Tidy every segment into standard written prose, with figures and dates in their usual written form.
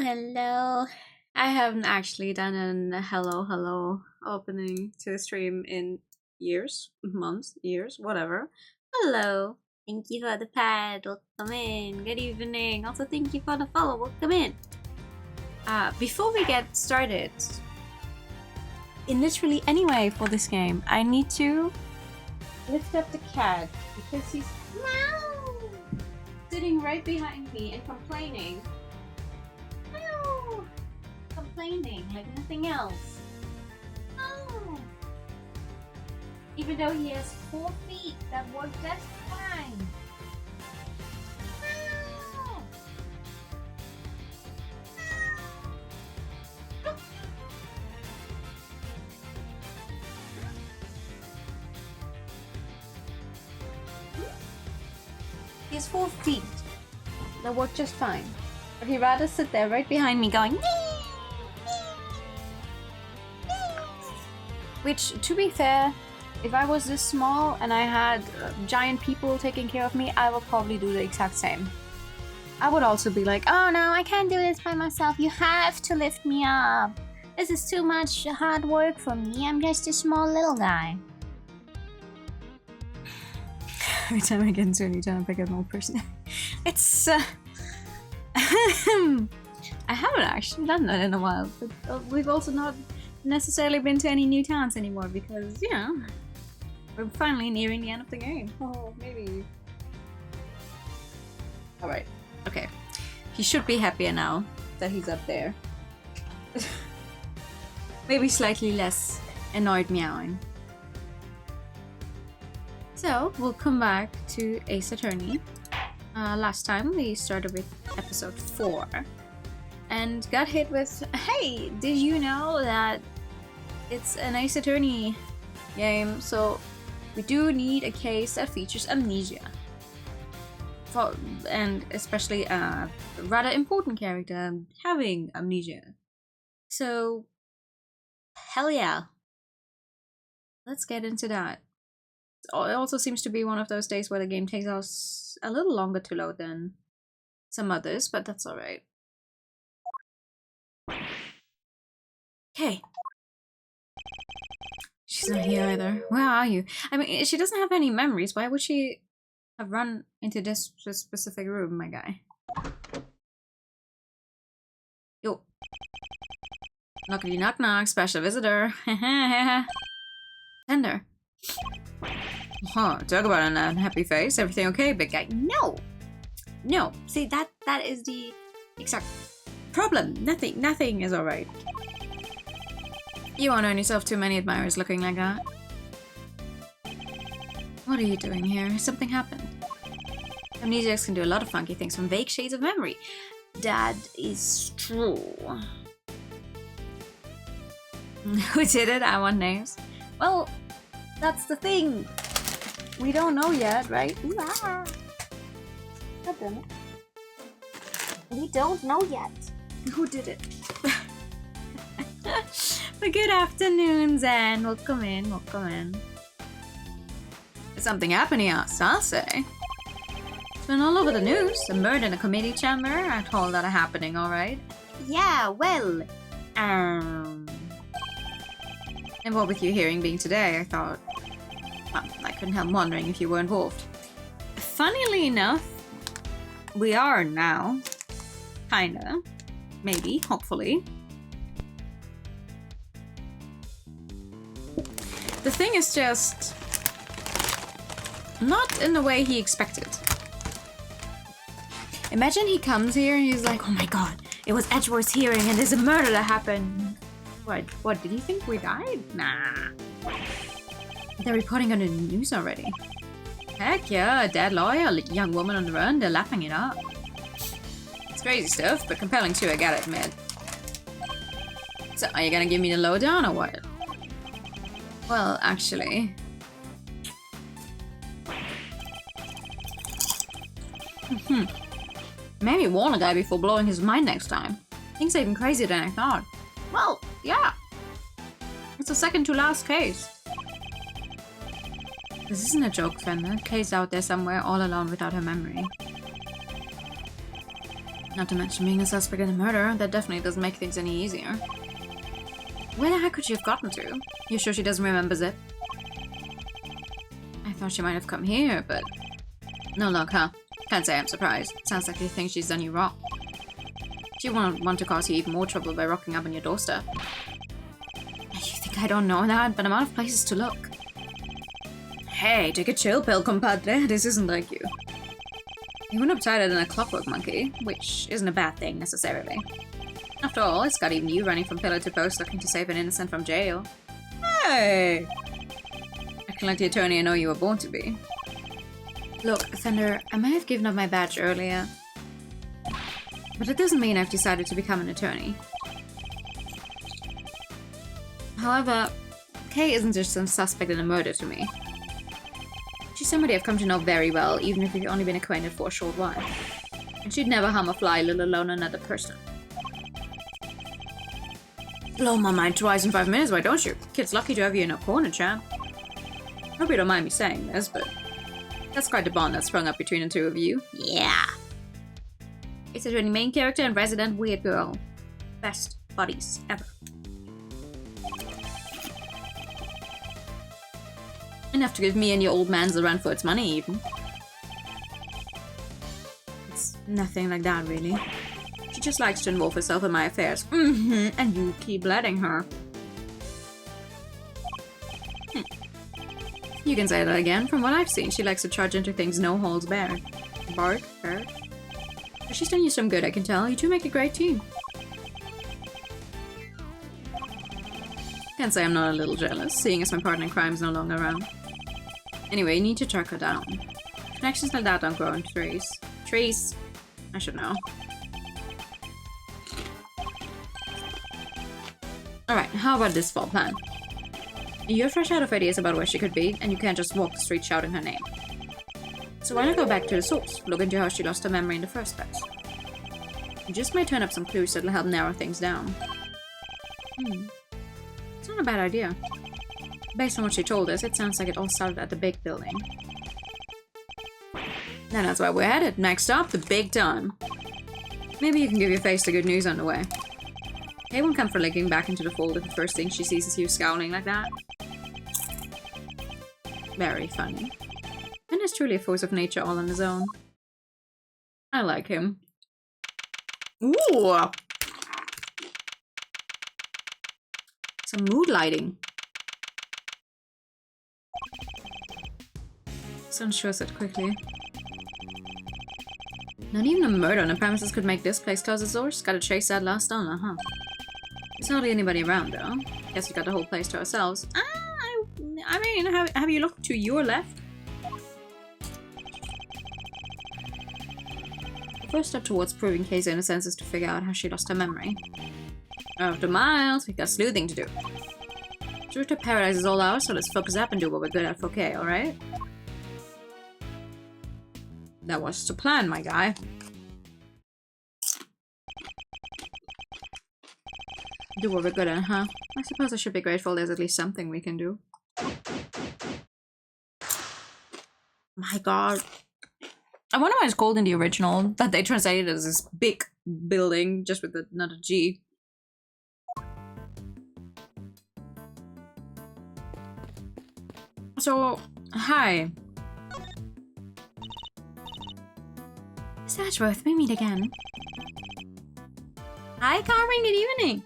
hello. I haven't actually done a hello opening to the stream in years, months, years, whatever. Hello. Thank you for the pad. Welcome in. Good evening. Also, thank you for the follow. Welcome in. Before we get started, in literally any way for this game, I need to lift up the cat because he's sitting right behind me and complaining. Complaining like nothing else. Oh. Even though he has 4 feet that work just fine. Oh. He has 4 feet that work just fine. But he'd rather sit there right behind me going which, to be fair, if I was this small and I had giant people taking care of me, I would probably do the exact same. I would also be like, oh no, I can't do this by myself. You have to lift me up. This is too much hard work for me. I'm just a small little guy. Every time I get into a new town, I pick up an old person. It's I haven't actually done that in a while, but we've also not necessarily been to any new towns anymore because, you know, we're finally nearing the end of the game. Oh, maybe. Alright, okay. He should be happier now that he's up there. Maybe slightly less annoyed meowing. So, we'll come back to Ace Attorney. Last time we started with episode 4 and got hit with, hey, did you know that it's an Ace Attorney game, so we do need a case that features amnesia. And especially a rather important character having amnesia. So, hell yeah. Let's get into that. It also seems to be one of those days where the game takes us a little longer to load than some others, but that's alright. Okay. She's not here either. Where are you? I mean, she doesn't have any memories. Why would she have run into this specific room, my guy? Yo. Knockity knock knock, special visitor. Tender. Huh, talk about an unhappy face. Everything okay, big guy? No! No. See, that is the exact problem. Nothing is alright. You won't earn yourself too many admirers looking like that. What are you doing here? Something happened. Amnesiacs can do a lot of funky things from vague shades of memory. That is true. Who did it? I want names. Well, that's the thing. We don't know yet, right? Ooh, ah. God damn it. We don't know yet. Who did it? But good afternoon, Zen. Welcome in, welcome in. There's something happening else, I'll say. It's been all over the news. A murder in a committee chamber. I call that a happening, alright? Yeah, well, And what with your hearing being today, I thought, well, I couldn't help wondering if you were involved. Funnily enough, we are now. Kinda. Maybe, hopefully. The thing is just not in the way he expected. Imagine he comes here and he's like, oh my god, it was Edgeworth's hearing and there's a murder that happened. What, did you think we died? Nah. They're reporting on the news already. Heck yeah, a dead lawyer, a young woman on the run, they're lapping it up. It's crazy stuff, but compelling too, I gotta admit. So, are you gonna give me the lowdown or what? Well, actually... Maybe warn a guy before blowing his mind next time. Things are even crazier than I thought. Well, yeah. It's the second to last case. This isn't a joke, Fender. Kay's out there somewhere all alone without her memory. Not to mention being a suspect in a murder, that definitely doesn't make things any easier. Where the heck could she have gotten to? You sure she doesn't remember Zip? I thought she might have come here, but... No luck, huh? Can't say I'm surprised. Sounds like you think she's done you wrong. She won't want to cause you even more trouble by rocking up on your doorstep. You think I don't know that, but I'm out of places to look. Hey, take a chill pill, compadre. This isn't like you. You went up tighter than a clockwork monkey, which isn't a bad thing, necessarily. After all, it's got even you running from pillar to post looking to save an innocent from jail. Hey! Acting like the attorney I know you were born to be. Look, Thunder, I may have given up my badge earlier. But it doesn't mean I've decided to become an attorney. However, Kay isn't just some suspect in a murder to me. She's somebody I've come to know very well, even if we've only been acquainted for a short while. And she'd never harm a fly, let alone another person. Blow my mind twice in 5 minutes, why don't you? Kid's lucky to have you in a corner, champ. Hope you don't mind me saying this, but that's quite the bond that's sprung up between the two of you. Yeah. It's a main character and resident weird girl. Best buddies ever. Enough to give me and your old man's a run for its money, even. It's nothing like that, really. She just likes to involve herself in my affairs. And you keep letting her. You can say that again. From what I've seen, she likes to charge into things no holds barred. Barred? But she's done you some good, I can tell. You two make a great team. Can't say I'm not a little jealous, seeing as my partner in crime is no longer around. Anyway, you need to track her down. Connections like that don't grow in trees. Trees? I should know. Alright, how about this fall plan? You're fresh out of ideas about where she could be, and you can't just walk the street shouting her name. So why not go back to the source, look into how she lost her memory in the first place? You just might turn up some clues that'll help narrow things down. It's not a bad idea. Based on what she told us, it sounds like it all started at the big building. Then that's where we're headed. Next stop, the big time. Maybe you can give your face the good news on the way. Kay won't come for licking back into the fold if the first thing she sees is you scowling like that. Very funny. And is truly a force of nature all on his own. I like him. Ooh! Some mood lighting. Sun shows it quickly. Not even a murder on the premises could make this place close its doors. Gotta chase that last owner, huh? There's hardly anybody around, though. Guess we got the whole place to ourselves. I mean, have you looked to your left? The first step towards proving Kay's innocence is to figure out how she lost her memory. After miles, we got sleuthing to do. Truth to paradise is all ours, so let's focus up and do what we're good at for Kay, alright? That was the plan, my guy. Do what we're good at, huh? I suppose I should be grateful there's at least something we can do. My god. I wonder why it's called in the original, that they translated it as this big building, just with another G. So, hi. Miss Ashworth, we meet again. Hi, Carmen, good evening.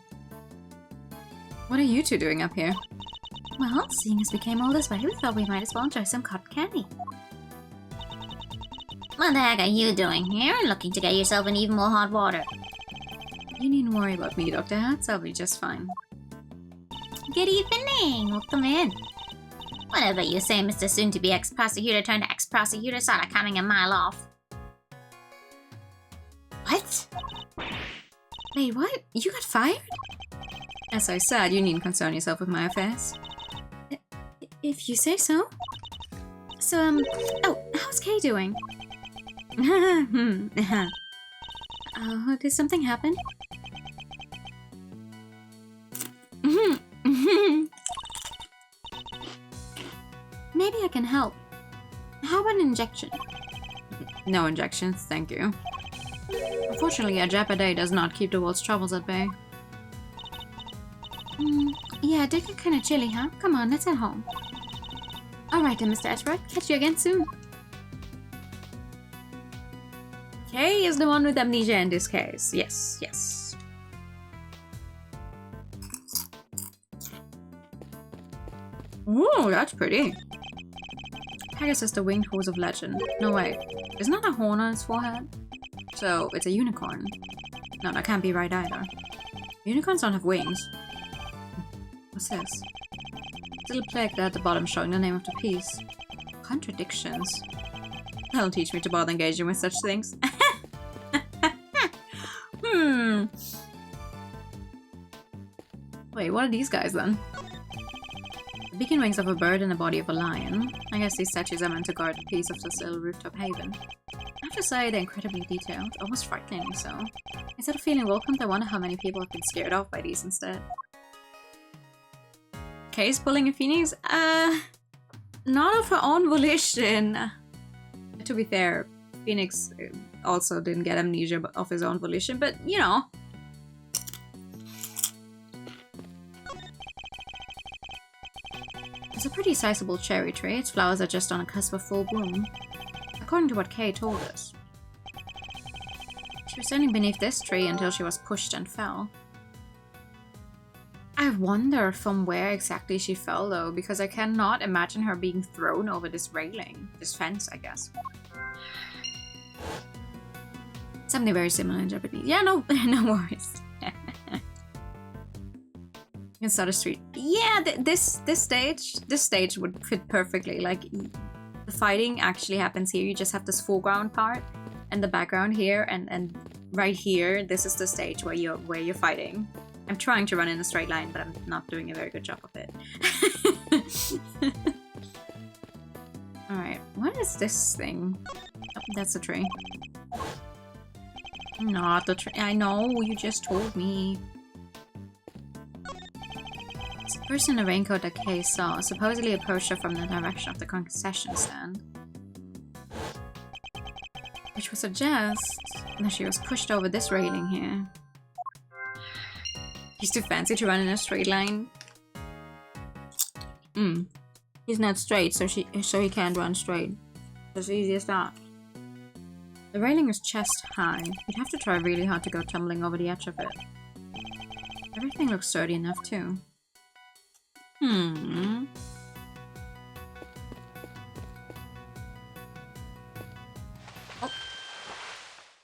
What are you two doing up here? Well, seeing as we came all this way, we thought we might as well enjoy some cotton candy. What the heck are you doing here? Looking to get yourself in even more hot water. You needn't worry about me, Dr. Hats. I'll be just fine. Good evening. Welcome in. Whatever you say, Mr. Soon-to-be ex-prosecutor turned ex-prosecutor, started coming a mile off. What? Wait, what? You got fired? As I said, you needn't concern yourself with my affairs. If you say so. So, oh, how's Kay doing? Oh, did something happen? Maybe I can help. How about an injection? No injections, thank you. Unfortunately, a Jap a day does not keep the world's troubles at bay. Yeah, it did get kinda chilly, huh? Come on, let's head home. Alright then, Mr. Edgeworth. Catch you again soon. Kay is the one with amnesia in this case. Yes, yes. Ooh, that's pretty. Pegasus, the winged horse of legend. No way. Isn't that a horn on its forehead? So, it's a unicorn. No, that can't be right either. Unicorns don't have wings. What's this? Little plaque there at the bottom showing the name of the piece. Contradictions. That'll teach me to bother engaging with such things. Wait, what are these guys then? The beak and wings of a bird and the body of a lion. I guess these statues are meant to guard a piece of this little rooftop haven. I have to say, they're incredibly detailed, almost frighteningly so. Instead of feeling welcomed, I wonder how many people have been scared off by these instead. Kay's pulling a phoenix? Not of her own volition. To be fair, Phoenix also didn't get amnesia of his own volition, but you know. It's a pretty sizable cherry tree. Its flowers are just on a cusp of full bloom. According to what Kay told us. She was standing beneath this tree until she was pushed and fell. I wonder from where exactly she fell though, because I cannot imagine her being thrown over this railing. This fence, I guess. Something very similar in Japanese. Yeah, no, no worries. You can start a street. Yeah, this stage would fit perfectly. Like, the fighting actually happens here. You just have this foreground part and the background here, and right here, this is the stage where you're fighting. I'm trying to run in a straight line, but I'm not doing a very good job of it. Alright, what is this thing? Oh, that's a tree. Not the tree. I know, you just told me. It's a person in a raincoat that Kay saw, supposedly approached her from the direction of the concession stand. Which would suggest that she was pushed over this railing here. He's too fancy to run in a straight line. He's not straight, so he can't run straight. It's as easy as that. The railing is chest high. You'd have to try really hard to go tumbling over the edge of it. Everything looks sturdy enough too. Oh.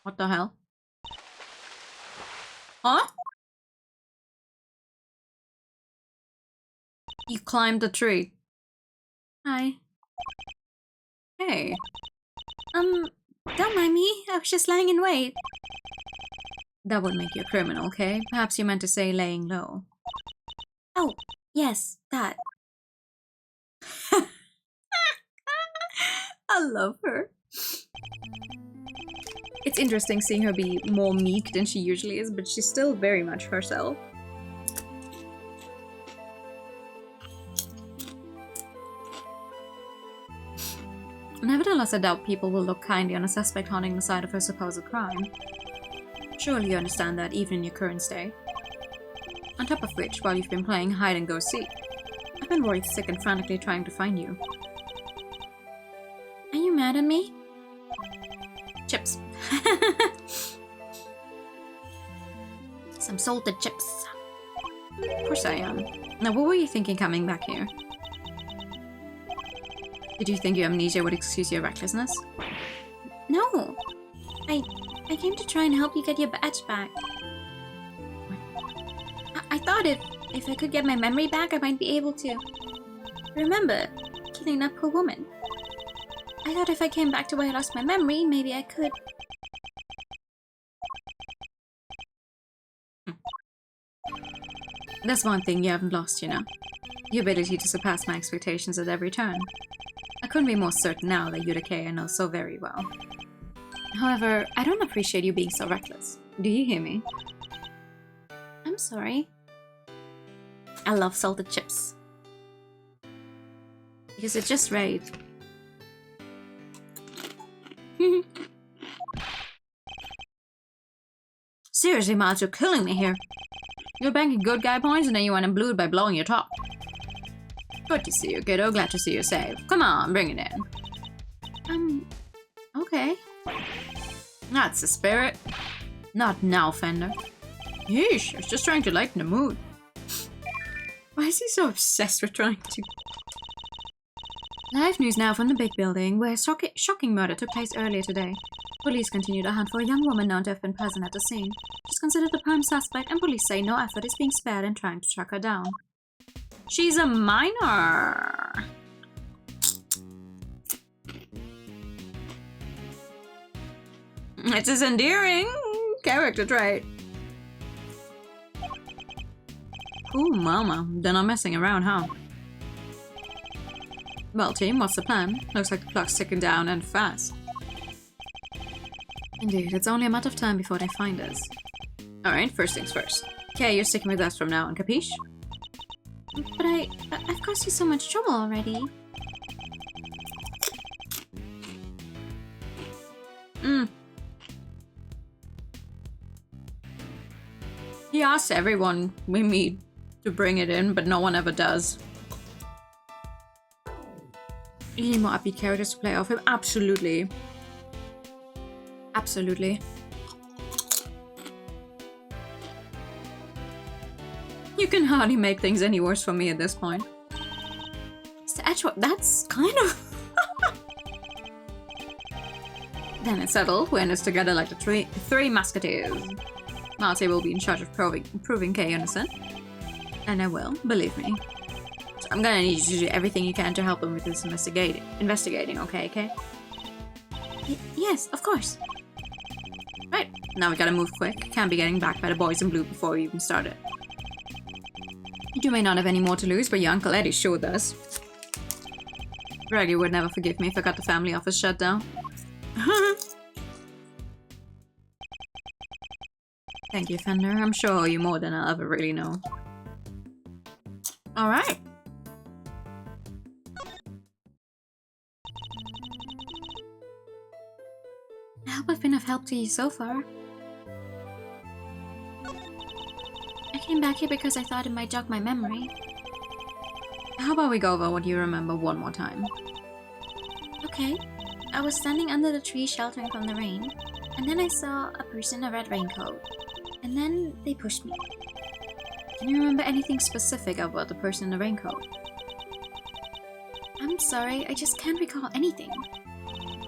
What the hell? Huh? You climbed the tree. Hi. Hey. Don't mind me. I was just lying in wait. That would make you a criminal, okay? Perhaps you meant to say laying low. Oh, yes, that. I love her. It's interesting seeing her be more meek than she usually is, but she's still very much herself. Nevertheless, I doubt people will look kindly on a suspect haunting the site of her supposed crime. Surely you understand that, even in your current state. On top of which, while you've been playing hide-and-go-seek, I've been worried sick and frantically trying to find you. Are you mad at me? Chips. Some salted chips. Of course I am. Now, what were you thinking coming back here? Did you think your amnesia would excuse your recklessness? No! I came to try and help you get your badge back. I thought if I could get my memory back, I might be able to remember killing that poor woman. I thought if I came back to where I lost my memory, maybe I could. That's one thing you haven't lost, you know. Your ability to surpass my expectations at every turn. I couldn't be more certain now that you're the Kay I know so very well. However, I don't appreciate you being so reckless. Do you hear me? I'm sorry. I love salted chips. Because it's just right. Seriously, Miles, you're killing me here. You're banking good guy points and then you want to blood by blowing your top. Good to see you, kiddo. Glad to see you safe. Come on, bring it in. Okay. That's the spirit. Not now, Fender. Yeesh, I was just trying to lighten the mood. Why is he so obsessed with trying to... Live news now from the big building, where a shocking murder took place earlier today. Police continue to hunt for a young woman known to have been present at the scene. She's considered the prime suspect, and police say no effort is being spared in trying to track her down. She's a minor! It's his endearing character trait. Ooh, mama. They're not messing around, huh? Well, team, what's the plan? Looks like the clock's ticking down and fast. Indeed, it's only a matter of time before they find us. Alright, first things first. Okay, you're sticking with us from now on, capiche? But I've caused you so much trouble already. He asks everyone we meet to bring it in, but no one ever does. You need more upbeat characters to play off him? Absolutely. Absolutely. You can hardly make things any worse for me at this point. Mr. Edgeworth, that's kind of... Then it's settled. We're in this together like the three musketeers. Malte will be in charge of proving Kay innocent. And I will, believe me. So I'm gonna need you to do everything you can to help him with this investigating, okay, Kay? Yes, of course. Right, now we gotta move quick. Can't be getting back by the boys in blue before we even started. You may not have any more to lose, but your Uncle Eddie sure does. Reggie would never forgive me if I got the family office shut down. Thank you, Fender. I'm sure I owe you more than I'll ever really know. Alright. I hope I've been of help to you so far. I came back here because I thought it might jog my memory. How about we go over what you remember one more time? Okay. I was standing under the tree sheltering from the rain, and then I saw a person in a red raincoat. And then they pushed me. Can you remember anything specific about the person in the raincoat? I'm sorry, I just can't recall anything.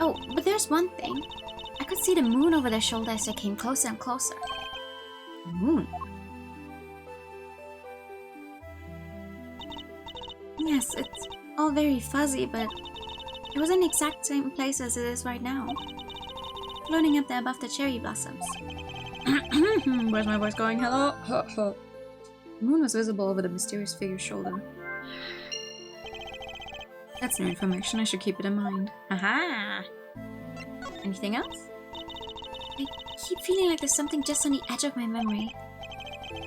Oh, but there's one thing. I could see the moon over their shoulder as they came closer and closer. Moon? Yes, it's all very fuzzy, but it was in the exact same place as it is right now. Floating up there above the cherry blossoms. Where's my voice going? Hello? The moon was visible over the mysterious figure's shoulder. That's new information. I should keep it in mind. Aha! Anything else? I keep feeling like there's something just on the edge of my memory.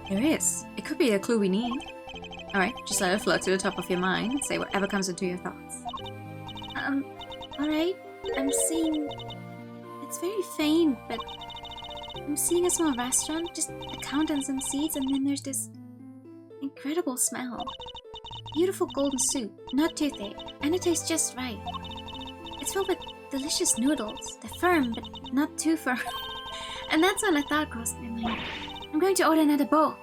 There is. It could be a clue we need. Alright, just let it float to the top of your mind. Say whatever comes into your thoughts. Alright. I'm seeing... It's very faint, but... I'm seeing a small restaurant, just accountants and seats, and then there's this... incredible smell. Beautiful golden soup, not too thick, and it tastes just right. It's filled with delicious noodles. They're firm, but not too firm. And that's when a thought crossed my mind. I'm going to order another bowl.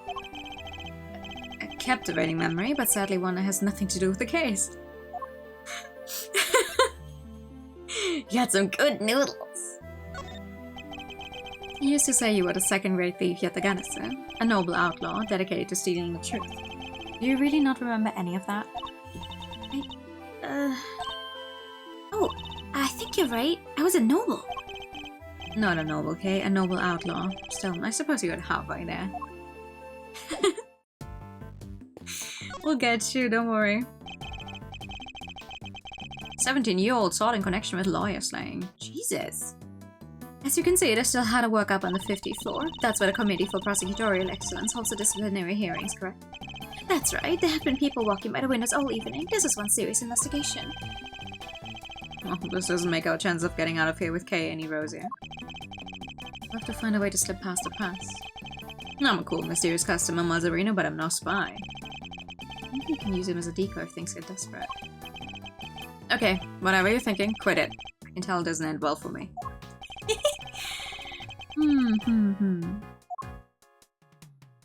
A captivating memory, but sadly one that has nothing to do with the case. You had some good noodles. You used to say you were the second-grade thief yet the gangster, a noble outlaw dedicated to stealing the truth. Do you really not remember any of that? Oh, I think you're right. I was a noble. Not a noble, okay? A noble outlaw. Still, I suppose you got halfway there. We'll get you, don't worry. 17-year-old sought in connection with lawyer slaying. Jesus. As you can see, they still had to work up on the 50th floor. That's where the Committee for Prosecutorial Excellence holds the disciplinary hearings, correct? That's right. There have been people walking by the windows all evening. This is one serious investigation. Well, this doesn't make our chance of getting out of here with Kay any rosier. We'll have to find a way to slip past the pass. I'm a cool, mysterious customer, Mazzarino, but I'm no spy. Maybe you can use him as a decoy if things get desperate. Okay, whatever you're thinking, quit it. Intel doesn't end well for me.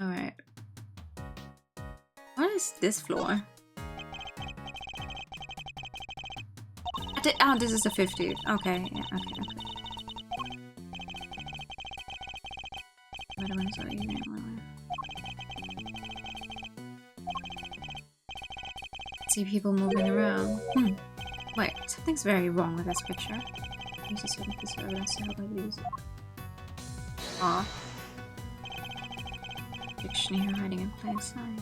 Alright. What is this floor? Oh, this is the 50. Okay, yeah, okay. See people moving around. Wait, something's very wrong with this picture. Use a certain piece of evidence to help I use it. Aw. Dictionary hiding in plain sight.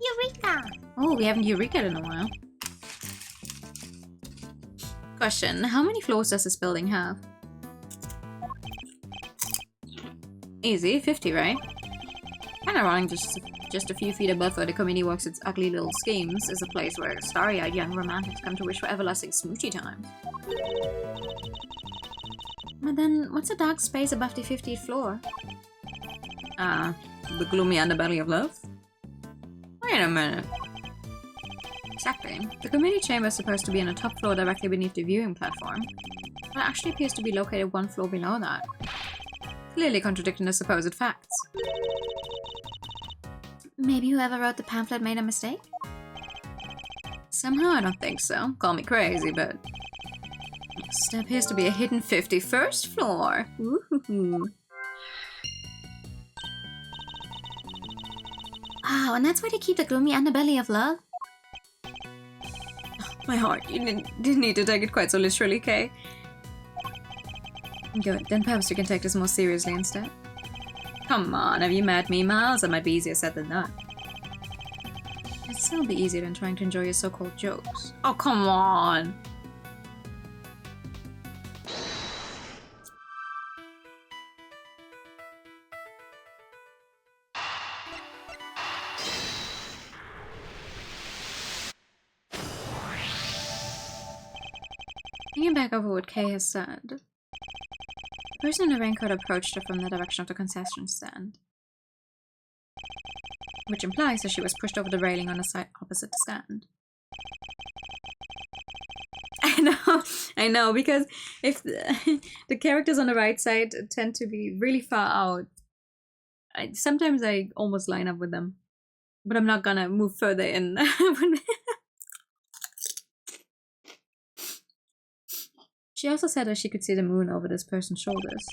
Eureka! Oh, we haven't Eureka in a while. Question, how many floors does this building have? Easy, 50, right? Kinda wrong, just a few feet above where the committee works its ugly little schemes is a place where starry-eyed young romantics come to wish for everlasting smoochy time. But then, what's a dark space above the 50th floor? The gloomy underbelly of love? Wait a minute. Exactly. The committee chamber is supposed to be on the top floor directly beneath the viewing platform, but it actually appears to be located one floor below that. Clearly contradicting the supposed facts. Maybe whoever wrote the pamphlet made a mistake? Somehow I don't think so. Call me crazy, but... There appears to be a hidden 51st floor. Woohoo! Oh, and that's where they keep the gloomy underbelly of love? My heart, you didn't need to take it quite so literally, Kay. Good, then perhaps we can take this more seriously instead. Come on, have you met me, Miles? That might be easier said than done. It'd still be easier than trying to enjoy your so-called jokes. Oh, come on! Thinking back over what Kay has said, the person in the raincoat approached her from the direction of the concession stand, which implies that she was pushed over the railing on the side opposite the stand. I know, because if the characters on the right side tend to be really far out, sometimes I almost line up with them, but I'm not gonna move further in. She also said that she could see the moon over this person's shoulders.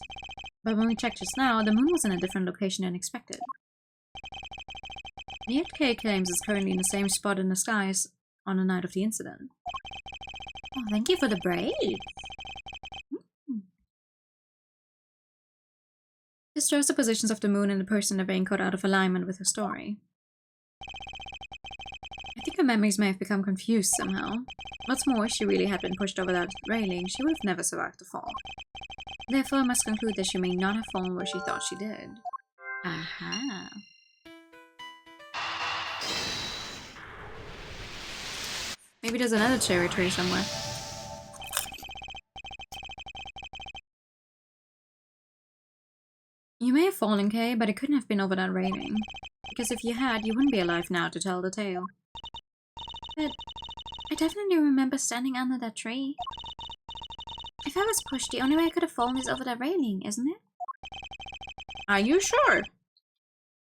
But when we checked just now, the moon was in a different location than expected. And yet Kay claims it's currently in the same spot in the sky as on the night of the incident. Oh, thank you for the break. This throws the positions of the moon and the person in the raincoat out of alignment with her story. I think her memories may have become confused somehow. What's more, if she really had been pushed over that railing, she would have never survived the fall. Therefore, I must conclude that she may not have fallen where she thought she did. Aha. Maybe there's another cherry tree somewhere. You may have fallen, Kay, but it couldn't have been over that railing. Because if you had, you wouldn't be alive now to tell the tale. But I definitely remember standing under that tree. If I was pushed, the only way I could have fallen is over that railing, isn't it? Are you sure?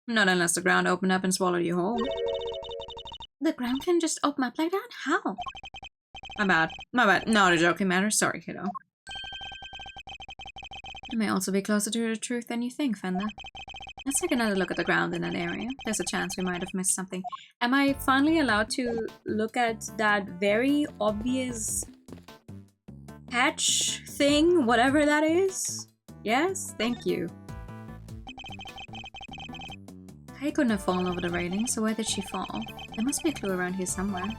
Not unless the ground opened up and swallowed you whole. The ground can just open up like that? How? My bad. My bad. Not a joking matter. Sorry, kiddo. It may also be closer to the truth than you think, Fender. Let's take another look at the ground in that area. There's a chance we might have missed something. Am I finally allowed to look at that very obvious patch thing? Whatever that is? Yes? Thank you. Kay couldn't have fallen over the railing, so where did she fall? There must be a clue around here somewhere.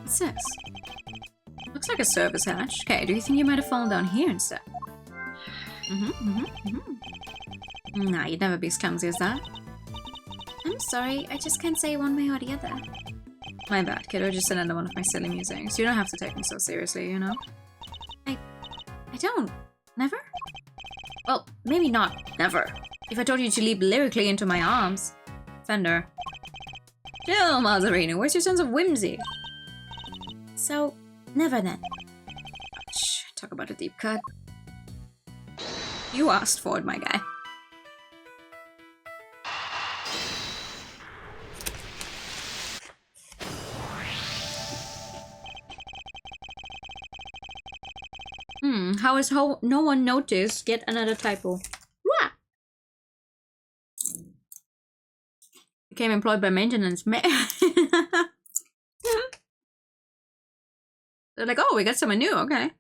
What's this? Looks Looks like a service hatch. Okay, do you think you might have fallen down here instead? Nah, you'd never be as clumsy as that. I'm sorry, I just can't say one way or the other. My bad, kiddo. Just another one of my silly musings. You don't have to take me so seriously, you know? I don't. Never? Well, maybe not never. If I told you to leap lyrically into my arms. Fender. Chill, Mazzarino. Where's your sense of whimsy? So, never then. Shh, talk about a deep cut. You asked for it, my guy. How has no one noticed yet another typo? What? Became employed by maintenance. They're like, oh, we got someone new, okay.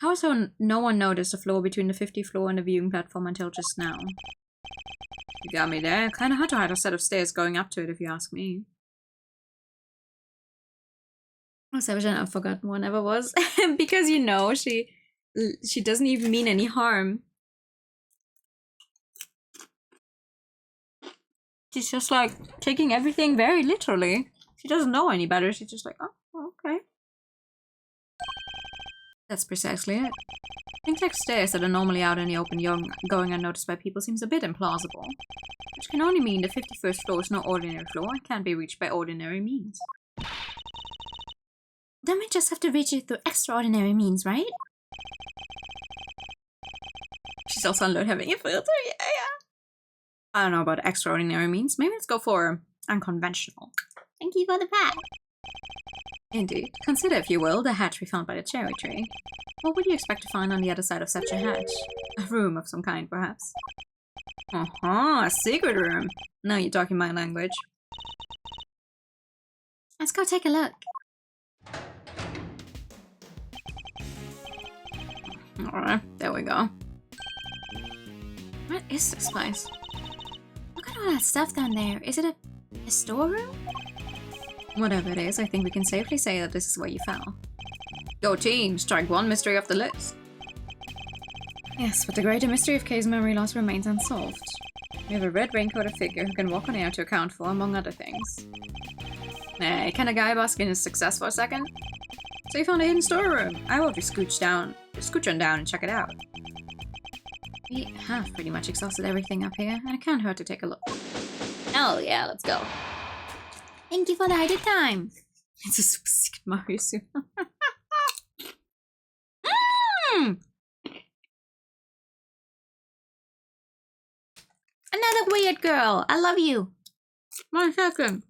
How has no one noticed the floor between the 50th floor and the viewing platform until just now? You got me there. Kinda hard to hide a set of stairs going up to it if you ask me. Oh, Savage, I've forgotten one ever was. Because you know, she doesn't even mean any harm. She's just like taking everything very literally. She doesn't know any better. She's just like, oh, okay. That's precisely it. Things like stairs that are normally out in the open going unnoticed by people seems a bit implausible. Which can only mean the 51st floor is no ordinary floor and can't be reached by ordinary means. Then we just have to reach it through extraordinary means, right? She's also unload having a filter, yeah. I don't know about extraordinary means. Maybe let's go for unconventional. Thank you for the pat. Indeed. Consider, if you will, the hatch we found by the cherry tree. What would you expect to find on the other side of such a hatch? A room of some kind, perhaps? A secret room. Now you're talking my language. Let's go take a look. Alright, there we go. What is this place? Look at all that stuff down there. Is it a storeroom? Whatever it is, I think we can safely say that this is where you fell. Go team, strike one mystery off the list. Yes, but the greater mystery of Kay's memory loss remains unsolved. We have a red raincoated figure who can walk on air to account for, among other things. Hey, can a guy bask in his success for a second? So you found a hidden storeroom. I will just scooch on down and check it out. We have pretty much exhausted everything up here, and it can't hurt to take a look. Hell yeah, let's go. Thank you for the idle time. It's a super secret Mario suit. Another weird girl. I love you. 1 second.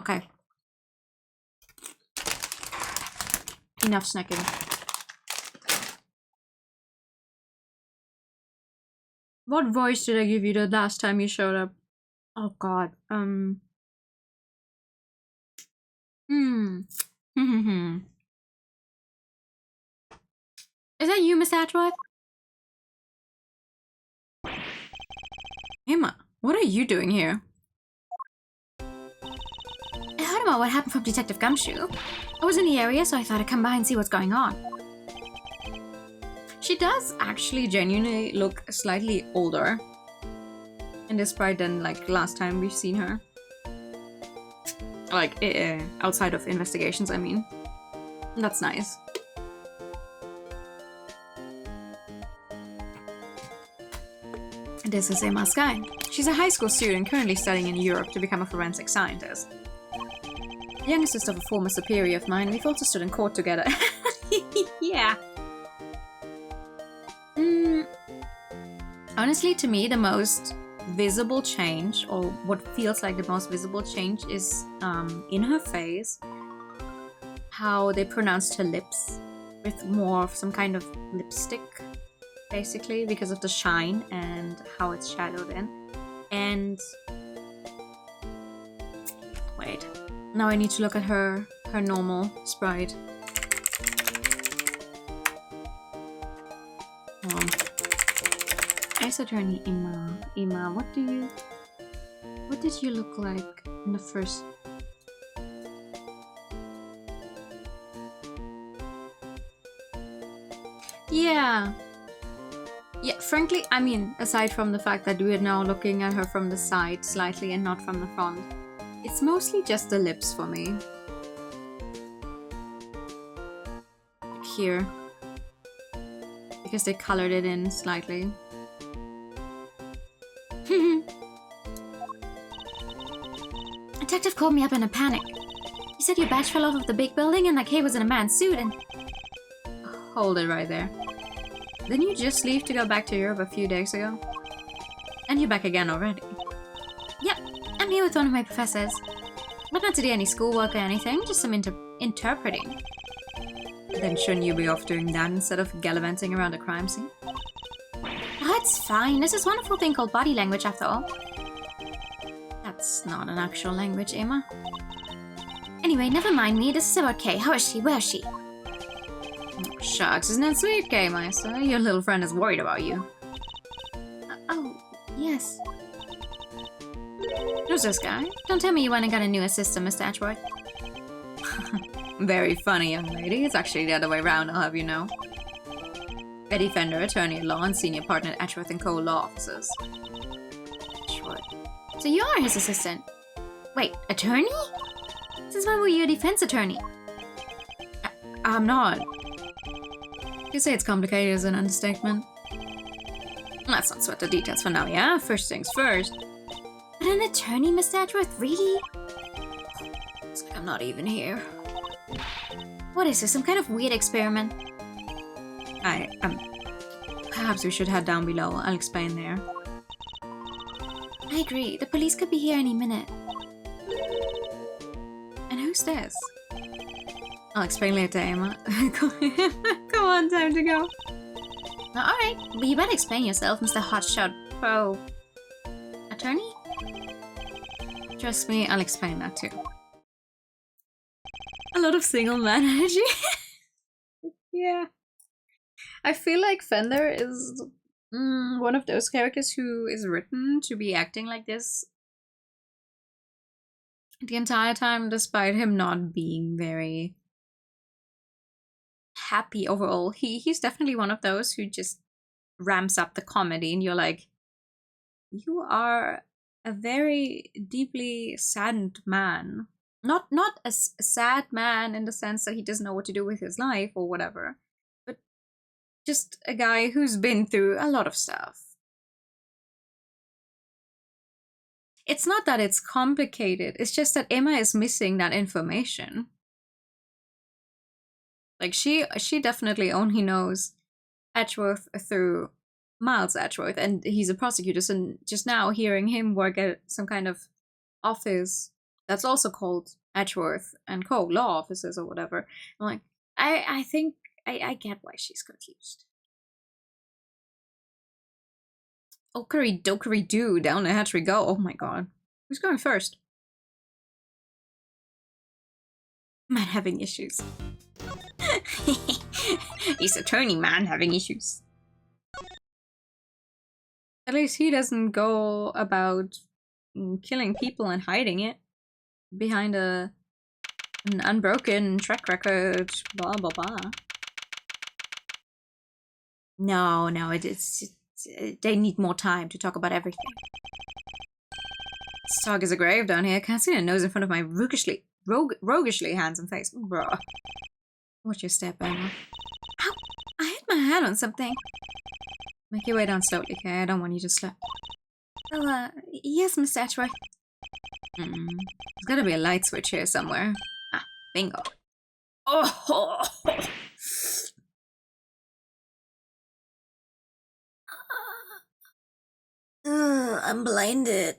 Okay. Enough snacking. What voice did I give you the last time you showed up? Oh god. Is that you, Miss Atwood? Emma, what are you doing here? I heard about what happened from Detective Gumshoe. I was in the area, so I thought I'd come by and see what's going on. She does actually genuinely look slightly older in this sprite than like last time we've seen her. Like, outside of investigations, I mean. That's nice. This is Emma Skye. She's a high school student currently studying in Europe to become a forensic scientist. The younger sister of a former superior of mine, we've also stood in court together. Yeah. Honestly, to me, the most visible change, or what feels like the most visible change, is in her face. How they pronounced her lips with more of some kind of lipstick, basically, because of the shine and how it's shadowed in. And wait, now I need to look at her normal sprite. Nice attorney, Emma. Emma, what did you look like in the first? Yeah. Yeah, frankly, I mean, aside from the fact that we're now looking at her from the side slightly and not from the front, it's mostly just the lips for me. Like here. Because they colored it in slightly. Detective called me up in a panic. He said your badge fell off of the big building and that Kay was in a man's suit and... Hold it right there. Didn't you just leave to go back to Europe a few days ago? And you're back again already? Yep, I'm here with one of my professors. But not to do any schoolwork or anything, just some interpreting. Then shouldn't you be off doing that instead of gallivanting around a crime scene? Oh, it's fine. There's this wonderful thing called body language after all. That's not an actual language, Emma. Anyway, never mind me. This is about Kay. How is she? Where is she? Oh, shucks, isn't it sweet, Kay, Meister? Your little friend is worried about you. Oh, yes. Who's this guy? Don't tell me you went and got a new assistant, Mr. Ashworth. Very funny, young lady. It's actually the other way around, I'll have you know. A defender, attorney at law, and senior partner at Ashworth & Co. Law Offices. Ashworth. So you are his assistant? Wait, attorney? Since when were you a defense attorney? I'm not. You say it's complicated is an understatement. Let's not sweat the details for now, yeah? First things first. But an attorney, Mr. Ashworth? Really? Looks like I'm not even here. What is this, some kind of weird experiment? Perhaps we should head down below. I'll explain there. I agree. The police could be here any minute. And who's this? I'll explain later, Emma. Come on, time to go. Alright, but you better explain yourself, Mr. Hotshot Pro. Attorney? Trust me, I'll explain that too. A lot of single man energy. Yeah. I feel like Fender is one of those characters who is written to be acting like this the entire time, despite him not being very happy overall. He's definitely one of those who just ramps up the comedy and you're like, you are a very deeply saddened man. Not a sad man in the sense that he doesn't know what to do with his life or whatever, but just a guy who's been through a lot of stuff. It's not that it's complicated, it's just that Emma is missing that information. Like, she definitely only knows Edgeworth through Miles Edgeworth, and he's a prosecutor, so just now hearing him work at some kind of office that's also called Edgeworth and Co. Law Offices or whatever, I'm like, I think I get why she's confused. Okery dokery doo, down the hatch we go. Oh my god. Who's going first? Man having issues. He's attorney man having issues. At least he doesn't go about killing people and hiding it behind an unbroken track record, blah blah blah. No, they need more time to talk about everything. This talk is a grave down here. Can't see a nose in front of my roguishly handsome face. Bruh. Watch your step, Emma. Ow! I hit my head on something. Make your way down slowly, okay? I don't want you to slip. Oh, yes, Miss Edgeworth. There's gotta be a light switch here somewhere. Ah, bingo. Oh! I'm blinded.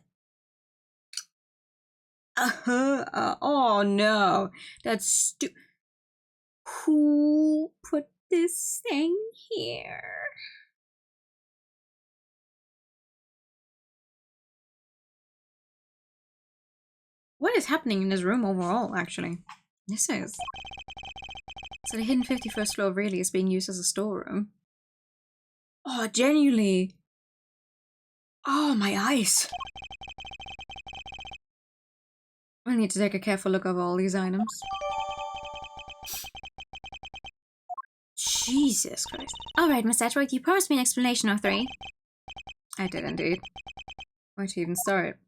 Oh no, that's who put this thing here? What is happening in this room overall, actually? This is... So the hidden 51st floor really is being used as a storeroom. Oh, genuinely. Oh, my eyes! I need to take a careful look over all these items. Jesus Christ. Alright, Miss Edgeworth, you promised me an explanation or 3. I did indeed. Where to even start?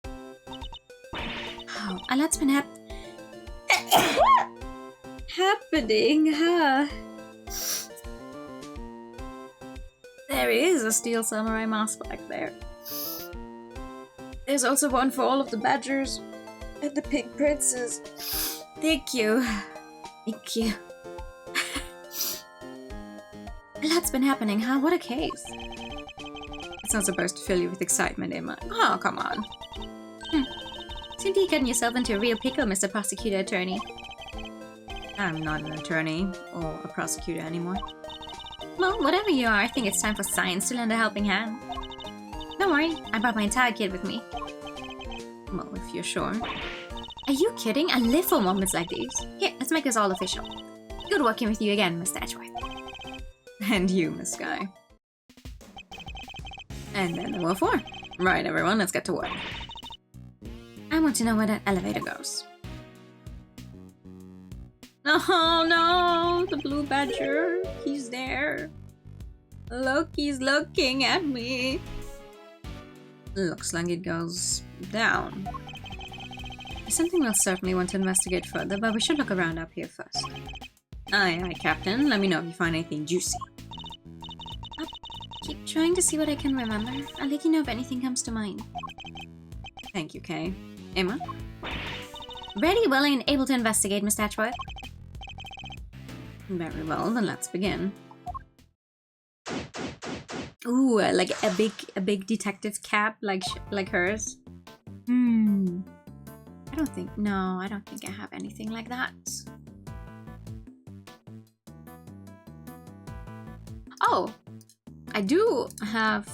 Oh, a lot's been Happening, huh? There is a steel samurai mask back there. There's also one for all of the badgers and the pink princes. Thank you. Thank you. A lot's been happening, huh? What a case. It's not supposed to fill you with excitement, Emma. Oh, come on. Seem to be getting yourself into a real pickle, Mr. Prosecutor Attorney. I'm not an attorney or a prosecutor anymore. Well, whatever you are, I think it's time for science to lend a helping hand. Don't worry, I brought my entire kit with me. Well, if you're sure. Are you kidding? I live for moments like these. Here, let's make this all official. Good working with you again, Mr. Edgeworth. And you, Miss Sky. And then there were 4. Right, everyone, let's get to work. I want to know where that elevator goes. Oh no, the blue badger. He's there. Look, he's looking at me. Looks like it goes down. It's something we'll certainly want to investigate further, but we should look around up here first. Aye, aye, Captain. Let me know if you find anything juicy. I'll keep trying to see what I can remember. I'll let you know if anything comes to mind. Thank you, Kay. Emma? Ready, willing, and able to investigate, Miss Edgeworth. Very well, then let's begin. Ooh, like a big detective cap, like hers. I don't think I have anything like that. Oh, I do have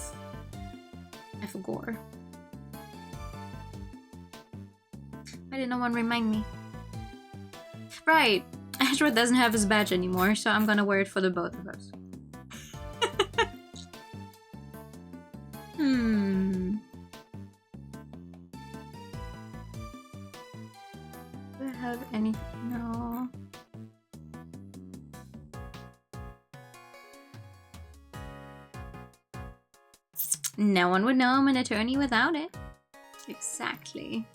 a gore. Why did no one remind me? Right, Edgeworth doesn't have his badge anymore, so I'm gonna wear it for the both of us. Do I have any? No. No one would know I'm an attorney without it. Exactly.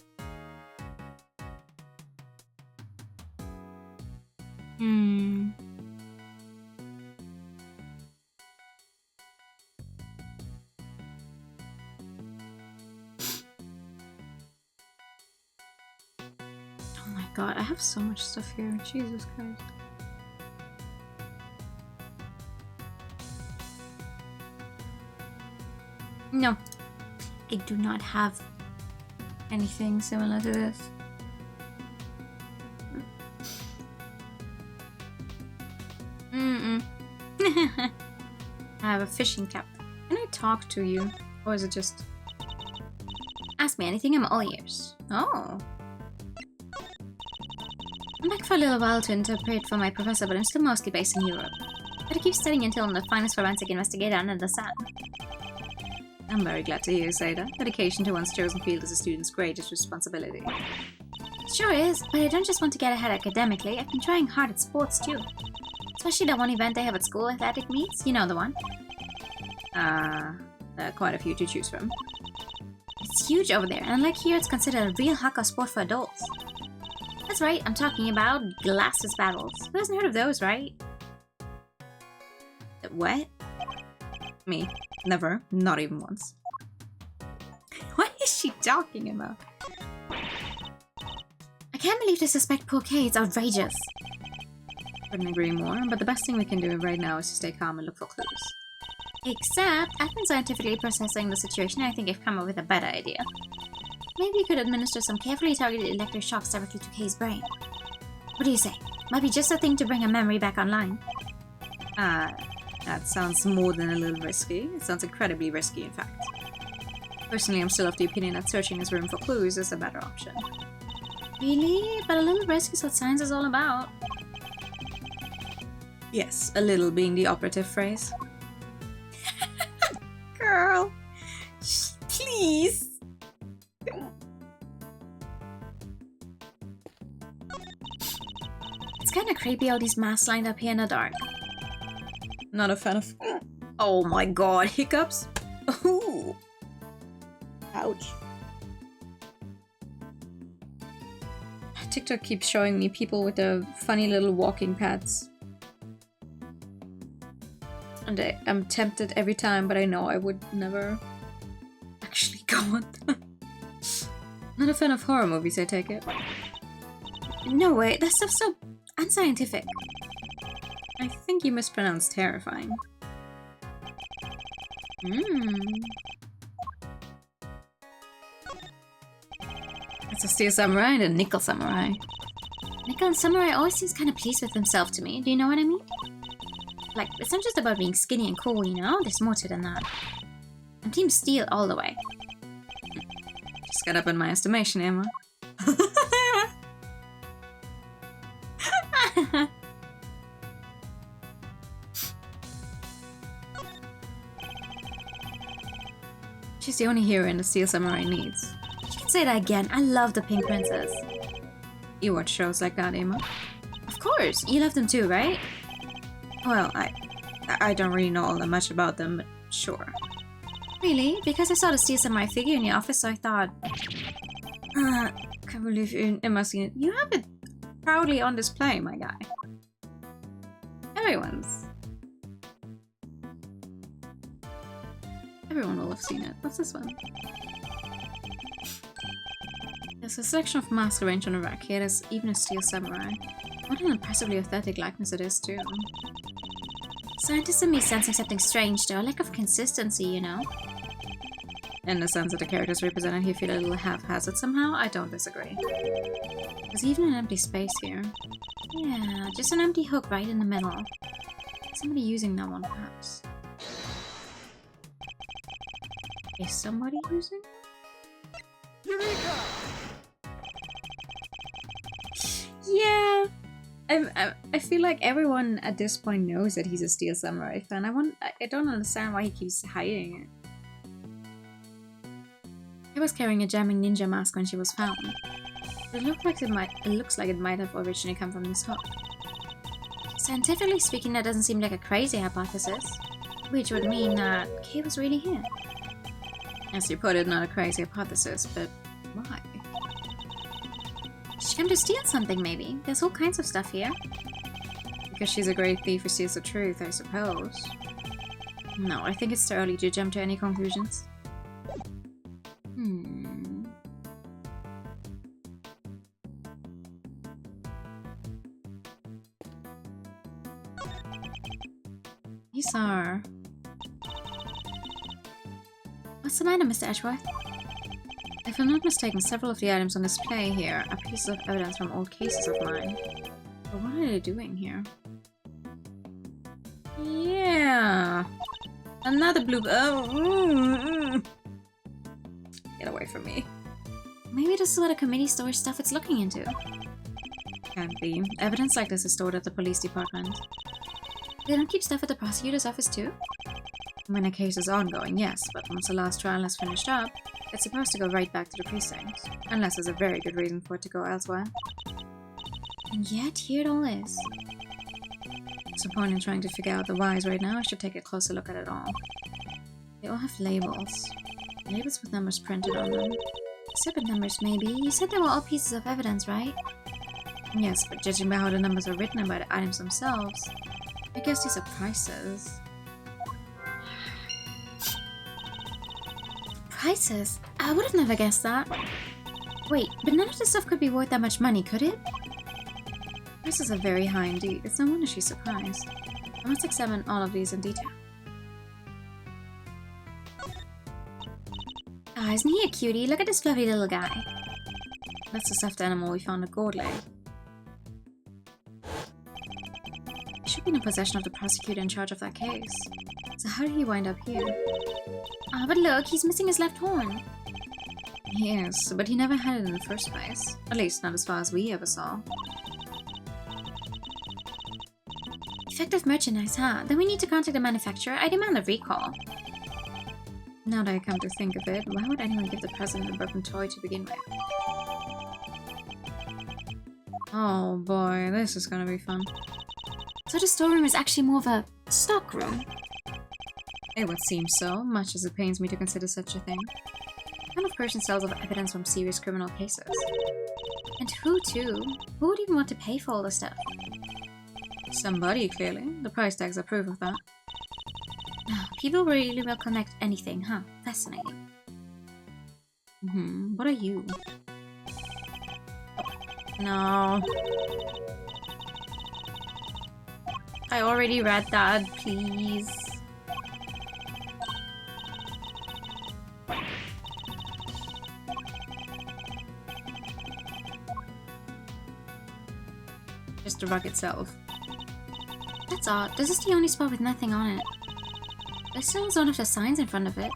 Oh my god, I have so much stuff here. Jesus Christ. No, I do not have anything similar to this. I have a fishing cap. Can I talk to you? Or is it just... Ask me anything, I'm all ears. Oh. I'm back for a little while to interpret for my professor, but I'm still mostly based in Europe. But I keep studying until I'm the finest forensic investigator under the sun. I'm very glad to hear you say that. Dedication to one's chosen field is a student's greatest responsibility. Sure is, but I don't just want to get ahead academically. I've been trying hard at sports too. Especially that one event they have at school, athletic meets. You know the one. Quite a few to choose from. It's huge over there, and unlike here, it's considered a real hardcore sport for adults. That's right, I'm talking about glasses battles. Who hasn't heard of those, right? What? Me. Never. Not even once. What is she talking about? I can't believe they suspect poor Kay. It's outrageous. Couldn't agree more, but the best thing we can do right now is to stay calm and look for clues. Except, I've been scientifically processing the situation and I think I've come up with a better idea. Maybe you could administer some carefully targeted electric shocks directly to Kay's brain. What do you say? Might be just the thing to bring her memory back online. That sounds more than a little risky. It sounds incredibly risky, in fact. Personally, I'm still of the opinion that searching his room for clues is a better option. Really? But a little risk is what science is all about. Yes, a little being the operative phrase. Girl! Please! It's kind of creepy all these masks lined up here in the dark. Not a fan of... Oh my god, hiccups? Ooh. Ouch. TikTok keeps showing me people with their funny little walking pads. And I'm tempted every time, but I know I would never actually go on them. Not a fan of horror movies, I take it. No way, that stuff's so unscientific. I think you mispronounced terrifying. It's a steel samurai and a nickel samurai. Nickel and Samurai always seems kind of pleased with himself to me, do you know what I mean? Like, it's not just about being skinny and cool, you know? There's more to it than that. I'm Team Steel all the way. Just got up in my estimation, Emma. She's the only hero in the Steel Samurai needs. You can say that again. I love the Pink Princess. You watch shows like that, Emma? Of course, you love them too, right? Well, I don't really know all that much about them, but sure. Really? Because I saw the Steel Samurai figure in the office, so I thought... Can't believe Emma's seen it. You have it proudly on display, my guy. Everyone will have seen it. What's this one? There's a selection of masks arranged on a rack here. There's even a steel samurai. What an impressively authentic likeness it is, too. Scientists and me sensing something strange, though. A lack of consistency, you know? In the sense that the characters represented here feel a little haphazard somehow, I don't disagree. There's even an empty space here. Yeah, just an empty hook right in the middle. Somebody using that one, perhaps. Is somebody using? Eureka! Yeah! I feel like everyone at this point knows that he's a Steel Samurai fan. I don't understand why he keeps hiding it. He was carrying a jamming ninja mask when she was found. It looks like it might have originally come from this hook. Scientifically speaking, that doesn't seem like a crazy hypothesis. Which would mean that Kay was really here. As you put it, not a crazy hypothesis, but why? She came to steal something, maybe. There's all kinds of stuff here. Because she's a great thief who steals the truth, I suppose. No, I think it's too early to jump to any conclusions. These are... What's the matter, Mr. Edgeworth? If I'm not mistaken, several of the items on display here are pieces of evidence from old cases of mine. But what are they doing here? Yeah! Another blue... Oh! Get away from me. Maybe this is what a committee stores stuff it's looking into. Can't be. Evidence like this is stored at the police department. They don't keep stuff at the prosecutor's office too? When a case is ongoing, yes, but once the last trial has finished up, it's supposed to go right back to the precinct. Unless there's a very good reason for it to go elsewhere. And yet, here it all is. What's the point in trying to figure out the whys right now? I should take a closer look at it all. They all have labels. Labels with numbers printed on them. Separate numbers, maybe. You said they were all pieces of evidence, right? Yes, but judging by how the numbers are written and by the items themselves, I guess these are prices. Prices? I would have never guessed that. Wait, but none of this stuff could be worth that much money, could it? Prices are very high indeed. It's no wonder she's surprised. I must examine all of these in detail. Ah, isn't he a cutie? Look at this fluffy little guy. That's the stuffed animal we found at Gordley. He should be in the possession of the prosecutor in charge of that case. So how did he wind up here? Ah, but look, he's missing his left horn. He is, but he never had it in the first place. At least not as far as we ever saw. Defective merchandise, huh? Then we need to contact the manufacturer. I demand a recall. Now that I come to think of it, why would anyone give the president a broken toy to begin with? Oh boy, this is gonna be fun. So the storeroom is actually more of a stock room. It would seem so, much as it pains me to consider such a thing. What kind of person sells off evidence from serious criminal cases? And who too? Who would even want to pay for all the stuff? Somebody, clearly. The price tags are proof of that. People really will connect anything, huh? Fascinating. What are you? No. I already read that, please. Just the rug itself. That's odd. This is the only spot with nothing on it. There still is one of the signs in front of it.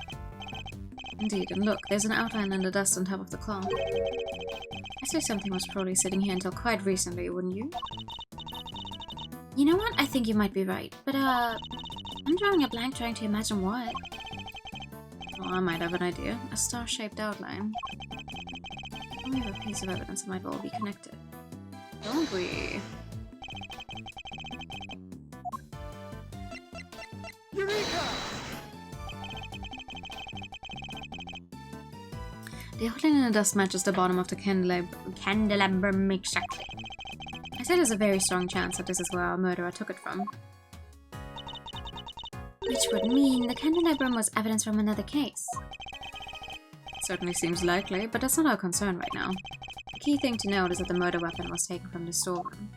Indeed, and look, there's an outline in the dust on top of the claw. I say something was probably sitting here until quite recently, wouldn't you? You know what? I think you might be right. But, I'm drawing a blank trying to imagine what. Well, I might have an idea. A star-shaped outline. We have a piece of evidence that might all be connected. Don't we? Eureka! The outline in the dust matches the bottom of the candelabra exactly. I said there's a very strong chance that this is where our murderer took it from. Which would mean the candelabrum was evidence from another case. Certainly seems likely, but that's not our concern right now. The key thing to note is that the murder weapon was taken from the storeroom.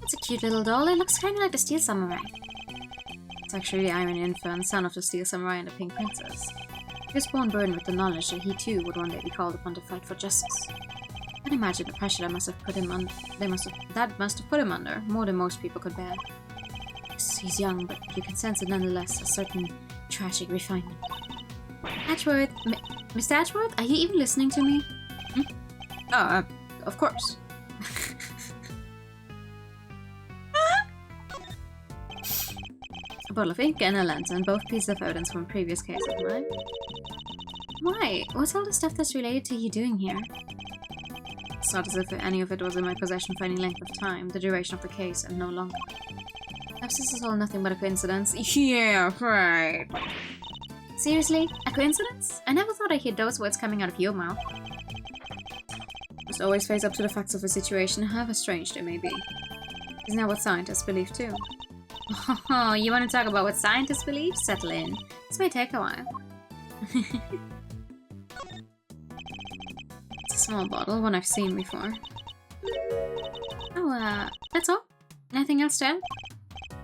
It's a cute little doll. It looks kind of like the Steel Samurai. It's actually the Iron Infant, son of the Steel Samurai and the Pink Princess. He was born burdened with the knowledge that he too would one day be called upon to fight for justice. I can imagine the pressure that must have put him under more than most people could bear. Yes, he's young, but you can sense it nonetheless, a certain tragic refinement. Ashworth, Mr. Ashworth, are you even listening to me? Oh, of course. A bottle of ink and a lantern, both pieces of evidence from a previous case of mine. Why? What's all the stuff that's related to you doing here? It's not as if any of it was in my possession for any length of time, the duration of the case, and no longer. Perhaps this is all nothing but a coincidence. Yeah, right. Seriously? A coincidence? I never thought I'd hear those words coming out of your mouth. Must always face up to the facts of a situation, however strange they may be. Isn't that what scientists believe too? Oh, you want to talk about what scientists believe? Settle in. This may take a while. It's a small bottle, one I've seen before. Oh, that's all? Nothing else to add?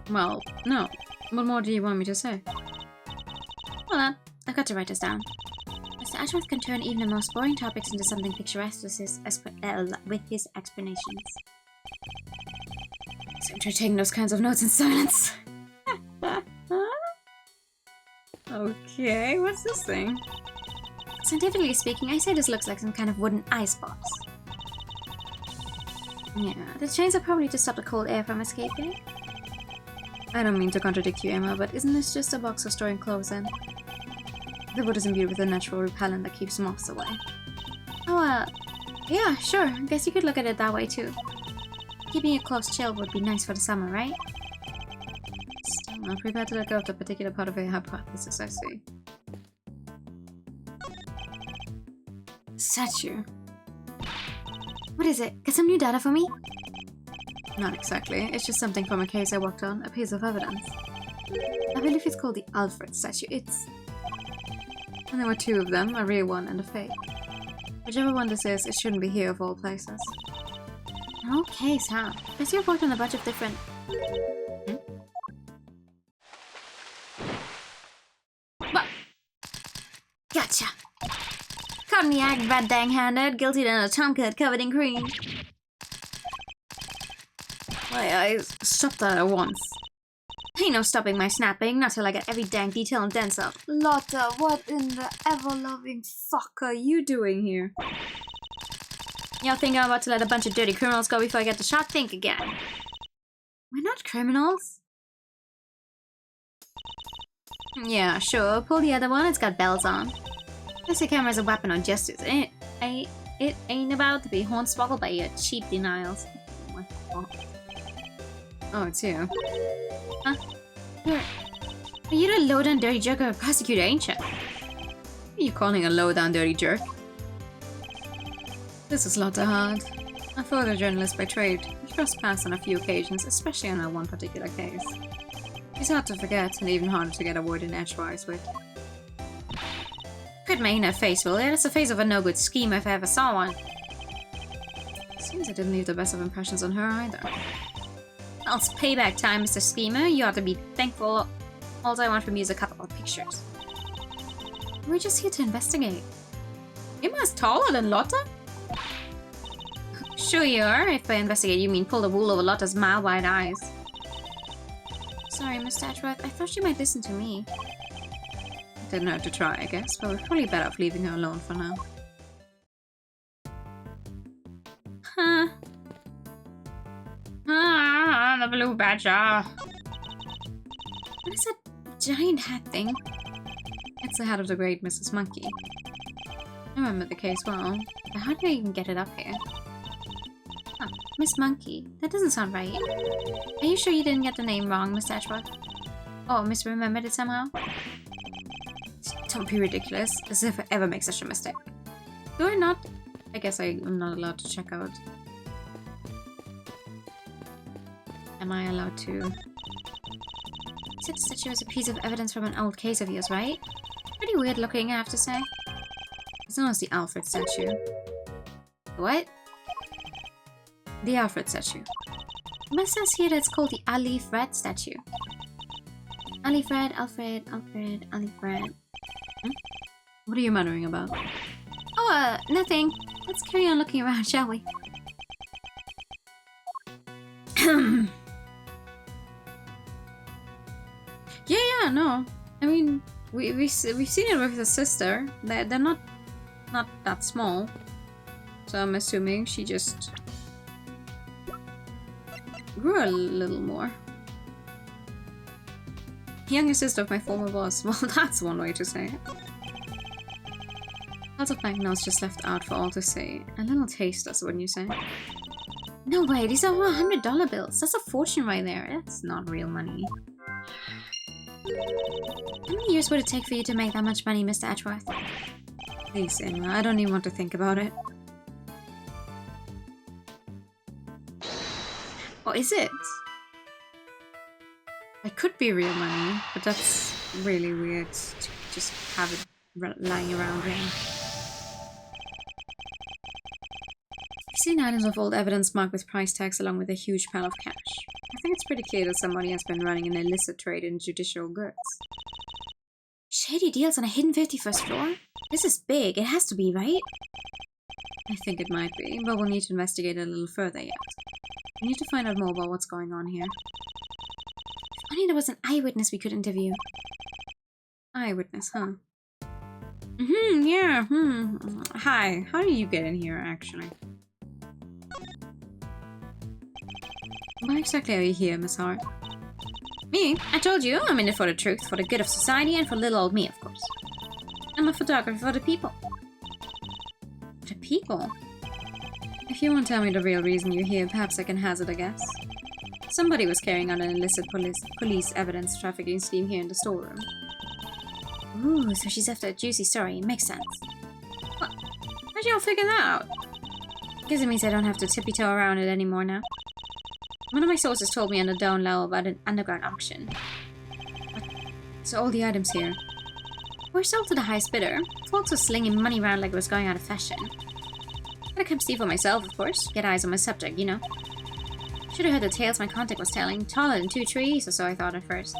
Well, no. What more do you want me to say? Hold on, I've got to write this down. Mr. Ashworth can turn even the most boring topics into something picturesque with his explanations. So I'm taking those kinds of notes in silence. Okay, what's this thing? Scientifically speaking, I say this looks like some kind of wooden icebox. Yeah, The chains are probably to stop the cold air from escaping. I don't mean to contradict you, Emma, but isn't this just a box for storing clothes in? The wood is imbued with a natural repellent that keeps moths away. Oh, yeah, sure. I guess you could look at it that way too. Keeping it close chilled would be nice for the summer, right? Still not prepared to let go of the particular part of a hypothesis, I see. Statue. What is it? Got some new data for me? Not exactly. It's just something from a case I worked on, a piece of evidence. I believe it's called the Alfred statue. And there were two of them, a real one and a fake. Whichever one this is, it shouldn't be here of all places. No case, huh? Guess you've worked on a bunch of different... What? Gotcha! Caught in the act, bad dang-handed, guilty than a tomcat covered in cream. My eyes, stop that at once. Ain't no stopping my snapping, not till I get every dang detail and then some. Lotta, what in the ever-loving fuck are you doing here? Y'all think I'm about to let a bunch of dirty criminals go before I get the shot? Think again. We're not criminals. Yeah, sure. Pull the other one. It's got bells on. This camera is a weapon of justice. It ain't about to be hornswoggled by your cheap denials. Oh, it's you. Huh? You're a low-down dirty jerk or a prosecutor, ain't you? What are you calling a low-down dirty jerk? This is Lotta Hard. A photojournalist by trade. We crossed paths on a few occasions, especially on that one particular case. She's hard to forget, and even harder to get a word in edgewise with. Could mean her face, will it? It's the face of a no-good schemer if I ever saw one. Seems I didn't leave the best of impressions on her either. Well, it's payback time, Mr. Schemer. You ought to be thankful. All I want from you is a couple of pictures. We're just here to investigate. You're much taller than Lotta? Sure you are. If by investigate you mean pull the wool over Lotta's mile-wide eyes. Sorry, Miss Tatchworth. I thought you might listen to me. Didn't hurt to try, I guess, but we're probably better off leaving her alone for now. Huh. Ah, the blue badger. What is that giant hat thing? It's the hat of the great Mrs. Monkey. I remember the case well, but how did I even get it up here? Huh, Miss Monkey. That doesn't sound right. Are you sure you didn't get the name wrong, Miss Tatchworth? Oh, misremembered it somehow? Don't be ridiculous, as if I ever make such a mistake. Do I not? I guess I'm not allowed to check out. Am I allowed to? You said the statue was a piece of evidence from an old case of yours, right? Pretty weird looking, I have to say. It's known as the Alfred statue. What? The Alfred statue. It says here that it's called the Ali Fred statue. Ali Fred, Alfred, Ali Fred. Hmm? What are you muttering about? Oh, nothing. Let's carry on looking around, shall we? Yeah, no. I mean, we've seen it with his sister. They're not that small. So I'm assuming she just grew a little more. Younger sister of my former boss. Well, that's one way to say it. Lots of banknotes just left out for all to see. A little taster, wouldn't you say? No way, these are all $100 bills. That's a fortune right there. That's not real money. How many years would it take for you to make that much money, Mr. Edgeworth? Please, Emma, I don't even want to think about it. Or is it? It could be real money, but that's really weird to just have it lying around here. I've seen items of old evidence marked with price tags along with a huge pile of cash. I think it's pretty clear that somebody has been running an illicit trade in judicial goods. Shady deals on a hidden 51st floor? This is big. It has to be, right? I think it might be, but we'll need to investigate it a little further yet. We need to find out more about what's going on here. If only there was an eyewitness we could interview. Eyewitness, huh? Yeah, Hi, how did you get in here, actually? Why exactly are you here, Miss Hart? Me? I told you, I'm in it for the truth, for the good of society, and for little old me, of course. I'm a photographer for the people. The people? If you won't tell me the real reason you're here, perhaps I can hazard a guess. Somebody was carrying out an illicit police evidence trafficking scheme here in the storeroom. Ooh, so she's after a juicy story. Makes sense. What? How'd y'all figure that out? Guess it means I don't have to tippy-toe around it anymore now. One of my sources told me on the down low about an underground auction. So all the items here were sold to the highest bidder. Folks were slinging money around like it was going out of fashion. Gotta come steal for myself, of course. Get eyes on my subject, you know. Should have heard the tales my contact was telling. Taller than 2 trees, or so I thought at first.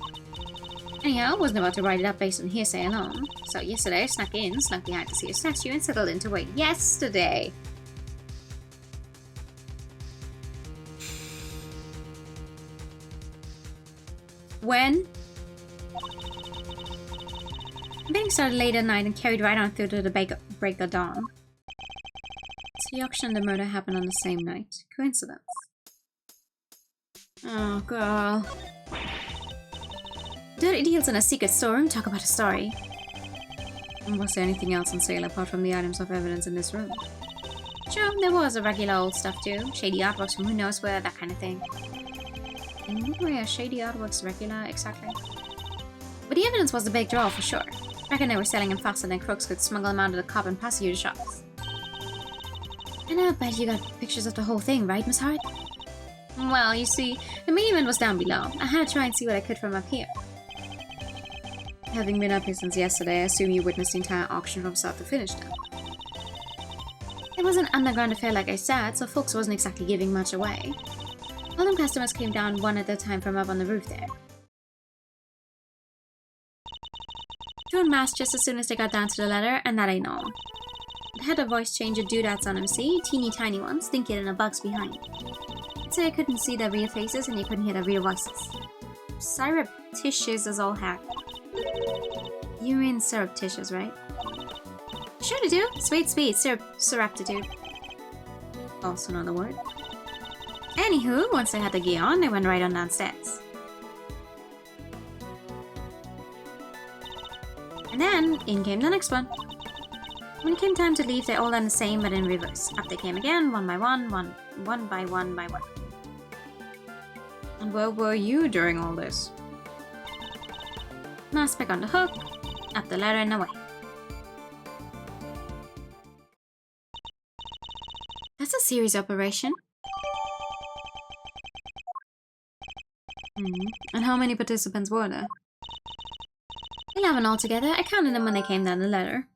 Anyhow, I wasn't about to write it up based on hearsay alone. So yesterday I snuck behind to see a statue, and settled in to wait. Yesterday! When? The meeting started late at night and carried right on through to the break of dawn. So the auction and the murder happened on the same night. Coincidence? Oh, girl. Dirty deals in a secret storeroom. Talk about a story. And was there anything else on sale apart from the items of evidence in this room? Sure, there was a regular old stuff too. Shady artworks from who knows where, that kind of thing. In what way are shady artworks regular, exactly? But the evidence was the big draw for sure. Reckon they were selling them faster than crooks could smuggle them out of the cop and prosecutor shops. And I bet you got pictures of the whole thing, right, Miss Hart? Well, you see, the main event was down below. I had to try and see what I could from up here. Having been up here since yesterday, I assume you witnessed the entire auction from start to finish now. It was an underground affair like I said, so folks wasn't exactly giving much away. All them customers came down one at a time from up on the roof there. Threw masks just as soon as they got down to the ladder, and that ain't all. It had a voice changer doodads on them, see? Teeny tiny ones, thinking in a box behind. I'd say I couldn't see their real faces and you couldn't hear their real voices. Surreptitious as all heck. You mean surreptitious, right? Sure to do. Sweet, surreptitude. Also another word. Anywho, once they had the gear on, they went right on downstairs. And then, in came the next one. When it came time to leave, they all done the same, but in reverse. Up they came again, one by one by one. And where were you during all this? Mask back on the hook, up the ladder and away. That's a serious operation. And how many participants were there? 11 altogether. I counted them when they came down the ladder.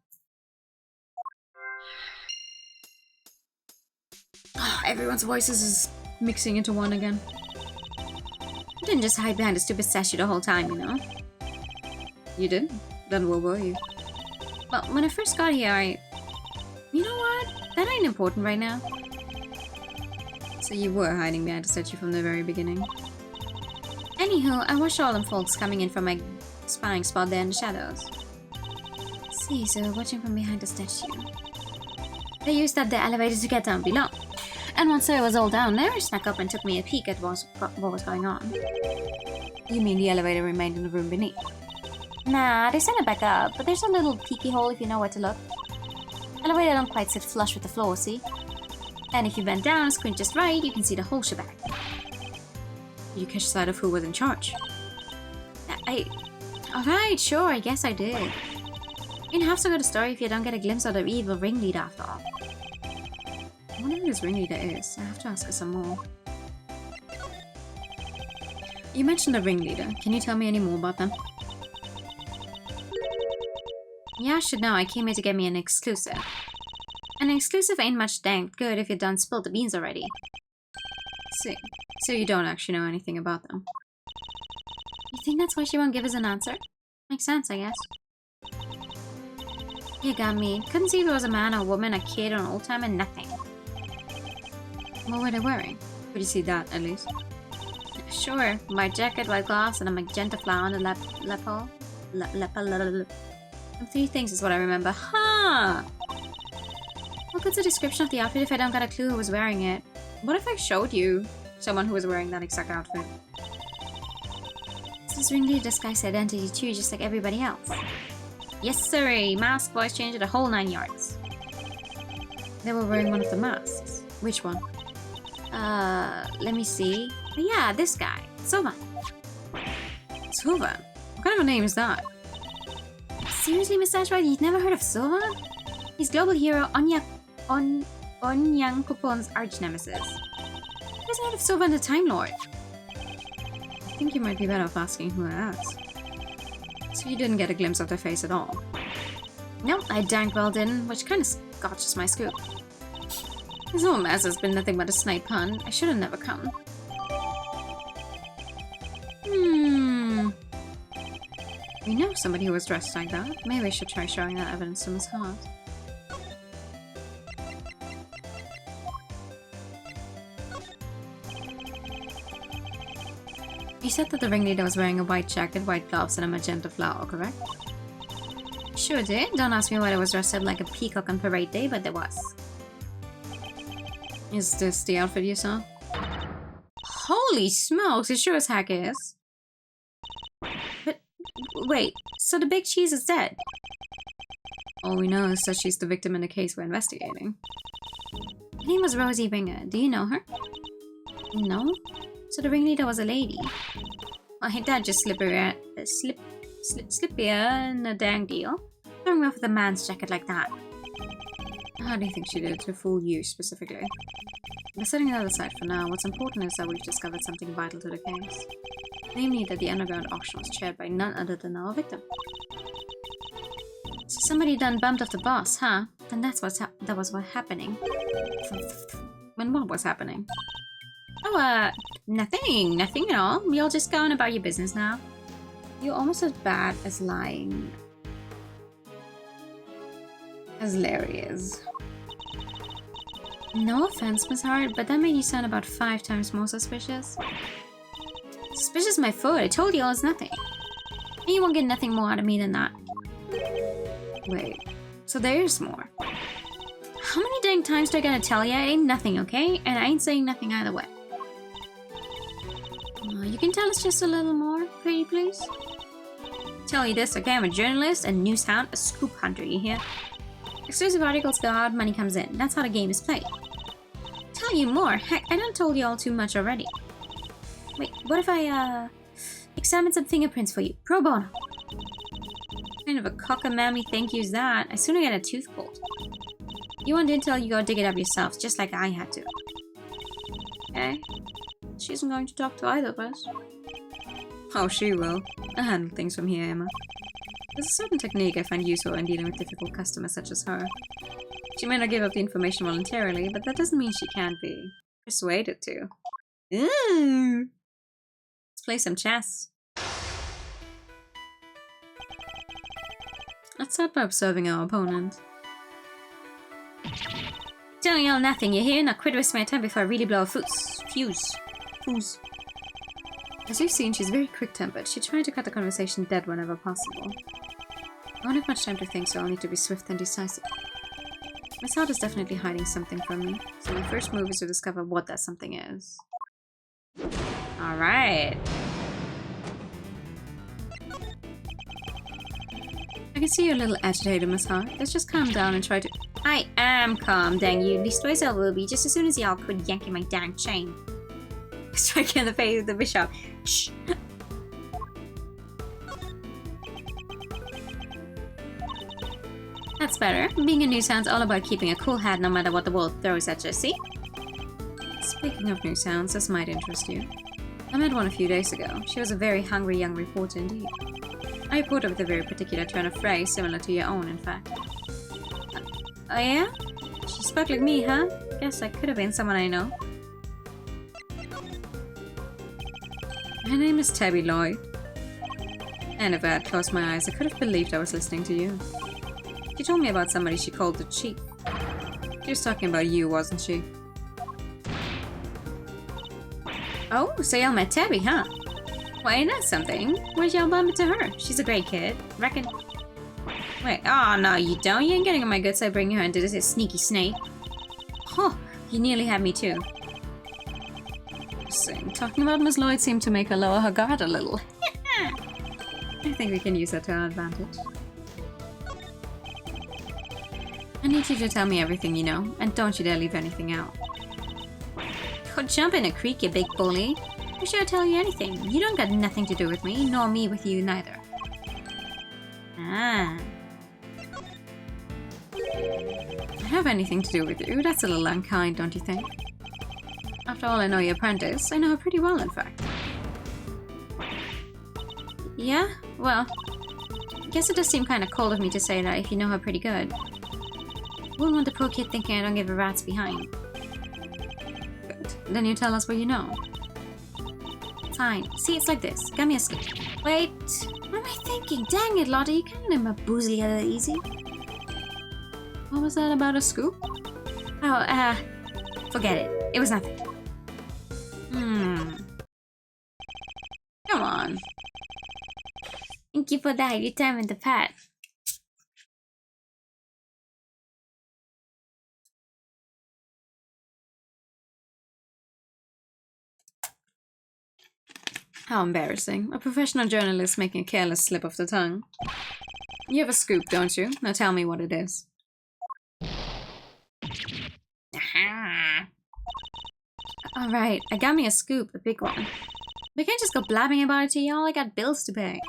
Everyone's voices is mixing into one again. I didn't just hide behind a stupid statue the whole time, you know? You did? Then where were you? Well, when I first got here, You know what? That ain't important right now. So you were hiding behind the statue from the very beginning? Anywho, I watched all them folks coming in from my spying spot there in the shadows. See, so watching from behind the statue. They used up the elevator to get down below. And once I was all down there, I snuck up and took me a peek at what was going on. You mean the elevator remained in the room beneath? Nah, they sent it back up, but there's a little peeky hole if you know where to look. Elevator don't quite sit flush with the floor, see? And if you bend down and squint just right, you can see the whole shebang. You catch sight of who was in charge? Alright, sure, I guess I did. You can have so good a story if you don't get a glimpse of the evil ringleader after all. I wonder who this ringleader is. I have to ask her some more. You mentioned the ringleader. Can you tell me any more about them? Yeah, I should know. I came here to get me an exclusive. An exclusive ain't much dang good if you done spilled the beans already. See. So you don't actually know anything about them. You think that's why she won't give us an answer? Makes sense, I guess. You got me. Couldn't see if it was a man, a woman, a kid, or an old timer, nothing. What were they wearing? Could you see that, at least? Sure. White jacket, white gloves, and a magenta flower on the lapel. Three things is what I remember. Huh! What good's a description of the outfit if I don't got a clue who was wearing it? What if I showed you someone who was wearing that exact outfit? This is ringleader disguised identity too, just like everybody else. Yes, sirree. Mask, voice changer, the whole 9 yards. They were wearing one of the masks. Which one? Let me see. Oh, yeah, this guy. Sovan. Sovan? What kind of a name is that? Seriously, Miss Ashwad, you've never heard of Sovan? He's global hero Onyankopon's arch-nemesis. Who hasn't heard of Sovan the Time Lord? I think you might be better off asking who I asked. So you didn't get a glimpse of their face at all? Nope, I dang well didn't, which kind of scotches my scoop. This whole mess has been nothing but a snipe hunt. I should have never come. We know somebody who was dressed like that. Maybe I should try showing that evidence to Miss Hart. You said that the ringleader was wearing a white jacket, white gloves, and a magenta flower, correct? Sure did. Don't ask me why I was dressed up like a peacock on parade day, but there was. Is this the outfit you saw? Holy smokes, it sure as heck is. Wait, so the big cheese is dead? All we know is that she's the victim in the case we're investigating. Her name was Rosie Ringer. Do you know her? No? So the ringleader was a lady. Well, ain't that just slippier in a dang deal? Throwing me off with a man's jacket like that. How do you think she did it to fool you specifically? But setting that aside for now, what's important is that we've discovered something vital to the case. Namely that the underground auction was chaired by none other than our victim. So somebody done bumped off the boss, huh? And that was what happening. When what was happening? Oh, nothing at all. You're just going about your business now. You're almost as bad as lying as Larry is. No offense, Miss Hart, but that made you sound about 5 times more suspicious. Suspicious my foot. I told you all it's nothing. And you won't get nothing more out of me than that. Wait, so there's more. How many dang times do I gotta tell you? It ain't nothing, okay? And I ain't saying nothing either way. You can tell us just a little more, pretty please? Tell you this, okay? I'm a journalist, a news hound, a scoop hunter, you hear? Exclusive articles go out, money comes in. That's how the game is played. Tell you more. Heck, I done told you all too much already. Wait, what if I, examine some fingerprints for you? Pro bono. Kind of a cockamamie thank you's that. I sooner get a tooth pulled. You want intel, you go dig it up yourselves, just like I had to. Okay. She isn't going to talk to either of us. Oh, she will. I'll handle things from here, Emma. There's a certain technique I find useful in dealing with difficult customers such as her. She may not give up the information voluntarily, but that doesn't mean she can't be persuaded to. Ooh. Let's play some chess. Let's start by observing our opponent. Telling y'all nothing, you hear? Now quit wasting my time before I really blow a fuse. As you've seen, she's very quick-tempered. She tried to cut the conversation dead whenever possible. I won't have much time to think, so I'll need to be swift and decisive. Miss Hart is definitely hiding something from me, so my first move is to discover what that something is. Alright. I can see you're a little agitated, Miss Hart. Let's just calm down and try to— I am calm, dang you. Leastways I will be, just as soon as y'all quit yanking my dang chain. Strike in the face with the bishop. Shh. That's better. Being a news hound's all about keeping a cool head no matter what the world throws at you, see? Speaking of news hounds, this might interest you. I met one a few days ago. She was a very hungry young reporter indeed. I reported with a very particular turn of phrase, similar to your own, in fact. Oh yeah? She spoke like me, huh? Guess that could have been someone I know. Her name is Tabby Lloyd. And if I had closed my eyes, I could have believed I was listening to you. She told me about somebody she called the Chief. She was talking about you, wasn't she? Oh, so y'all met Tabby, huh? Well, ain't that something? Where'd y'all bump into her? She's a great kid. Reckon. Wait, oh no, you don't? You ain't getting on my good side bringing her into this sneaky snake. Huh, you nearly had me too. Talking about Miss Lloyd seemed to make her lower her guard a little. I think we can use that to our advantage. I need you to tell me everything you know, and don't you dare leave anything out. Go jump in a creek, you big bully. Why should I tell you anything? You don't got nothing to do with me, nor me with you neither. Ah. I have anything to do with you? That's a little unkind, don't you think? After all, I know your apprentice. I know her pretty well, in fact. Yeah? Well, I guess it does seem kind of cold of me to say that if you know her pretty good. Wouldn't want the poor kid thinking I don't give a rat's behind. Good. Then you tell us what you know. Fine. See, it's like this. Got me a scoop. Wait. What am I thinking? Dang it, Lottie. You can't let my boozily that easy. What was that about a scoop? Oh, forget it. It was nothing. Come on. Thank you for that. Your time in the pad. How embarrassing. A professional journalist making a careless slip of the tongue. You have a scoop, don't you? Now tell me what it is. Alright, I got me a scoop, a big one. We can't just go blabbing about it to y'all, I got bills to pay.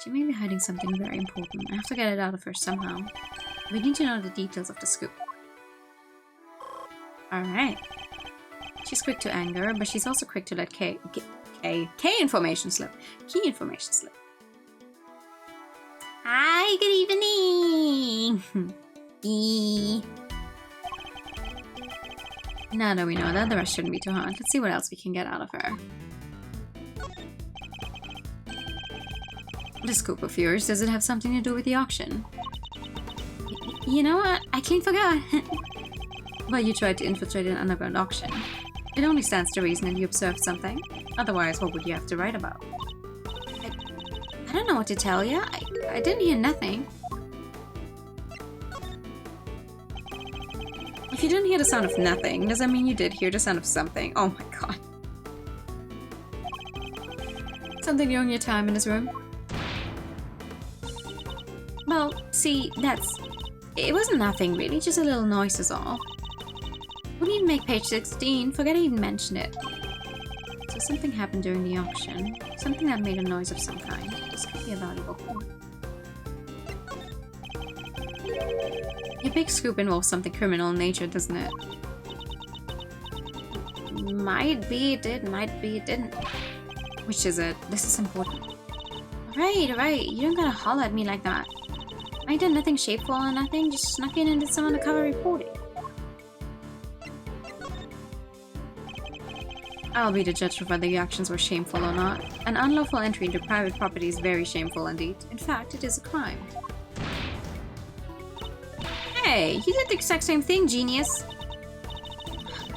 She may be hiding something very important. I have to get it out of her somehow. We need to know the details of the scoop. Alright. She's quick to anger, but she's also quick to let K information slip. Key information slip. Hi, good evening! Now that we know that, the rest shouldn't be too hard. Let's see what else we can get out of her. This scoop of yours, does it have something to do with the auction? You know what? I clean forgot. Well, you tried to infiltrate an underground auction. It only stands to reason that you observed something. Otherwise, what would you have to write about? I don't know what to tell you. I didn't hear nothing. If you didn't hear the sound of nothing, does that mean you did hear the sound of something? Oh my god. Something during your time in this room? Well, see, it wasn't nothing really, just a little noise is all. Wouldn't even make page 16, forget I even mentioned it. So something happened during the auction. Something that made a noise of some kind. This could be a valuable clue. Your big scoop involves something criminal in nature, doesn't it? Might be it did, might be it didn't. Which is it? This is important. Alright, you don't gotta holler at me like that. I ain't done nothing shameful or nothing, just snuck in and did some undercover reporting. I'll be the judge of whether your actions were shameful or not. An unlawful entry into private property is very shameful indeed. In fact, it is a crime. Hey, you did the exact same thing, genius.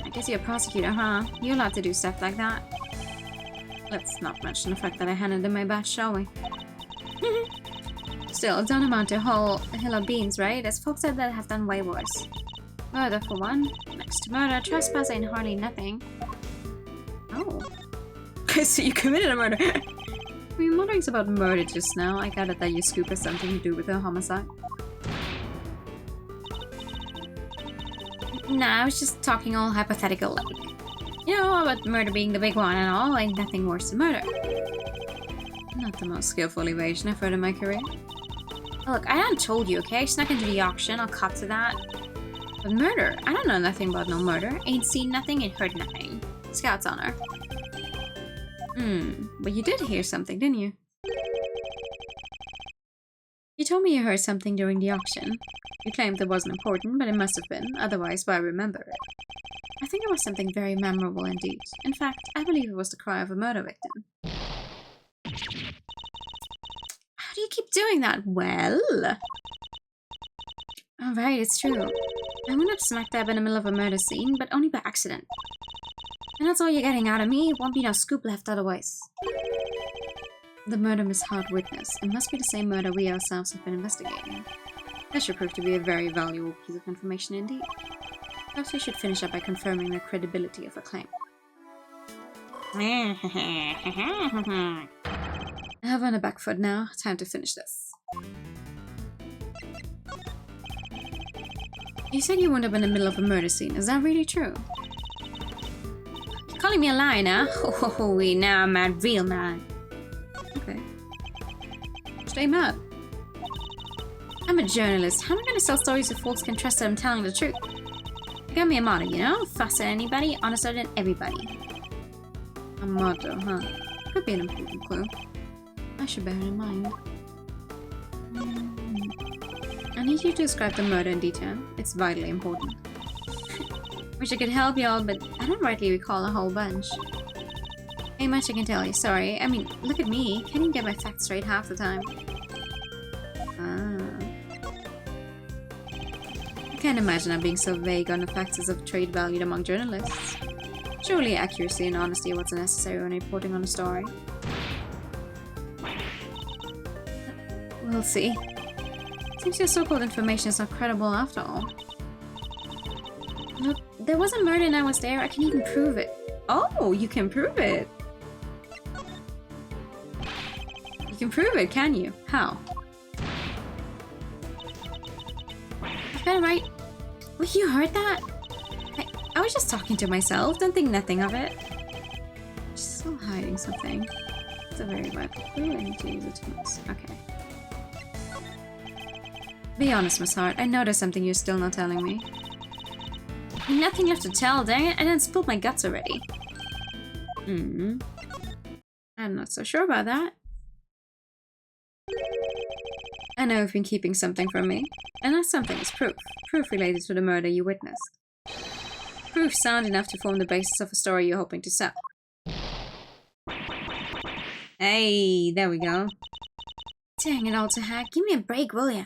I guess you're a prosecutor, huh? You're allowed to do stuff like that. Let's not mention the fact that I handed in my batch, shall we? Still, it don't amount to a whole hill of beans, right? There's folks out there that have done way worse. Murder for one. Next to murder, trespass ain't hardly nothing. Oh. So you committed a murder. We were wondering about murder just now. I gathered that your scoop has something to do with a homicide. Nah, I was just talking all hypothetical like. You know, about murder being the big one and all, ain't nothing worse than murder. Not the most skillful evasion I've heard in my career. Look, I done told you, okay? I snuck into the auction, I'll cut to that. But murder, I don't know nothing about no murder. Ain't seen nothing, ain't heard nothing. Scout's honor. But you did hear something, didn't you? You told me you heard something during the auction. You claimed it wasn't important, but it must have been, otherwise why remember it? I think it was something very memorable indeed. In fact, I believe it was the cry of a murder victim. How do you keep doing that? Well... Alright, it's true. I went up smack dab in the middle of a murder scene, but only by accident. And that's all you're getting out of me, it won't be no scoop left otherwise. The murder Miss Hart witnessed. It must be the same murder we ourselves have been investigating. That should prove to be a very valuable piece of information indeed. Perhaps we should finish up by confirming the credibility of her claim. I have on a back foot now. Time to finish this. You said you wound up in the middle of a murder scene. Is that really true? You're calling me a liar now? Oh, now I'm mad, real mad. Okay. Stay mad. I'm a journalist. How am I going to sell stories if folks can trust that I'm telling the truth? You got me a motto, you know? Faster than anybody, honester than everybody. A motto, huh? Could be an important clue. I should bear it in mind. I need you to describe the murder in detail. It's vitally important. Wish I could help y'all, but I don't rightly recall a whole bunch. Ain't much I can tell you, sorry. I mean, look at me. Can't even get my facts straight half the time. I can't imagine I'm being so vague on the facts of trade valued among journalists. Surely accuracy and honesty are what's necessary when reporting on a story. We'll see. Seems your so-called information is not credible after all. Look, there was a murder and I was there. I can even prove it. Oh, you can prove it! You can prove it, can you? How? I've got it right. Well, you heard that? I was just talking to myself. Don't think nothing of it. She's still hiding something. It's a very vital clue. I need to use it once. Okay. Be honest, Miss Hart. I know there's something you're still not telling me. Nothing left to tell, dang it. I done spilled my guts already. I'm not so sure about that. I know you've been keeping something from me. And that something is proof. Proof related to the murder you witnessed. Proof sound enough to form the basis of a story you're hoping to sell. Hey, there we go. Dang it all to heck. Give me a break, will ya?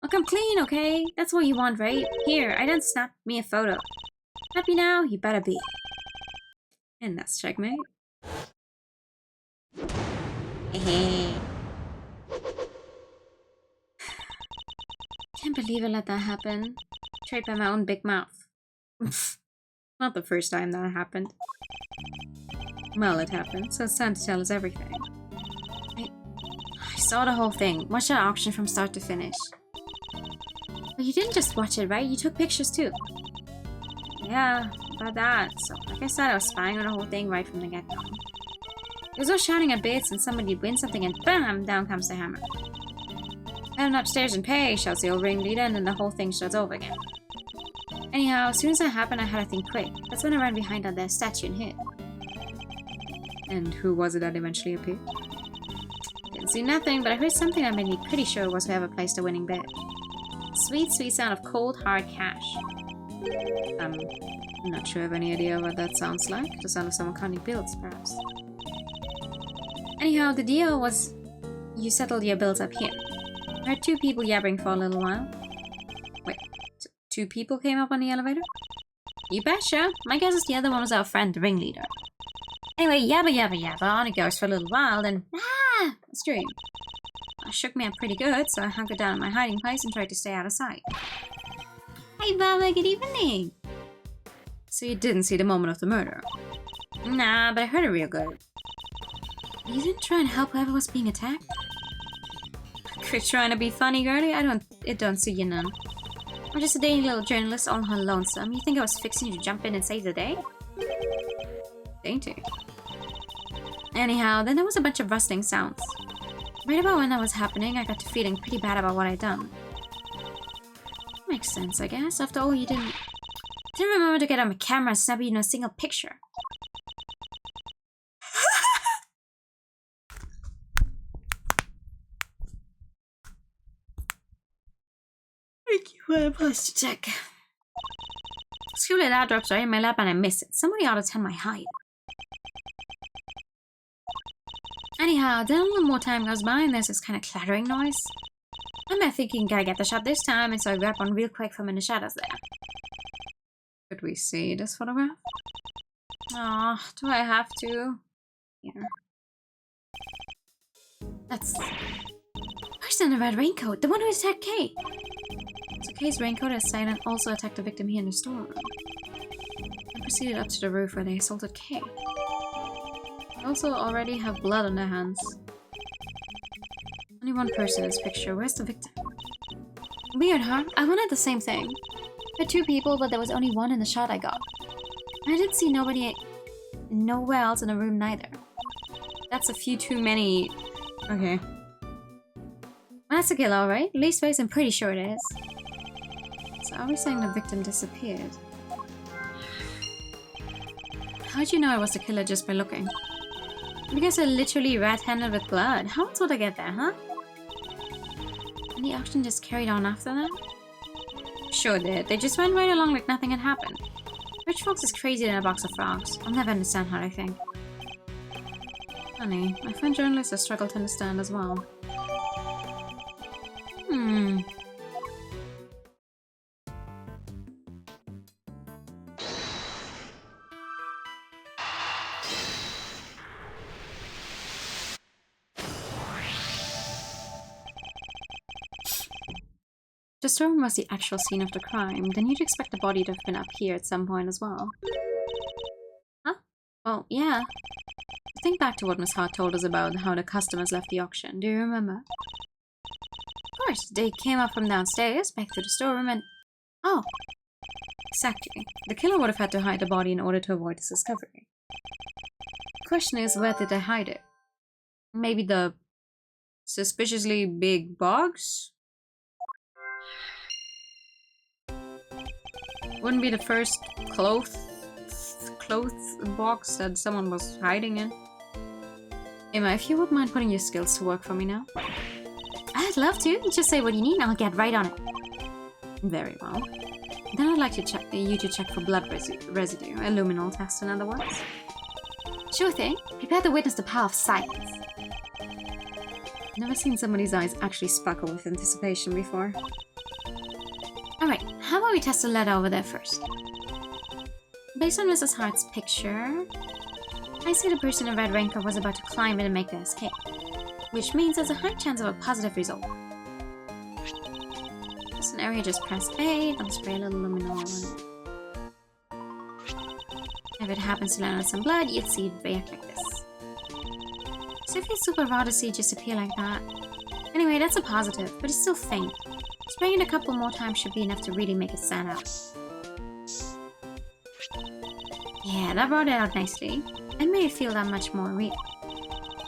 I'll come clean, okay? That's what you want, right? Here, I done snapped me a photo. Happy now? You better be. And that's checkmate. Can't believe I let that happen. Tried by my own big mouth. Not the first time that happened. Well, it happened, so it's time to tell us everything. I saw the whole thing. Watched that auction from start to finish. But you didn't just watch it, right? You took pictures too. Yeah, about that. So, like I said, I was spying on the whole thing right from the get-go. It was all shouting at bits and somebody'd win something and BAM! Down comes the hammer. Head upstairs and pay, shouts the old ringleader, and then the whole thing starts over again. Anyhow, as soon as that happened, I had to think quick. That's when I ran behind on their statue and hid. And who was it that eventually appeared? Didn't see nothing, but I heard something that made me pretty sure it was whoever placed the winning bet. Sweet, sweet sound of cold, hard cash. I'm not sure I have any idea what that sounds like. The sound of someone counting bills, perhaps. Anyhow, the deal was you settled your bills up here. I heard two people yabbering for a little while. Wait, two people came up on the elevator? You betcha. My guess is the other one was our friend, the ringleader. Anyway, yabba yabba yabba, on it goes for a little while, then a stream. It shook me up pretty good, so I hunkered down in my hiding place and tried to stay out of sight. Hey Baba, good evening! So you didn't see the moment of the murder? Nah, but I heard it real good. You didn't try and help whoever was being attacked? Quit trying to be funny, girlie. I don't see you none. I'm just a dainty little journalist all her lonesome. You think I was fixing to jump in and save the day? Dainty. Anyhow, then there was a bunch of rustling sounds. Right about when that was happening, I got to feeling pretty bad about what I'd done. Makes sense, I guess. After all, you didn't remember to get on my camera and snap you in a single picture. Thank you for the posture check. Screw it, that drops right in my lap and I miss it. Somebody ought to tell my height. Anyhow, then a little more time goes by and there's this kind of clattering noise. I'm not thinking, gotta get the shot this time, and so I grab one real quick from in the shadows there. Could we see this photograph? Aw, do I have to? Here. That's... person in the red raincoat, the one who attacked Kay. So Kay's raincoat as silent also attacked the victim here in the storeroom. I proceeded up to the roof where they assaulted Kay. They also already have blood on their hands. Only one person in this picture. Where's the victim? Weird, huh? I wanted the same thing. I had two people, but there was only one in the shot I got. I didn't see nobody nowhere else in the room neither. That's a few too many. Okay. Well, that's a kill, alright. Leastways, I'm pretty sure it is. So are we saying the victim disappeared? How'd you know I was the killer just by looking? Because they're literally red-handed with blood. How else would I get there, huh? And the auction just carried on after that? Sure did. They just went right along like nothing had happened. Rich folks is crazier than a box of frogs. I'll never understand how they think. Funny, I find journalists a struggle to understand as well. If the storeroom was the actual scene of the crime, then you'd expect the body to have been up here at some point as well. Huh? Well, yeah. The think back to what Miss Hart told us about how the customers left the auction. Do you remember? Of course, they came up from downstairs, back to the storeroom and... Oh! Exactly. The killer would have had to hide the body in order to avoid his discovery. The question is, where did they hide it? Maybe the suspiciously big box? Wouldn't be the first clothes box that someone was hiding in. Emma, if you wouldn't mind putting your skills to work for me now. I'd love to. Just say what you need and I'll get right on it. Very well. Then I'd like to check you to check for blood residue. A luminol test, in other words. Sure thing. Prepare to witness the power of silence. Never seen somebody's eyes actually sparkle with anticipation before. Alright, how about we test the letter over there first? Based on Mrs. Hart's picture, I see the person in red raincoat was about to climb it and make their escape. Which means there's a high chance of a positive result. Scenario, just press A, don't spray a little luminol on it. If it happens to land on some blood, you'd see it react like this. So it feels super raw to see it just appear like that. Anyway, that's a positive, but it's still faint. Spraying it a couple more times should be enough to really make it stand out. Yeah, that brought it out nicely, and made it feel that much more real.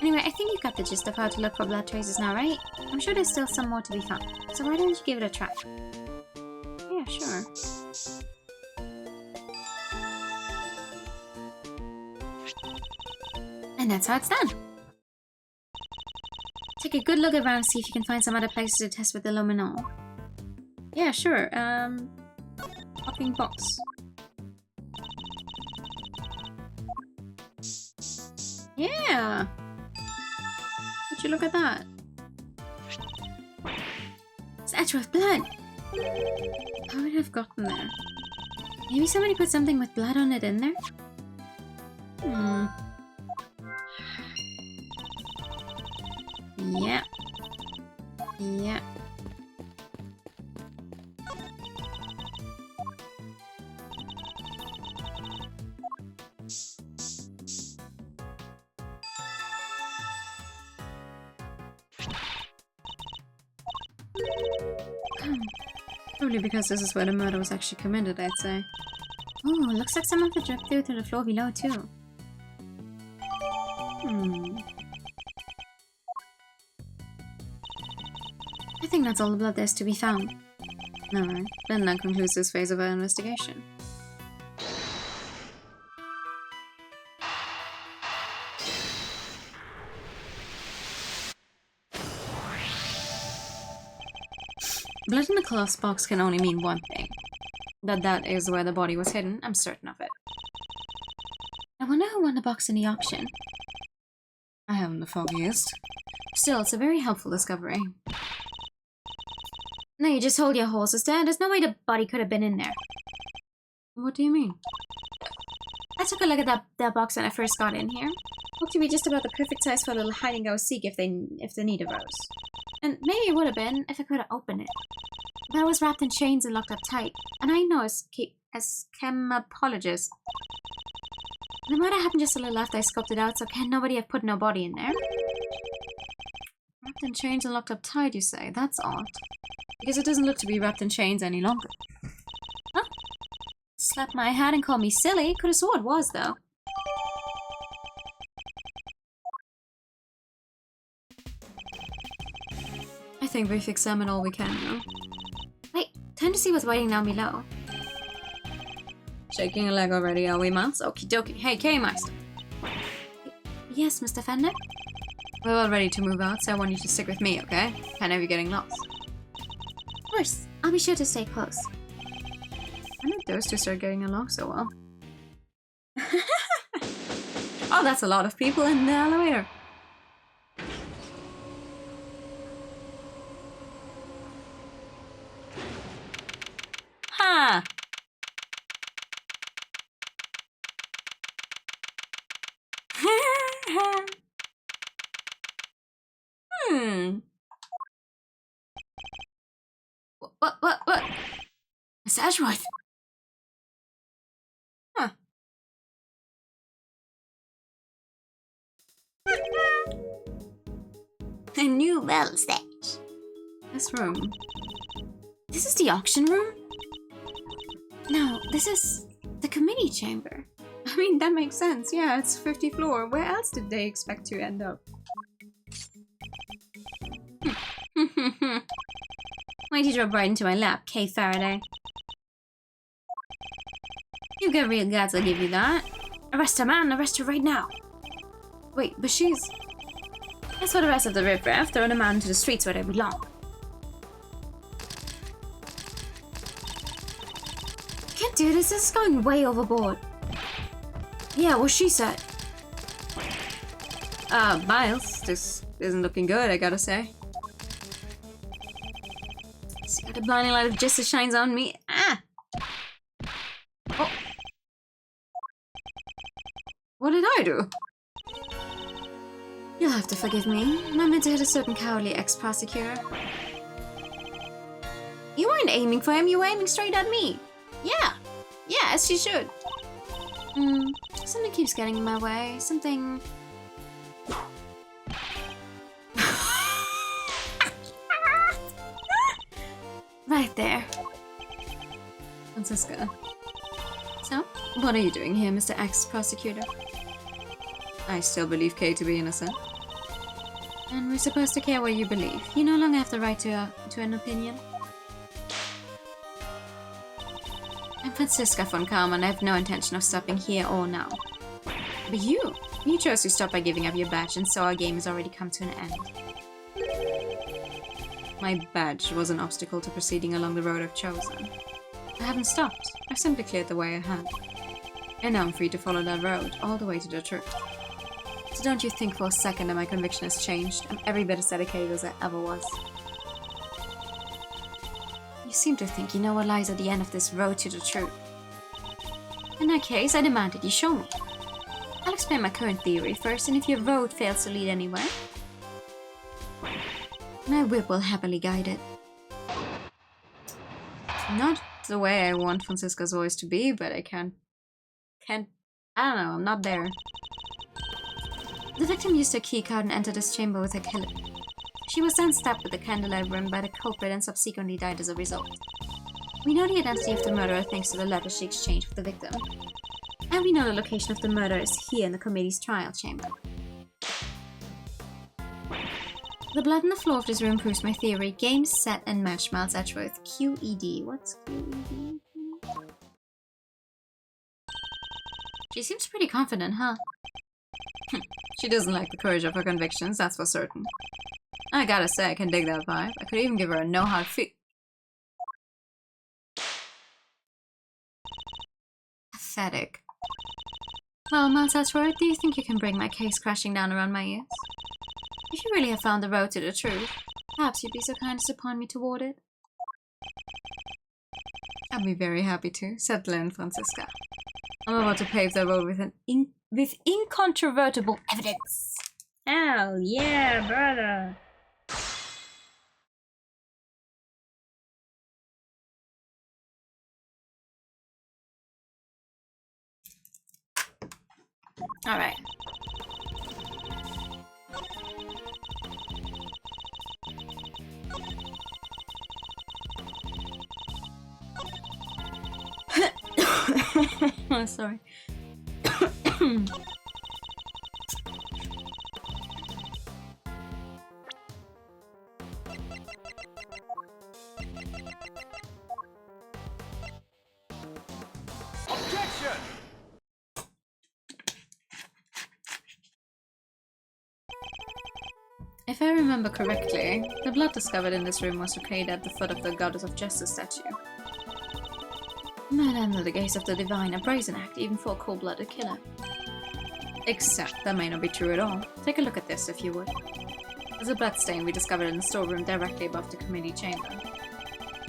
Anyway, I think you got the gist of how to look for blood traces now, right? I'm sure there's still some more to be found, so why don't you give it a try? Yeah, sure. And that's how it's done. Take a good look around and see if you can find some other places to test with the luminol. Yeah, sure. Fucking box. Yeah! Would you look at that? It's actual blood! How would it have gotten there? Maybe somebody put something with blood on it in there? Hmm. Yeah. Yeah. Probably because this is where the murder was actually committed, I'd say. Oh, looks like some of it dripped through to the floor below too. I think that's all the blood there's to be found. Alright, then that concludes this phase of our investigation. Blood in the glass box can only mean one thing. That is where the body was hidden, I'm certain of it. I wonder who won the box in the auction. I haven't the foggiest. Still, it's a very helpful discovery. No, you just hold your horses there. There's no way the body could have been in there. What do you mean? I took a look at that box when I first got in here. Looked to be just about the perfect size for a little hide-and-go-seek if the need arose. And maybe it would have been if I could have opened it. But it was wrapped in chains and locked up tight. And I know as chemapologist, the murder happened just a little after I scoped it out, so can nobody have put no body in there? Wrapped in chains and locked up tight, you say? That's odd. Because it doesn't look to be wrapped in chains any longer. Huh? Slap my hat and call me silly. Could have swore it was, though. I think we've examined all we can now. Wait, time to see what's waiting down below. Shaking a leg already, are we, Mans? Okie dokie. Hey, K-Meister. Yes, Mr. Fender? We're all ready to move out, so I want you to stick with me, okay? Can't have you getting lost. Of course. I'll be sure to stay close. When did those two start getting along so well? Oh, that's a lot of people in the elevator. Ha! What? Miss Ashworth! Huh. A new well stage. This room. This is the auction room? No, this is the committee chamber. I mean, that makes sense. Yeah, it's 50th floor. Where else did they expect to end up? Why'd you drop right into my lap, Kay Faraday? You get real guts, I'll give you that. Arrest her, man! Arrest her right now! Wait, but she's... That's for the rest of the riffraff, throwing a man into the streets where they belong. Can't do this is going way overboard. Yeah, what she said. Miles, this isn't looking good, I gotta say. See how the blinding light of justice shines on me? Ah! Oh. What did I do? You'll have to forgive me. I meant to hit a certain cowardly ex-prosecutor. You weren't aiming for him, you were aiming straight at me. Yeah, as you should. Something keeps getting in my way. Something... Right there. Francisca. So? What are you doing here, Mr. Ex-Prosecutor? I still believe Kay to be innocent. And we're supposed to care what you believe. You no longer have the right to an opinion. I'm Francisca von Karma and I have no intention of stopping here or now. But you chose to stop by giving up your badge and so our game has already come to an end. My badge was an obstacle to proceeding along the road I've chosen. I haven't stopped. I've simply cleared the way ahead. And now I'm free to follow that road, all the way to the truth. So don't you think for a second that my conviction has changed. I'm every bit as dedicated as I ever was. You seem to think you know what lies at the end of this road to the truth. In that case, I demand that you show me. I'll explain my current theory first, and if your road fails to lead anywhere, my whip will happily guide it. Not the way I want Francisca's voice to be, but I can't, I don't know, I'm not there. The victim used her keycard and entered this chamber with her killer. She was then stabbed with a candlelight rim by the culprit and subsequently died as a result. We know the identity of the murderer thanks to the letters she exchanged with the victim. And we know the location of the murder is here in the committee's trial chamber. The blood on the floor of this room proves my theory. Game, set, and match Miles Edgeworth. QED. What's QED? She seems pretty confident, huh? She doesn't lack the courage of her convictions, that's for certain. I gotta say, I can dig that vibe. I could even give her a know-how feel. Pathetic. Well, Miles Edgeworth, do you think you can bring my case crashing down around my ears? If you really have found the road to the truth, perhaps you'd be so kind as to point me toward it. I'd be very happy to. Settle in, Francisca. I'm about to pave the road with with incontrovertible evidence. Hell yeah, brother! Alright. Oh, sorry. Objection! If I remember correctly, the blood discovered in this room was located at the foot of the Goddess of Justice statue. Murder under the gaze of the divine, a brazen act even for a cold-blooded killer. Except that may not be true at all. Take a look at this, if you would. There's a blood stain we discovered in the storeroom directly above the committee chamber.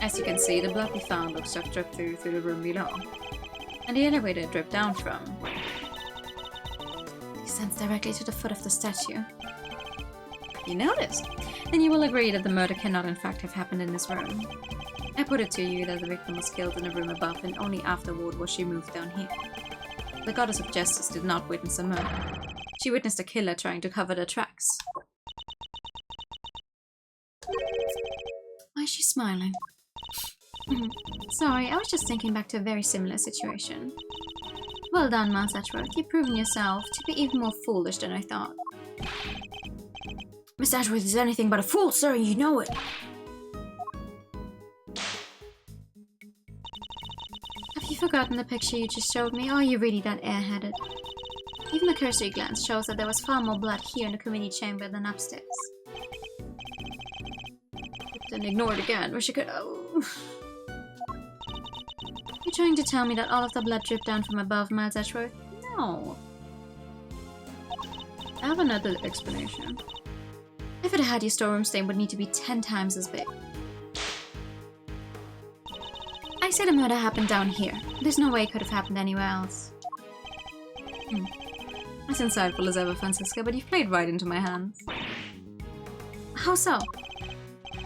As you can see, the blood we found looks to have dripped through the room below. And the elevator it dripped down from Descends directly to the foot of the statue. You noticed? Then you will agree that the murder cannot in fact have happened in this room. I put it to you that the victim was killed in a room above and only afterward was she moved down here. The Goddess of Justice did not witness a murder. She witnessed a killer trying to cover the tracks. Why is she smiling? Sorry, I was just thinking back to a very similar situation. Well done, Miles Edgeworth. You've proven yourself to be even more foolish than I thought. Miss Edgeworth is anything but a fool, sir, you know it. Have you forgotten the picture you just showed me, or are you really that airheaded? Even the cursory glance shows that there was far more blood here in the committee chamber than upstairs. Then ignore it again. Wish I could. Oh. You're trying to tell me that all of the blood dripped down from above, Miles Edgeworth? No. I have another explanation. If it had, your storeroom stain would need to be 10 times as big. I say the murder happened down here. There's no way it could have happened anywhere else. As insightful as ever, Francisca, but you've played right into my hands. How so?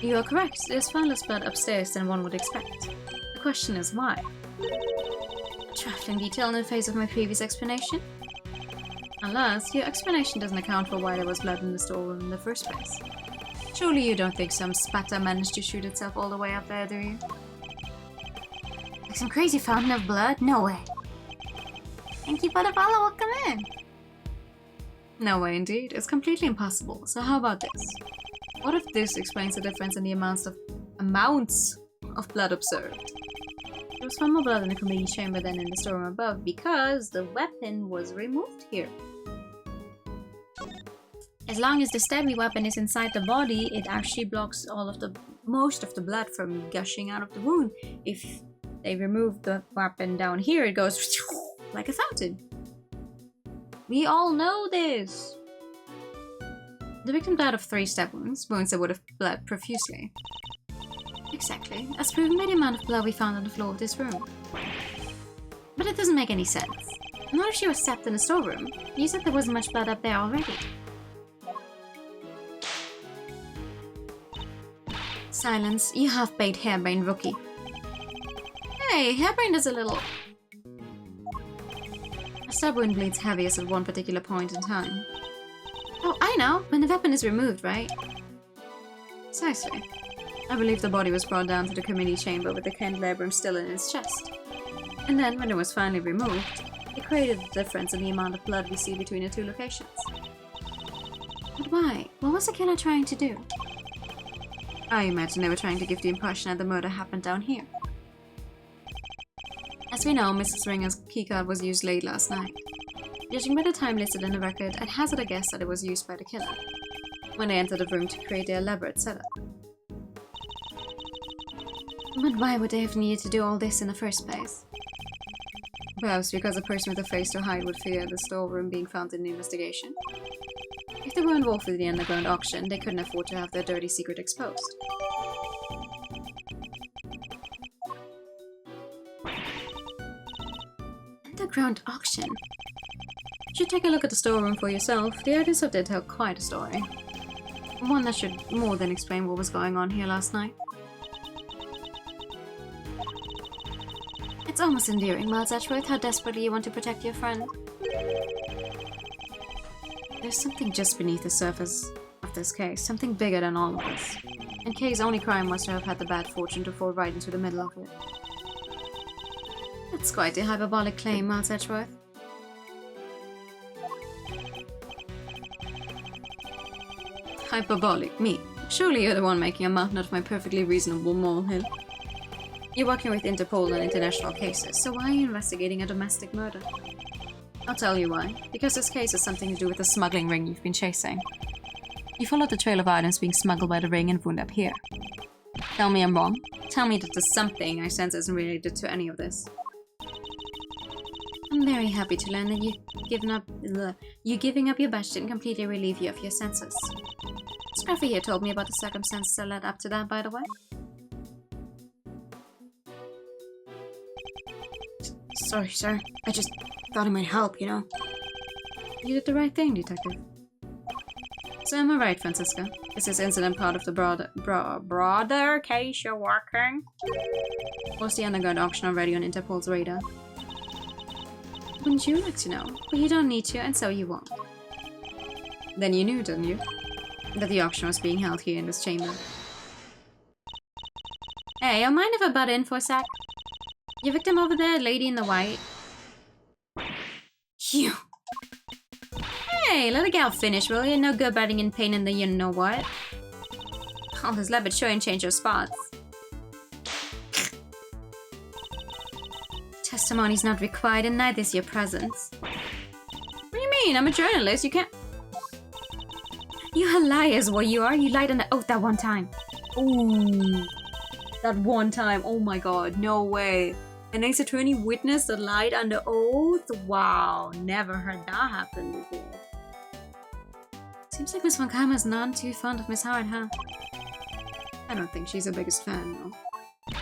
You are correct. There's far less blood upstairs than one would expect. The question is why? A trifling detail in the face of my previous explanation? Unless your explanation doesn't account for why there was blood in the storeroom in the first place. Surely you don't think some spatter managed to shoot itself all the way up there, do you? Like some crazy fountain of blood? No way. Thank you for the follow, welcome in. No way indeed. It's completely impossible. So how about this? What if this explains the difference in the amounts of blood observed? There was far more blood in the committee chamber than in the storeroom above because the weapon was removed here. As long as the stabby weapon is inside the body, It actually blocks most of the blood from gushing out of the wound. If they remove the weapon down here, it goes like a fountain. We all know this. The victim died of 3 stab wounds that would have bled profusely. exactly, as proven by the amount of blood we found on the floor of this room. But it doesn't make any sense. Not if she was stabbed in the storeroom. You said there wasn't much blood up there already. Silence, you half-baked harebrained rookie. Hey, harebrained is a little... A stab wound bleeds heaviest at one particular point in time. Oh, I know! When the weapon is removed, right? Precisely. I believe the body was brought down to the committee chamber with the candelabrum still in its chest. And then, when it was finally removed, it created the difference in the amount of blood we see between the 2 locations. But why? What was the killer trying to do? I imagine they were trying to give the impression that the murder happened down here. As we know, Mrs. Ringer's keycard was used late last night. Judging by the time listed in the record, I'd hazard a guess that it was used by the killer when they entered the room to create their elaborate setup. But why would they have needed to do all this in the first place? Perhaps because a person with a face to hide would fear the storeroom being found in the investigation. If they were involved with the underground auction, they couldn't afford to have their dirty secret exposed. Underground auction? You should take a look at the storeroom for yourself. The others of it tell quite a story. One that should more than explain what was going on here last night. It's almost endearing, Miles Edgeworth, how desperately you want to protect your friend. There's something just beneath the surface of this case, something bigger than all of us. And Kay's only crime was to have had the bad fortune to fall right into the middle of it. That's quite a hyperbolic claim, Miles Edgeworth. Hyperbolic? Me? Surely you're the one making a mountain out of my perfectly reasonable molehill. You're working with Interpol on international cases, so why are you investigating a domestic murder? I'll tell you why. Because this case has something to do with the smuggling ring you've been chasing. You followed the trail of items being smuggled by the ring and wound up here. Tell me I'm wrong. Tell me that there's something I sense isn't related to any of this. I'm very happy to learn that you giving up your badge didn't completely relieve you of your senses. Scruffy here told me about the circumstances that led up to that, by the way. Sorry, sir. I just thought it might help, you know. You did the right thing, detective. So am I right, Francisca? Is this incident part of the broader case you're working? Was the underground auction already on Interpol's radar? Wouldn't you like to know? But you don't need to, and so you won't. Then you knew, didn't you? That the auction was being held here in this chamber. Hey, you mind if I butt in for a sec? Your victim over there, lady in the white. Phew. Hey, let a gal finish, will you? No good butting in pain in the you-know-what. Oh, this leopard sure ain't change your spots. Testimony's not required and neither is your presence. What do you mean? I'm a journalist, you can't... You a liar is what you are. You lied on the oath that one time. Ooh. That one time. Oh my god. No way. An ex-attorney witness that lied under oath? Wow. Never heard that happen before. Seems like Miss Von Karma's none too fond of Miss Howard, huh? I don't think she's her biggest fan, though.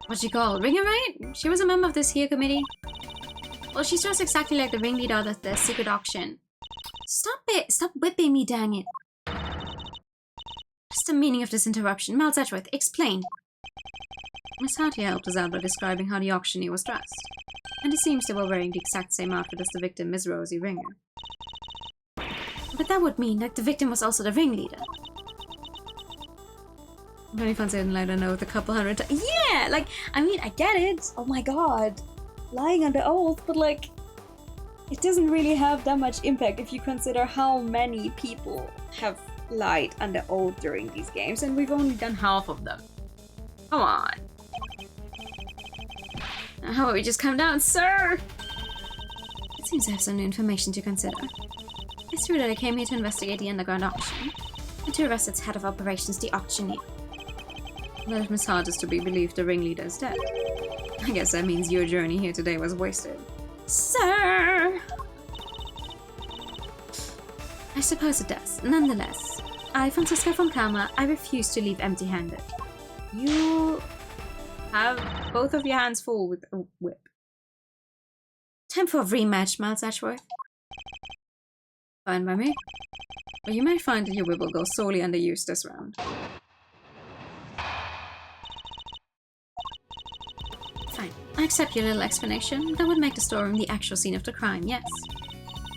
What's she called? Ringer, right? She was a member of this here committee. Well, she's dressed exactly like the ringleader of the secret auction. Stop it! Stop whipping me, dang it! What's the meaning of this interruption? Miles Edgeworth, explain! Miss Hattie helped us out by describing how the auctioneer was dressed. And it seems they were wearing the exact same outfit as the victim, Miss Rosie Ringer. But that would mean that the victim was also the ringleader. Very fun saying like I know the couple hundred times. Yeah! Like, I mean, I get it! Oh my god! Lying under oath, but like... It doesn't really have that much impact if you consider how many people have lied under oath during these games, and we've only done half of them. Come on. Now, how about we just come down, sir? It seems I have some new information to consider. It's true that I came here to investigate the underground auction, and to arrest its head of operations, the auctioneer. But if Miss Hart is to be believed, the ringleader is dead. I guess that means your journey here today was wasted. Sir! I suppose it does. Nonetheless, I, Francisca von Karma, I refuse to leave empty-handed. You have both of your hands full with a whip. Time for a rematch, Miles Edgeworth. Fine by me. But you may find that your whip will go sorely underused this round. Fine. I accept your little explanation. That would make the storeroom the actual scene of the crime, yes.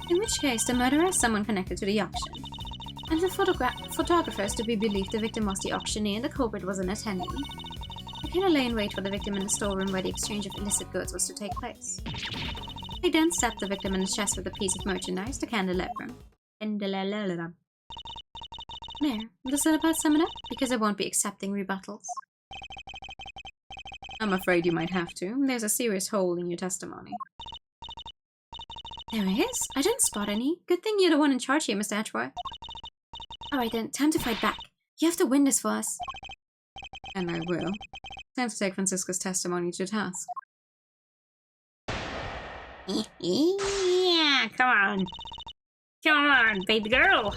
In which case, the murderer is someone connected to the auction. And the photographer is to be believed the victim was the auctioneer and the culprit was an attendee. I cannot lay in wait for the victim in the storeroom where the exchange of illicit goods was to take place. I then stabbed the victim in the chest with a piece of merchandise, the candelabrum. There. Does that about sum it up? Because I won't be accepting rebuttals. I'm afraid you might have to. There's a serious hole in your testimony. There is? I didn't spot any. Good thing you're the one in charge here, Mr. Edgeworth. Alright then, time to fight back. You have to win this for us. And I will. Time to take Francisca's testimony to task. Yeah, come on. Come on, baby girl.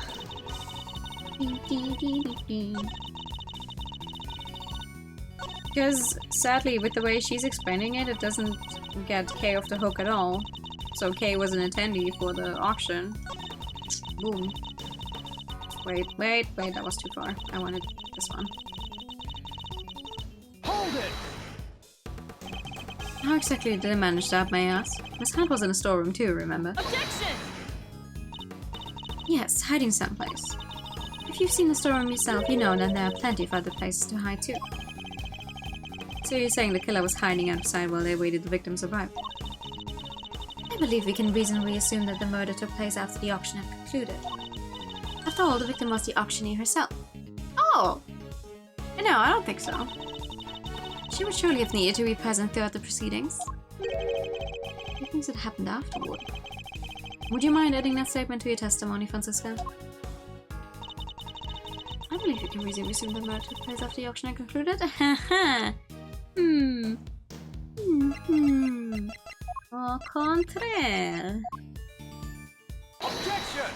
Because, sadly, with the way she's explaining it, it doesn't get Kay off the hook at all. So Kay was an attendee for the auction. Boom. Wait, that was too far. I wanted this one. Hold it! How exactly did I manage that, may I ask? Miss Hunt was in a storeroom too, remember? Objection! Yes, hiding someplace. If you've seen the storeroom yourself, you know that there are plenty of other places to hide too. So you're saying the killer was hiding outside while they waited the victim's arrival? I believe we can reasonably assume that the murder took place after the auction had concluded. After all, the victim was the auctioneer herself. Oh! No, I don't think so. She would surely have needed to be present throughout the proceedings. Who thinks it happened afterward? Would you mind adding that statement to your testimony, Francisca? I believe you can reasonably assume the murder took place after the auction had concluded. Au contraire. Objection!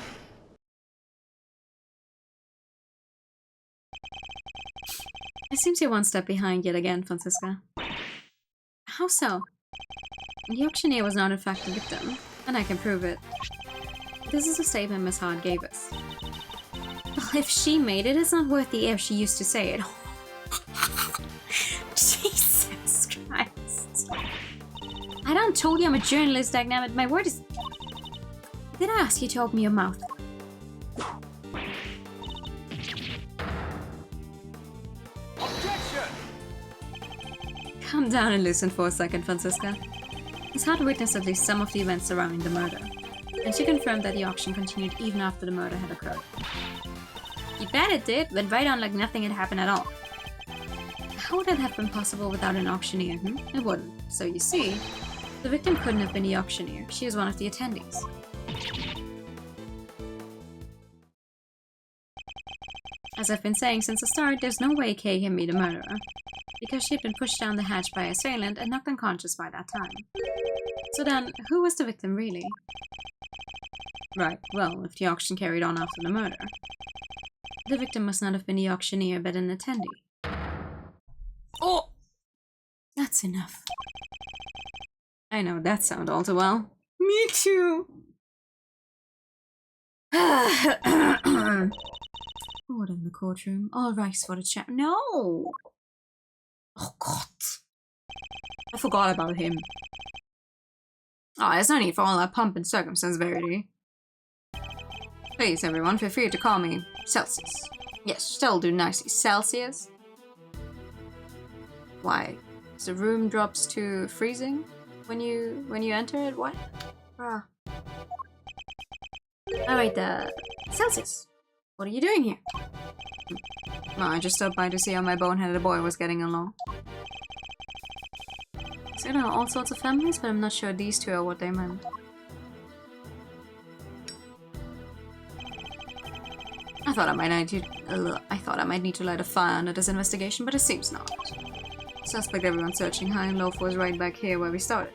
It seems you're one step behind yet again, Francisca. How so? The auctioneer was not in fact the victim, and I can prove it. This is a statement Miss Hart gave us. Well, if she made it, it's not worth the air she used to say it. Jesus Christ. I done told you I'm a journalist, dagnabbit. My word is... Did I ask you to open your mouth? Objection! Calm down and listen for a second, Francisca. Miss Hart witnessed at least some of the events surrounding the murder, and she confirmed that the auction continued even after the murder had occurred. You bet it did, went right on like nothing had happened at all. How would that have been possible without an auctioneer? It wouldn't. So you see, the victim couldn't have been the auctioneer. She was one of the attendees. As I've been saying since the start, there's no way Kay can be the murderer, because she had been pushed down the hatch by her assailant and knocked unconscious by that time. So then, who was the victim really? Right, well, if the auction carried on after the murder, the victim must not have been the auctioneer but an attendee. Oh! That's enough. I know that sound all too well. Me too! Order in the courtroom. All rights for the chat. No! Oh god. I forgot about him. Oh, there's no need for all that pomp and circumstance, Verity. Please, everyone, feel free to call me Celsius. Yes, that'll do nicely. Celsius? Why? The room drops to freezing when you enter it? What? Ah. Alright, Celsius. What are you doing here? Well, I just stopped by to see how my boneheaded boy was getting along. So, you know, all sorts of families, but I'm not sure these two are what they meant. I thought I might need to light a fire under this investigation, but it seems not. The suspect everyone's searching high and low for is right back here where we started.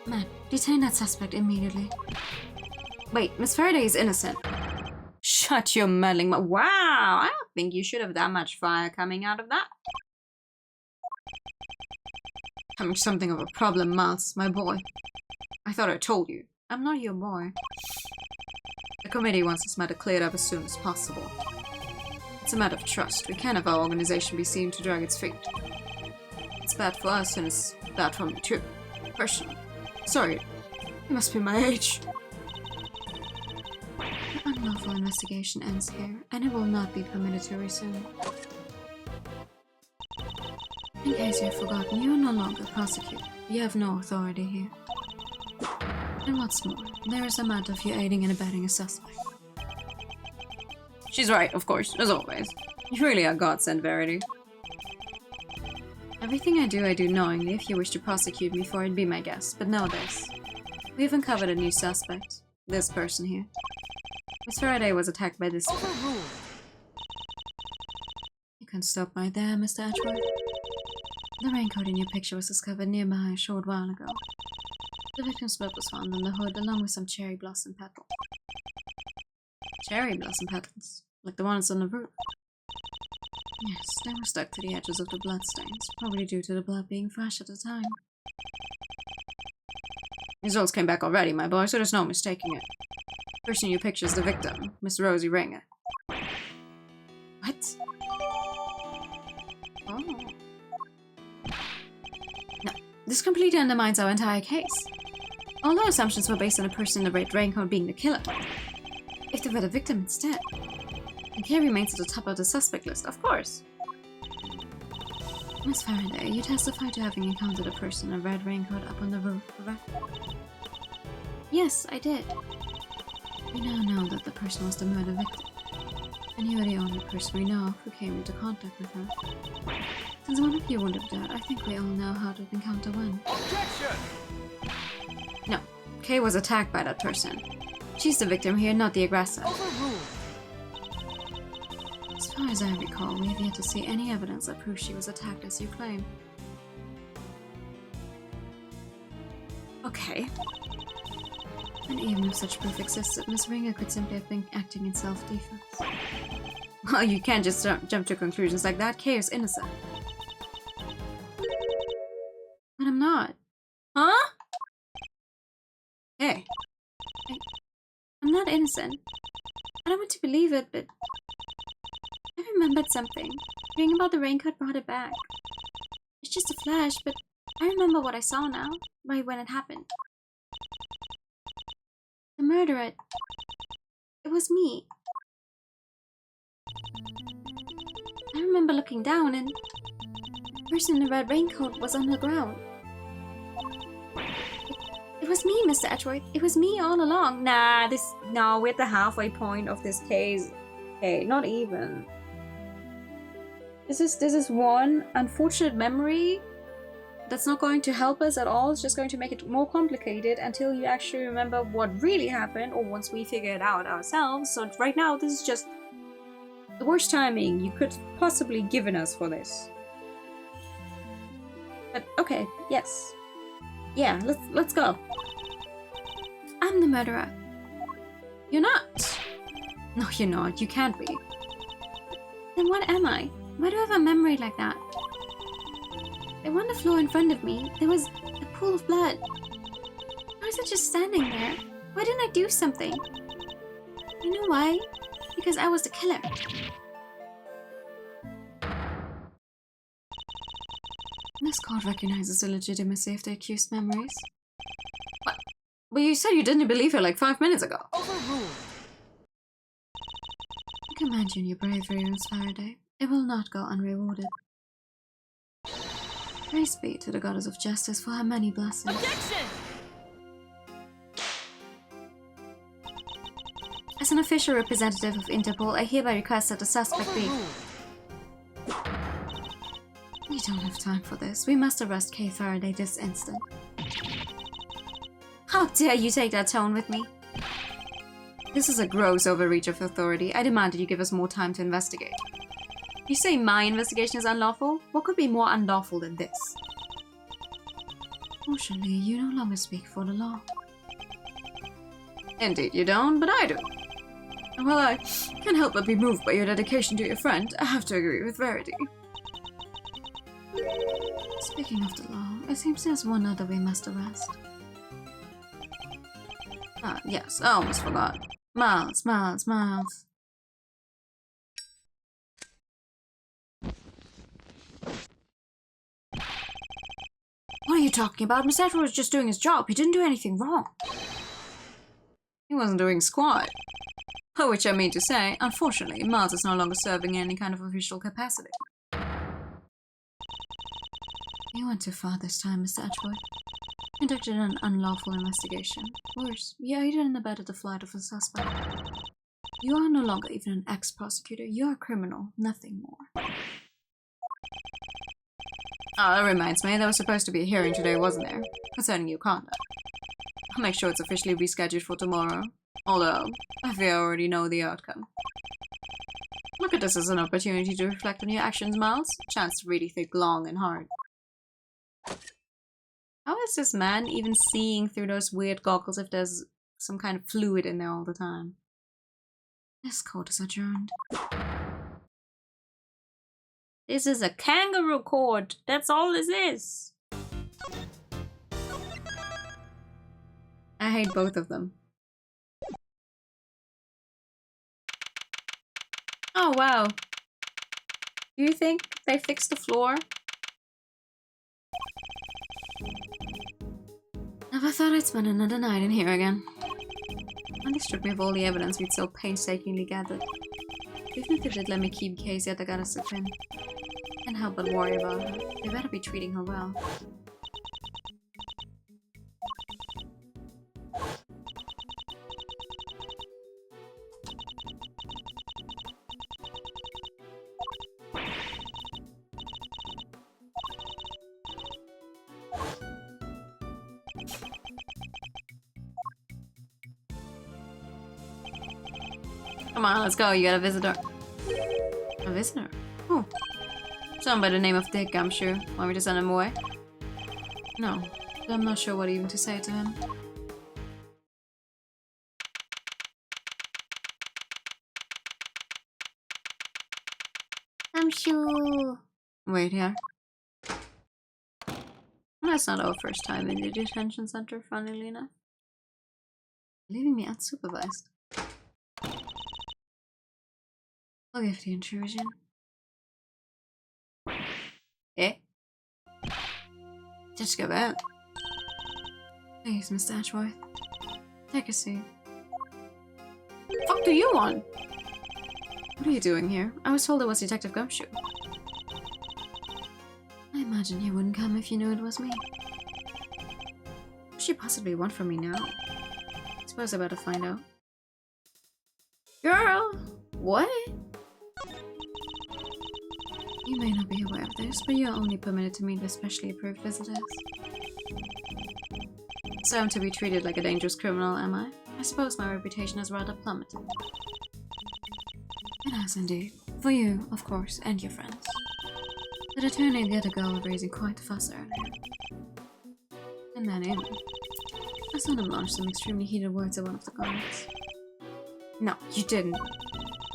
Man, detain that suspect immediately. Wait, Miss Faraday is innocent. Shut your meddling mouth. Wow, I don't think you should have that much fire coming out of that. I'm something of a problem, Miles, my boy. I thought I told you. I'm not your boy. The committee wants this matter cleared up as soon as possible. It's a matter of trust. We can't have our organization be seen to drag its feet. It's bad for us and it's bad for me too. Personally. Sorry. You must be my age. The unlawful investigation ends here, and it will not be permitted to resume. In case you have forgotten, you are no longer prosecutor. You have no authority here. And what's more, there is a matter of you aiding and abetting a suspect. She's right, of course, as always. You really are godsend, Verity. Everything I do knowingly. If you wish to prosecute me for it, be my guest. But know this. We have uncovered a new suspect. This person here. Miss Faraday was attacked by this... Overruled. You can stop right there, Mr. Edgeworth. The raincoat in your picture was discovered nearby a short while ago. The victim's blood was found on the hood along with some cherry blossom petals. Cherry blossom petals? Like the ones on the roof? Yes, they were stuck to the edges of the bloodstains, probably due to the blood being fresh at the time. Results came back already, my boy, so there's no mistaking it. Person in your picture is the victim, Miss Rosie Ringer. What? Oh. No, this completely undermines our entire case. All our assumptions were based on a person in the red raincoat being the killer. If they were the victim instead, and Kay remains at the top of the suspect list, of course. Miss Faraday, you testified to having encountered a person in a red raincoat up on the roof, correct? Yes, I did. We now know that the person was the murder victim, and you are the only person we know of who came into contact with her. Since one of you would have died, I think we all know how that encounter went. Objection! No, Kay was attacked by that person. She's the victim here, not the aggressor. Overruled. As far as I recall, we have yet to see any evidence that proves she was attacked as you claim. Okay. And even if such proof existed, Miss Ringer could simply have been acting in self-defense. Well, you can't just jump to conclusions like that. Kay is innocent. But I'm not. Huh? Hey. I'm not innocent. I don't want to believe it, but I remembered something. Hearing about the raincoat brought it back. It's just a flash, but I remember what I saw now, right when it happened. The murderer, it was me. I remember looking down and The person in the red raincoat was on the ground. It was me, Mr. Edgeworth. It was me all along. No, we're at the halfway point of this case. Okay, not even. This is one unfortunate memory that's not going to help us at all. It's just going to make it more complicated until you actually remember what really happened, or once we figure it out ourselves. So right now, this is just the worst timing you could possibly given us for this. But okay, yes. Yeah, let's go. I'm the murderer. You're not. No, you're not. You can't be. Then what am I? Why do I have a memory like that? There on the floor in front of me, there was a pool of blood. Why was I just standing there? Why didn't I do something? You know why? Because I was the killer. This card recognizes the legitimacy of the accused memories. What? Well, you said you didn't believe her like 5 minutes ago. Overruled. I commend you in your bravery, Miss Faraday. It will not go unrewarded. Praise be to the goddess of justice for her many blessings. Objection! As an official representative of Interpol, I hereby request that the suspect be... Overruled. We don't have time for this. We must arrest Kay Faraday this instant. How dare you take that tone with me? This is a gross overreach of authority. I demand that you give us more time to investigate. You say my investigation is unlawful? What could be more unlawful than this? Fortunately, you no longer speak for the law. Indeed you don't, but I do. And while I can't help but be moved by your dedication to your friend, I have to agree with Verity. Speaking of the law, it seems there's one other we must arrest. Ah, yes, I almost forgot. Miles. What are you talking about? Mr. Edward was just doing his job. He didn't do anything wrong. He wasn't doing squat. By which I mean to say, unfortunately, Miles is no longer serving in any kind of official capacity. You went too far this time, Mr. Edgeworth. Conducted an unlawful investigation. Worse, you aided and abetted the flight of a suspect. You are no longer even an ex-prosecutor. You are a criminal, nothing more. Ah, that reminds me, there was supposed to be a hearing today, wasn't there? Concerning your conduct. I'll make sure it's officially rescheduled for tomorrow. Although, I fear I already know the outcome. Look at this as an opportunity to reflect on your actions, Miles. A chance to really think long and hard. How is this man even seeing through those weird goggles if there's some kind of fluid in there all the time? This court is adjourned. This is a kangaroo court. That's all this is. I hate both of them. Oh, wow. Do you think they fixed the floor? Never thought I'd spend another night in here again. And they stripped me of all the evidence we'd so painstakingly gathered. Even if they did let me keep Casey at the goddess of Finn. Can't help but worry about her. They better be treating her well. Come on, let's go. You got a visitor. A visitor? Who? Someone by the name of Dick, I'm sure. Want me to send him away? No, but I'm not sure what even to say to him. I'm sure. Wait here. That's not our first time in the detention center, funnily enough. Leaving me unsupervised. I'll give the intrusion. Eh? Just go back. Please, Mr. Ashworth. Take a seat. Fuck do you want? What are you doing here? I was told it was Detective Gumshoe. I imagine you wouldn't come if you knew it was me. What could she possibly want from me now? I suppose I better find out. Girl! What? You may not be aware of this, but you're only permitted to meet with specially approved visitors. So I'm to be treated like a dangerous criminal, am I? I suppose my reputation has rather plummeted. It has indeed. For you, of course, and your friends. But attorney the other girl of raising quite a fuss earlier. And then Amy. I saw them launch some extremely heated words at one of the guards. No, you didn't.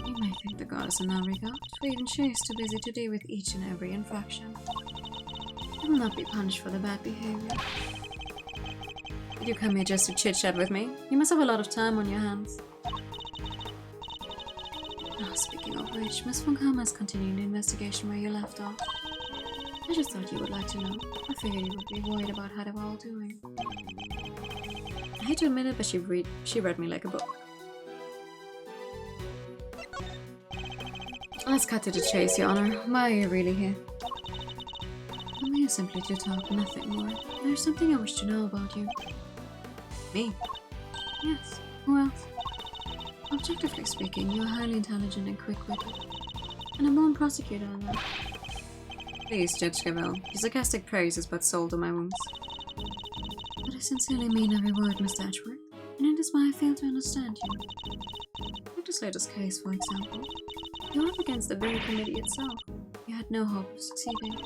You may think the goddess in that regard, for even she is too busy to deal with each and every infraction. You will not be punished for the bad behavior. Did you come here just to chit-chat with me? You must have a lot of time on your hands. Ah, speaking of which, Miss Von Karma is continuing the investigation where you left off. I just thought you would like to know. I figured you would be worried about how they were all doing. I hate to admit it, but she read me like a book. Let's cut to the chase, Your Honor. Why are you really here? I'm here simply to talk, nothing more. There's something I wish to know about you. Me? Yes. Who else? Objectively speaking, you are highly intelligent and quick-witted. And a born prosecutor on that. Please, Judge Gavel. Your sarcastic praise is but salt on my wounds. But I sincerely mean every word, Mr. Edgeworth, and it is why I fail to understand you. Take this latest case, for example. You're up against the very committee itself. You had no hope of succeeding.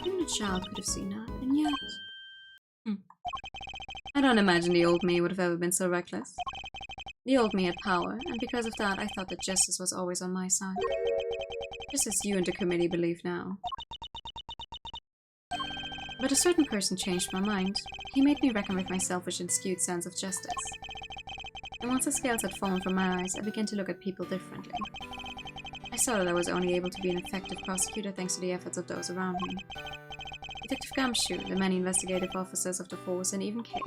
Even a child could have seen that, and yet... I don't imagine the old me would have ever been so reckless. The old me had power, and because of that I thought that justice was always on my side. Just as you and the committee believe now. But a certain person changed my mind. He made me reckon with my selfish and skewed sense of justice. And once the scales had fallen from my eyes, I began to look at people differently. I saw that I was only able to be an effective prosecutor thanks to the efforts of those around me. Detective Gumshoe, the many investigative officers of the force, and even Kate.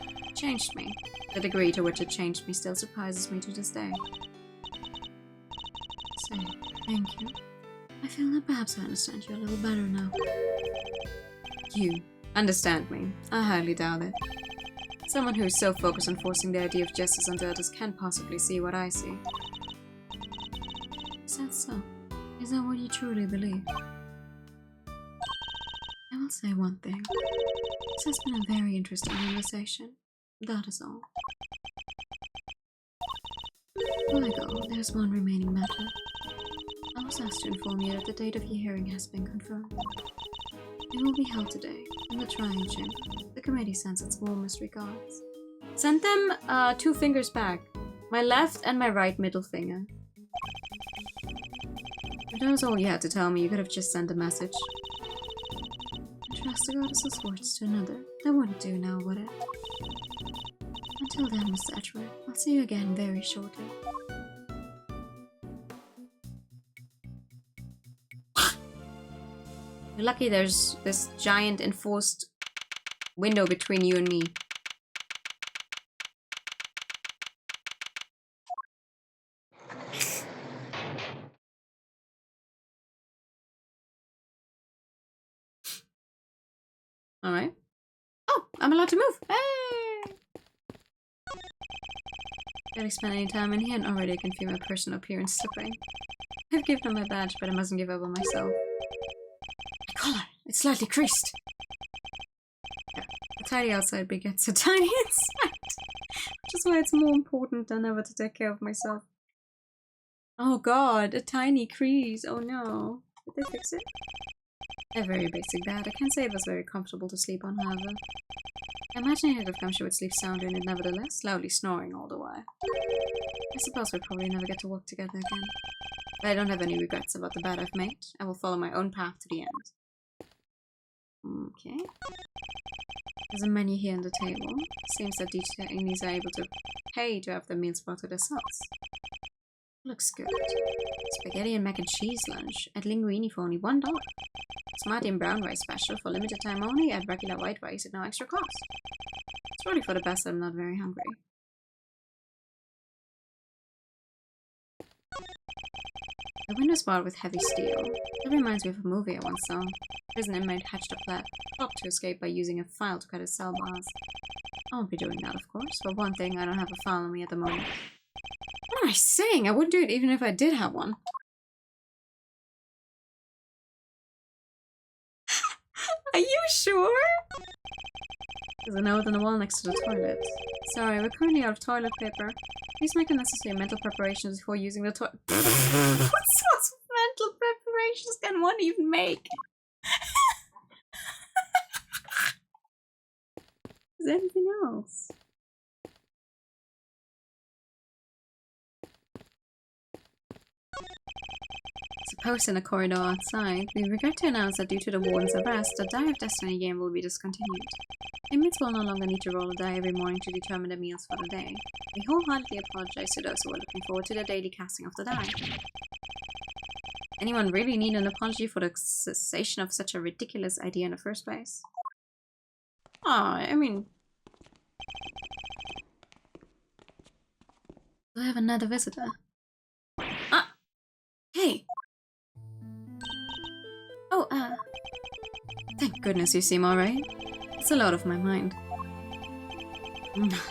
It changed me. The degree to which it changed me still surprises me to this day. Say, thank you. I feel that perhaps I understand you a little better now. You understand me? I highly doubt it. Someone who is so focused on forcing the idea of justice onto others can't possibly see what I see. Is that so? Is that what you truly believe? I will say one thing. This has been a very interesting conversation. That is all. Before I go, there's one remaining matter. I was asked to inform you that the date of your hearing has been confirmed. It will be held today, in the Triumph Chamber. The committee sends its warmest regards. Send them 2 fingers back. My left and my right middle finger. If that was all you had to tell me, you could have just sent a message. Trust the goddess's words to another. That wouldn't do now, would it? Until then, Mr. Edgeworth, I'll see you again very shortly. You're lucky there's this giant enforced window between you and me. Alright. Oh, I'm allowed to move! Hey! Barely spent any time in here and already I can feel my personal appearance slipping. I've given up my badge, but I mustn't give up on myself. My collar! It's slightly creased! Yeah, a tidy outside begets a tiny inside! Which is why it's more important than ever to take care of myself. Oh god, a tiny crease! Oh no. Did they fix it? A very basic bed. I can't say it was very comfortable to sleep on, however. I imagine Detective Gumshoe would sleep soundly in it nevertheless, loudly snoring all the while. I suppose we'll probably never get to work together again. But I don't have any regrets about the bed I've made. I will follow my own path to the end. Okay. There's a menu here on the table. Seems that detainees are able to pay to have their meals brought to their cells. Looks good. Spaghetti and mac and cheese lunch at Linguini for only $1. Smarty and brown rice special for limited time only at regular white rice at no extra cost. It's probably for the best that I'm not very hungry. The window's barred with heavy steel. That reminds me of a movie I once saw. There's an inmate hatched a plot to escape by using a file to cut his cell bars. I won't be doing that, of course. For one thing, I don't have a file on me at the moment. What am I saying? I wouldn't do it even if I did have one. Are you sure? There's a note on the wall next to the toilet. Sorry, we're currently out of toilet paper. Please make the necessary mental preparations before using the toilet. What sorts of mental preparations can one even make? Is there anything else? Post in the corridor outside. We regret to announce that due to the warden's arrest, the Die of Destiny game will be discontinued. Inmates will no longer need to roll a die every morning to determine the meals for the day. We wholeheartedly apologize to those who are looking forward to the daily casting of the die. Anyone really need an apology for the cessation of such a ridiculous idea in the first place? Oh, I mean... Do I have another visitor? Ah! Hey! Oh, thank goodness you seem alright. It's a lot off my mind.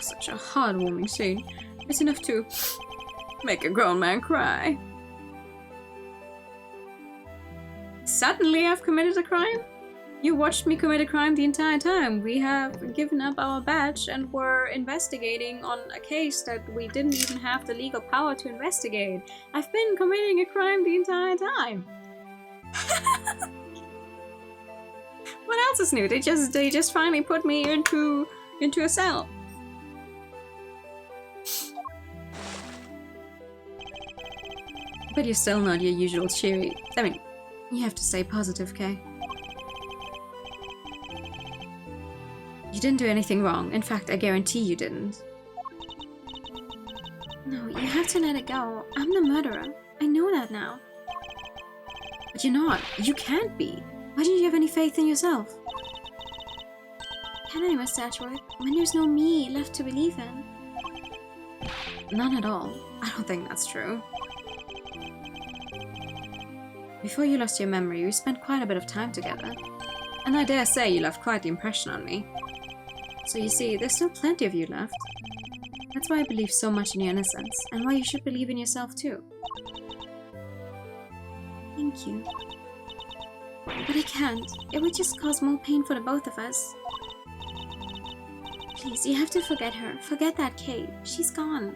Such a heartwarming scene. It's enough to make a grown man cry. Suddenly I've committed a crime? You watched me commit a crime the entire time. We have given up our badge and were investigating on a case that we didn't even have the legal power to investigate. I've been committing a crime the entire time. What else is new? They just finally put me into a cell. But you're still not your usual cheery. I mean, you have to stay positive, Kay. You didn't do anything wrong. In fact, I guarantee you didn't. No, you have to let it go. I'm the murderer. I know that now. But you're not. You can't be. Why didn't you have any faith in yourself? Can I, Miss Satchworth? When there's no me left to believe in? None at all. I don't think that's true. Before you lost your memory, we spent quite a bit of time together. And I dare say you left quite the impression on me. So you see, there's still plenty of you left. That's why I believe so much in your innocence, and why you should believe in yourself too. Thank you. But I can't. It would just cause more pain for the both of us. Please, you have to forget her. Forget that Kate. She's gone.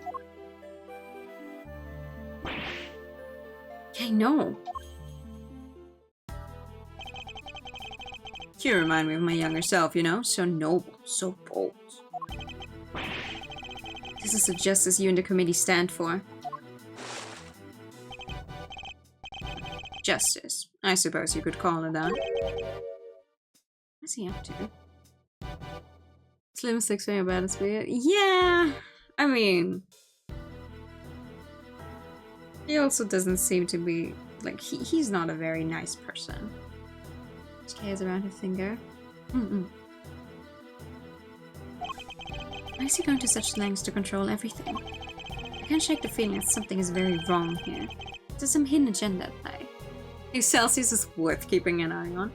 Okay, no. You remind me of my younger self, you know? So noble, so bold. This is the justice you and the committee stand for. Justice. I suppose you could call it that. What's he up to? Slim Six saying about his beard? Yeah! I mean... He also doesn't seem to be... Like, he's not a very nice person. She cares around her finger. Why is he going to such lengths to control everything? I can't shake the feeling that something is very wrong here. There's some hidden agenda at play. His Celsius is worth keeping an eye on.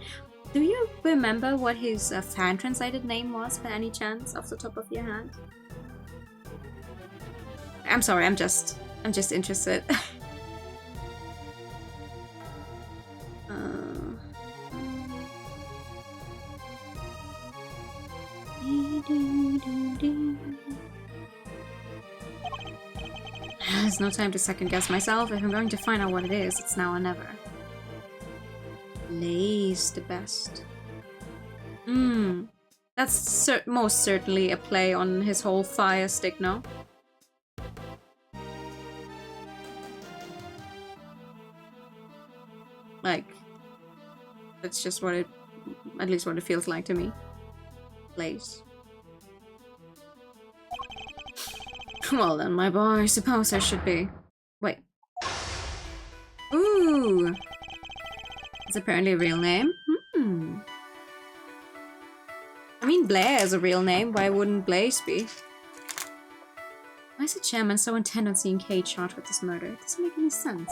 Do you remember what his fan-translated name was, by any chance, off the top of your head? I'm sorry, I'm just interested. There's no time to second-guess myself. If I'm going to find out what it is, it's now or never. Lay's the best. That's most certainly a play on his whole fire stick, no? Like, that's just what it, at least what it feels like to me. Lays. Well then, my boy, I suppose I should be... Wait. Ooh! It's apparently a real name. I mean, Blair is a real name. Why wouldn't Blaze be? Why is the chairman so intent on seeing Kate charged with this murder? It doesn't make any sense.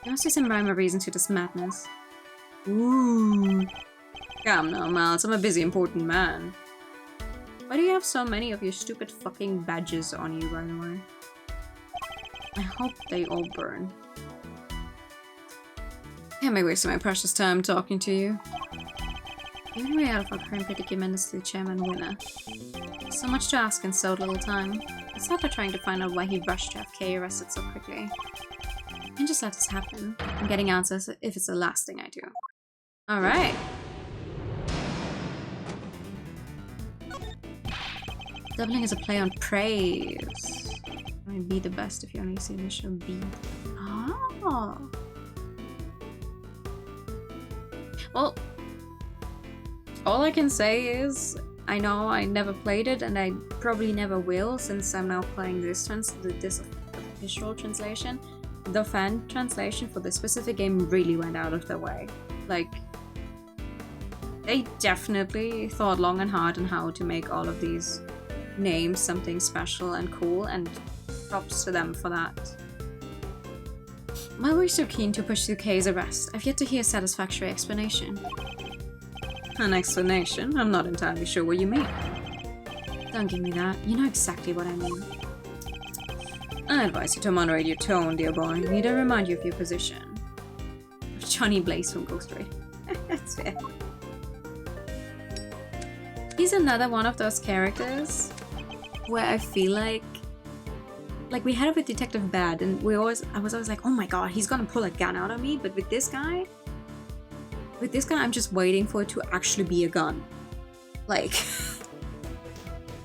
There must be some rhyme or reason to this madness. Ooh. Come now, Miles, I'm a busy, important man. Why do you have so many of your stupid fucking badges on you, by the way? I hope they all burn. Can't be wasting my precious time talking to you. The only way out of our current predicament is through Chairman Winner. So much to ask in so little time. It's not for trying to find out why he rushed to have Kay arrested so quickly. I can just let this happen. I'm getting answers if it's the last thing I do. Alright. Doubling is a play on praise. I mean, be the best if you only see the show be. Oh. Well, all I can say is, I know I never played it, and I probably never will, since I'm now playing this official translation. The fan translation for this specific game really went out of their way. Like, they definitely thought long and hard on how to make all of these names something special and cool, and props to them for that. Why were you so keen to pursue Kay's arrest? I've yet to hear a satisfactory explanation. An explanation? I'm not entirely sure what you mean. Don't give me that. You know exactly what I mean. I advise you to moderate your tone, dear boy. Need to remind you of your position. Johnny Blaze from Ghost Raid. That's fair. He's another one of those characters where I feel like we had it with Detective Bad, and I was always like, oh my god, he's gonna pull a gun out of me. But with this guy, I'm just waiting for it to actually be a gun. Like,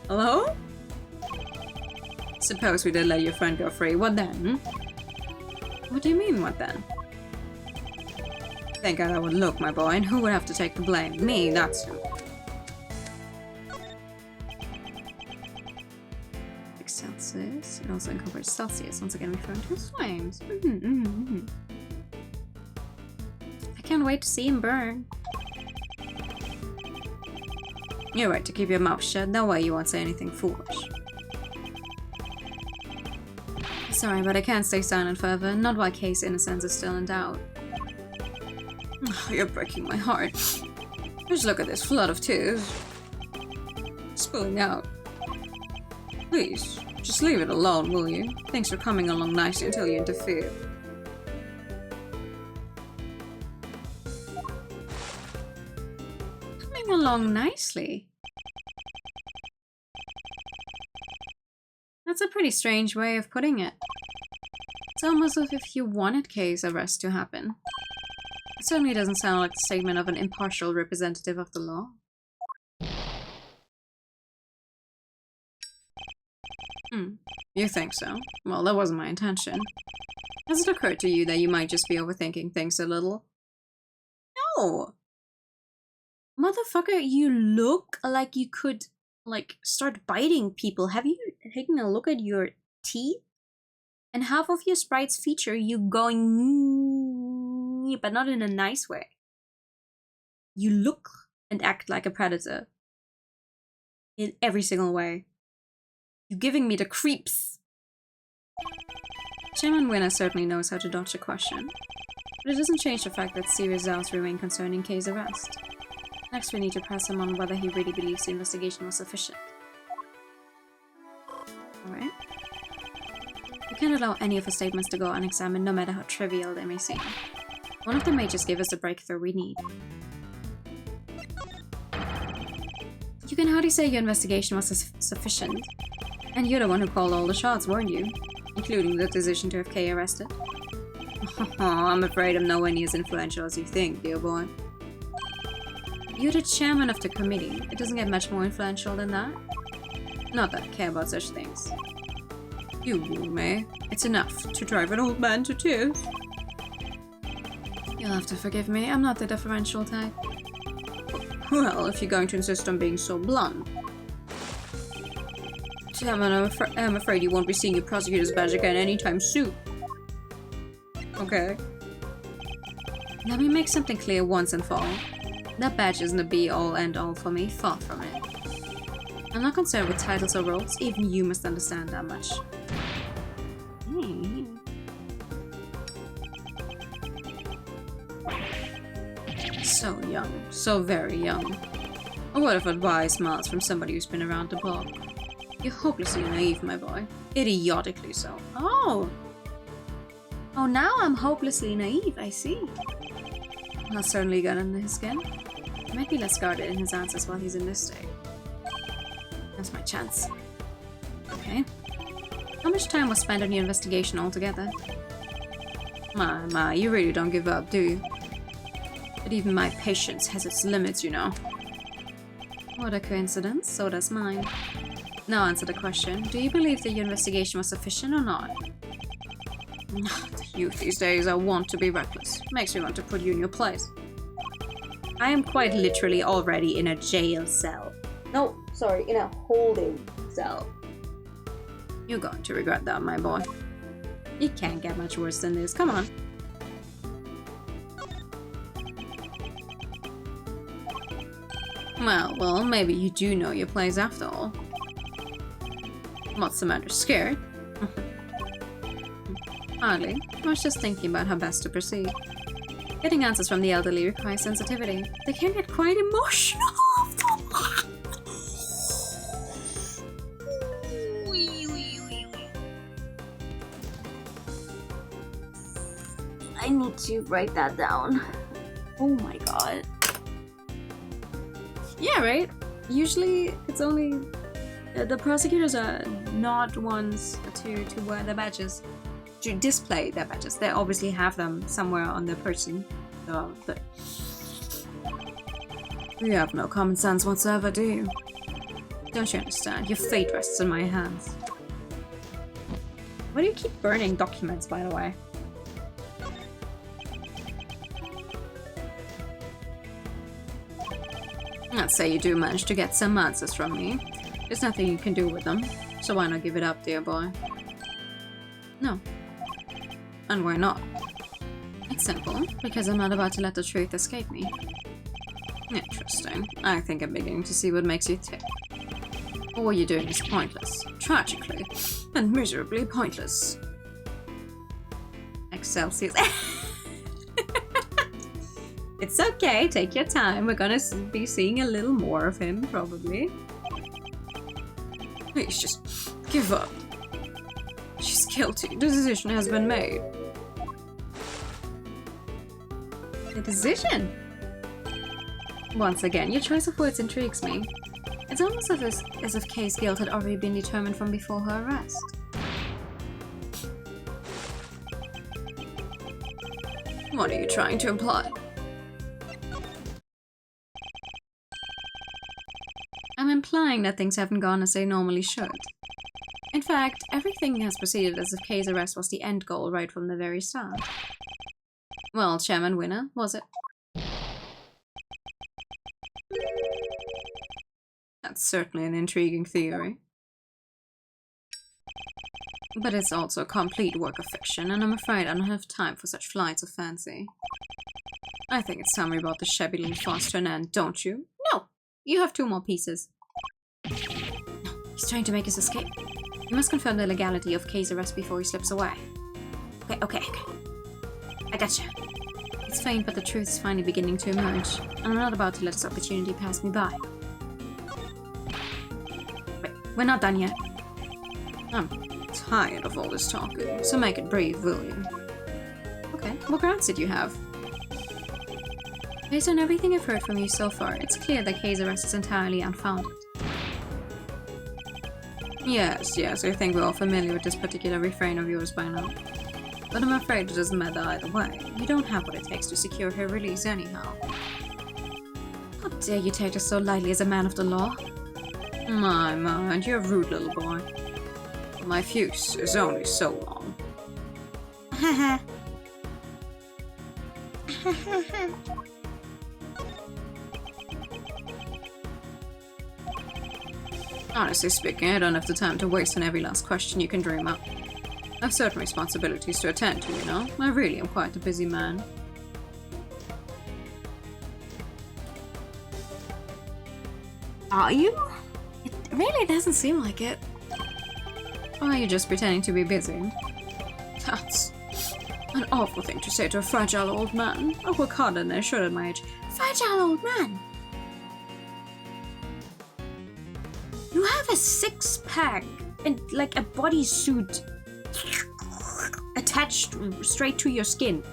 hello? Suppose we did let your friend go free. What then? What do you mean, what then? Think how that would look, my boy, and who would have to take the blame? Me, that's who. Celsius. It also incorporates Celsius, once again referring to his flames. I can't wait to see him burn. You're right to keep your mouth shut, that way you won't say anything foolish. Sorry, but I can't stay silent forever, not while Kay's innocence is still in doubt. You're breaking my heart. Just look at this flood of tears. Spilling out. Please, just leave it alone, will you? Things are coming along nicely until you interfere. Coming along nicely? That's a pretty strange way of putting it. It's almost as if you wanted Kay's arrest to happen. It certainly doesn't sound like the statement of an impartial representative of the law. You think so? Well, that wasn't my intention. Has it occurred to you that you might just be overthinking things a little? No! Motherfucker, you look like you could, like, start biting people. Have you taken a look at your teeth? And half of your sprites feature you going, but not in a nice way. You look and act like a predator. In every single way. You're giving me the creeps. Chairman Winner certainly knows how to dodge a question, but it doesn't change the fact that serious doubts remain concerning Kay's arrest. Next, we need to press him on whether he really believes the investigation was sufficient. Alright. We can't allow any of his statements to go unexamined, no matter how trivial they may seem. One of them may just give us the breakthrough we need. You can hardly say your investigation was sufficient. And you're the one who called all the shots, weren't you? Including the decision to have Kay arrested. Oh, I'm afraid I'm nowhere near as influential as you think, dear boy. You're the chairman of the committee. It doesn't get much more influential than that. Not that I care about such things. You rule me. It's enough to drive an old man to tears. You'll have to forgive me. I'm not the deferential type. Well, if you're going to insist on being so blunt. Chairman, I'm afraid you won't be seeing your prosecutor's badge again anytime soon. Okay. Let me make something clear once and for all. That badge isn't a be-all, end-all for me, far from it. I'm not concerned with titles or roles, even you must understand that much. So young. So very young. A word of advice, Miles, from somebody who's been around the block. You're hopelessly naive, my boy. Idiotically so. Oh! Oh, now I'm hopelessly naive, I see. I'll certainly get under his skin. He might be less guarded in his answers while he's in this state. That's my chance. Okay. How much time was spent on your investigation altogether? My, you really don't give up, do you? But even my patience has its limits, you know. What a coincidence, so does mine. Now answer the question. Do you believe that your investigation was sufficient or not? The youth these days are wont to be reckless. Makes me want to put you in your place. I am quite literally already in a jail cell. No, sorry, in a holding cell. You're going to regret that, my boy. It can't get much worse than this. Come on. Well, maybe you do know your place after all. What's the matter? Scared? Hardly. I was just thinking about how best to proceed. Getting answers from the elderly requires sensitivity. They can get quite emotional. I need to write that down. Oh my god. Yeah, right? Usually it's only... the prosecutors are not ones to wear their badges. To display their badges. They obviously have them somewhere on their person. So, but... You have no common sense whatsoever, do you? Don't you understand? Your fate rests in my hands. Why do you keep burning documents, by the way? Let's say you do manage to get some answers from me. There's nothing you can do with them, so why not give it up, dear boy? No. And why not? It's simple, because I'm not about to let the truth escape me. Interesting. I think I'm beginning to see what makes you tick. All you're doing is pointless. Tragically and miserably pointless. Excelsior. It's okay, take your time. We're gonna be seeing a little more of him, probably. Please just give up. She's guilty. The decision has been made. The decision? Once again, your choice of words intrigues me. It's almost as if Kay's guilt had already been determined from before her arrest. What are you trying to imply? I'm implying that things haven't gone as they normally should. In fact, everything has proceeded as if Kay's arrest was the end goal right from the very start. Well, Chairman Winner, was it? That's certainly an intriguing theory. But it's also a complete work of fiction, and I'm afraid I don't have time for such flights of fancy. I think it's time we brought the shabby little farce to an end, don't you? No! You have 2 more pieces. No, he's trying to make us escape. You must confirm the legality of Kay's arrest before he slips away. Okay. I gotcha. It's faint, but the truth is finally beginning to emerge. And I'm not about to let this opportunity pass me by. Wait, we're not done yet. I'm tired of all this talking, so make it brief, will you? Okay, what grounds did you have? Based on everything I've heard from you so far, it's clear that Kay's arrest is entirely unfounded. Yes, I think we're all familiar with this particular refrain of yours by now. But I'm afraid it doesn't matter either way. You don't have what it takes to secure her release anyhow. How dare you take us so lightly as a man of the law? My, you're a rude little boy. My fuse is only so long. Haha. Honestly speaking, I don't have the time to waste on every last question you can dream up. I've certain responsibilities to attend to, you know? I really am quite a busy man. Are you? It really doesn't seem like it. Or are you just pretending to be busy? That's an awful thing to say to a fragile old man. I work harder than I should at my age. fragile old man. You have a six-pack and like a bodysuit attached straight to your skin.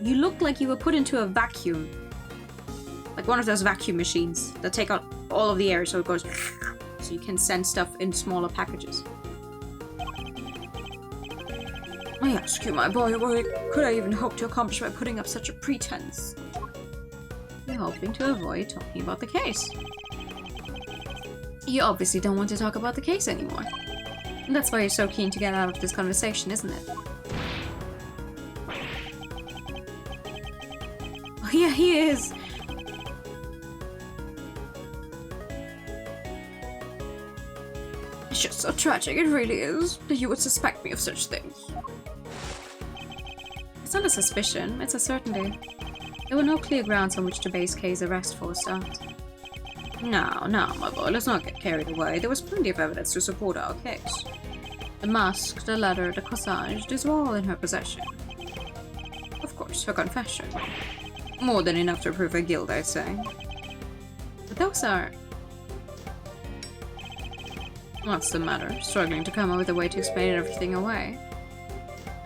You look like you were put into a vacuum. Like one of those vacuum machines that take out all of the air so it goes so you can send stuff in smaller packages. I ask you, my boy, what could I even hope to accomplish by putting up such a pretense? You're hoping to avoid talking about the case. You obviously don't want to talk about the case anymore. And that's why you're so keen to get out of this conversation, isn't it? Oh yeah, he is! It's just so tragic, it really is, that you would suspect me of such things. It's not a suspicion, it's a certainty. There were no clear grounds on which to base Kay's arrest for a start. No, my boy, let's not get carried away. There was plenty of evidence to support our case. The mask, the letter, the corsage, these were all in her possession. Of course, her confession. More than enough to prove her guilt, I'd say. But those are... What's the matter? Struggling to come up with a way to explain everything away.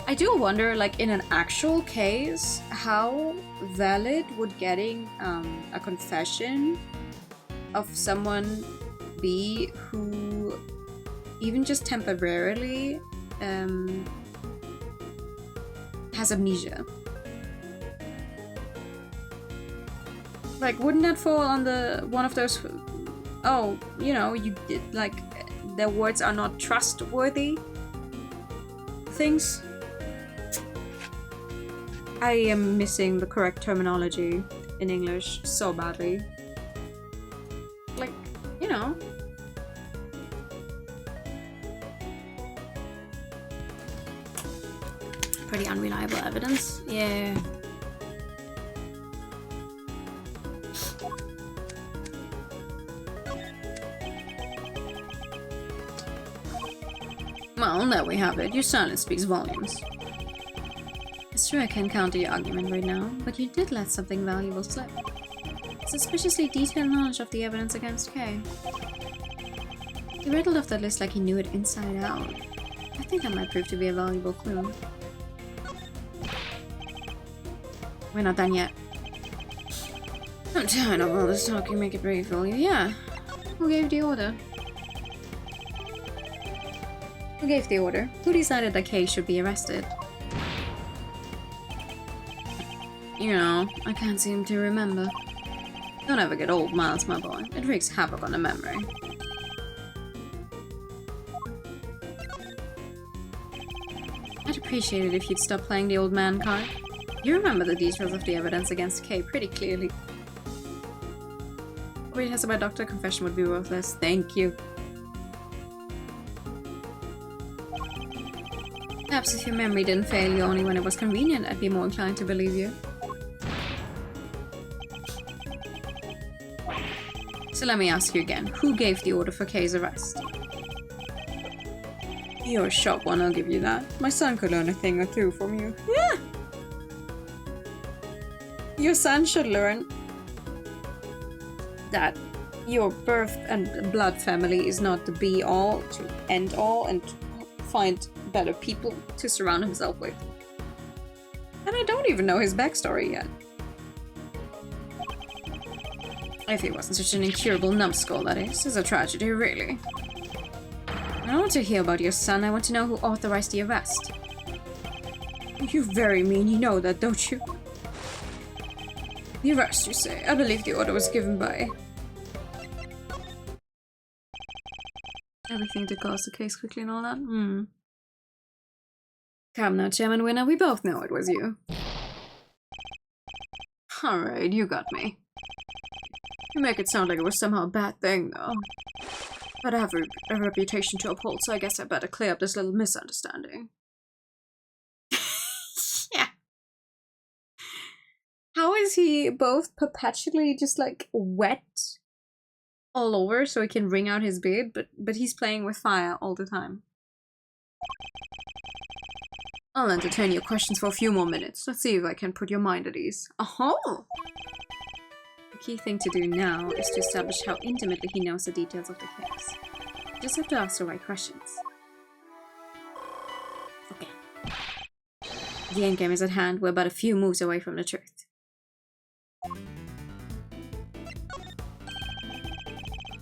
I do wonder, like, in an actual case, how valid would getting a confession of someone be who, even just temporarily, has amnesia. Like, wouldn't that fall on the one of those, oh, you know, you did, like, their words are not trustworthy things? I am missing the correct terminology in English so badly. Like, you know. Pretty unreliable evidence. Yeah. Well, there we have it. Your silence speaks volumes. It's true I can't counter your argument right now, but you did let something valuable slip. Suspiciously detailed knowledge of the evidence against Kay. He rattled off that list like he knew it inside out. I think that might prove to be a valuable clue. We're not done yet. I'm tired of all this talking, make it brief, will you? Yeah. Who gave the order? Who gave the order? Who decided that Kay should be arrested? You know, I can't seem to remember. Don't ever get old, Miles, my boy. It wreaks havoc on the memory. I'd appreciate it if you'd stop playing the old man card. You remember the details of the evidence against Kay pretty clearly. What it has about Dr. Confession would be worthless. Thank you. Perhaps if your memory didn't fail you only when it was convenient, I'd be more inclined to believe you. So let me ask you again, who gave the order for Kay's arrest? You're a sharp one, I'll give you that. My son could learn a thing or two from you. Yeah! Your son should learn that your birth and blood family is not the be-all to end-all and find better people to surround himself with. And I don't even know his backstory yet. If he wasn't such an incurable numbskull, that is. It's a tragedy, really. I don't want to hear about your son, I want to know who authorized the arrest. You're very mean, you know that, don't you? The arrest, you say? I believe the order was given by... Everything to cause the case quickly and all that? Come now, Chairman Winner, we both know it was you. Alright, you got me. You make it sound like it was somehow a bad thing, though. But I have a reputation to uphold, so I guess I better clear up this little misunderstanding. Yeah. How is he both perpetually just, like, wet all over so he can wring out his beard, but he's playing with fire all the time? I'll entertain your questions for a few more minutes. Let's see if I can put your mind at ease. Oh! The key thing to do now is to establish how intimately he knows the details of the case. You just have to ask the right questions. Okay. The endgame is at hand. We're but a few moves away from the truth.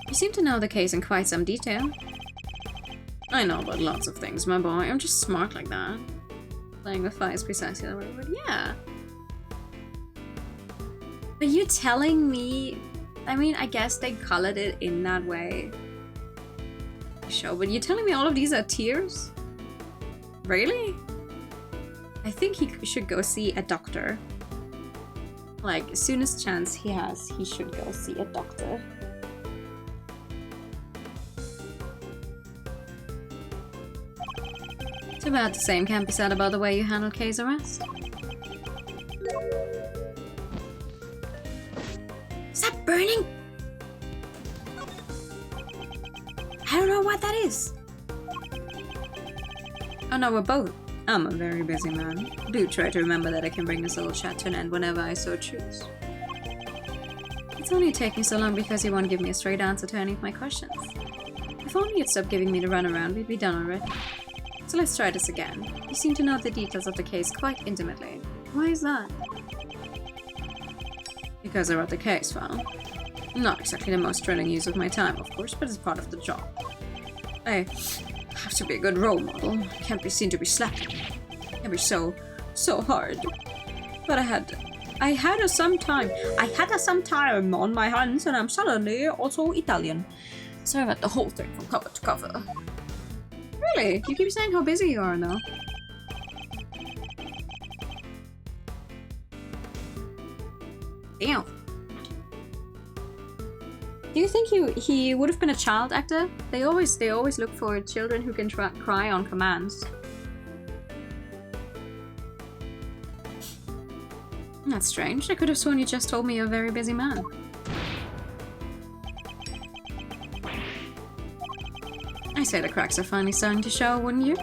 You seem to know the case in quite some detail. I know about lots of things, my boy. I'm just smart like that. Playing with fire is precisely the right word. Yeah. But you telling me... I mean, I guess they colored it in that way. Show, but you're telling me all of these are tears? Really? I think he should go see a doctor. Like, as soon as chance he has, he should go see a doctor. Too bad the same can't be said about the way you handled Kay's arrest. Is that burning? I don't know what that is. Oh no, we're both. I'm a very busy man. Do try to remember that I can bring this little chat to an end whenever I so choose. It's only taking so long because you won't give me a straight answer to any of my questions. If only you'd stop giving me the runaround, we'd be done already. So let's try this again. You seem to know the details of the case quite intimately. Why is that? Because I wrote the case file. Not exactly the most thrilling use of my time, of course, but it's part of the job. I have to be a good role model. Can't be seen to be slacking. Can't be so hard. But I had some time on my hands, and I'm suddenly also Italian. So I read the whole thing from cover to cover. Really? You keep saying how busy you are now. Damn. Do you think he would have been a child actor? They always look for children who can cry on commands. That's strange. I could have sworn you just told me you're a very busy man. I say the cracks are finally starting to show, wouldn't you?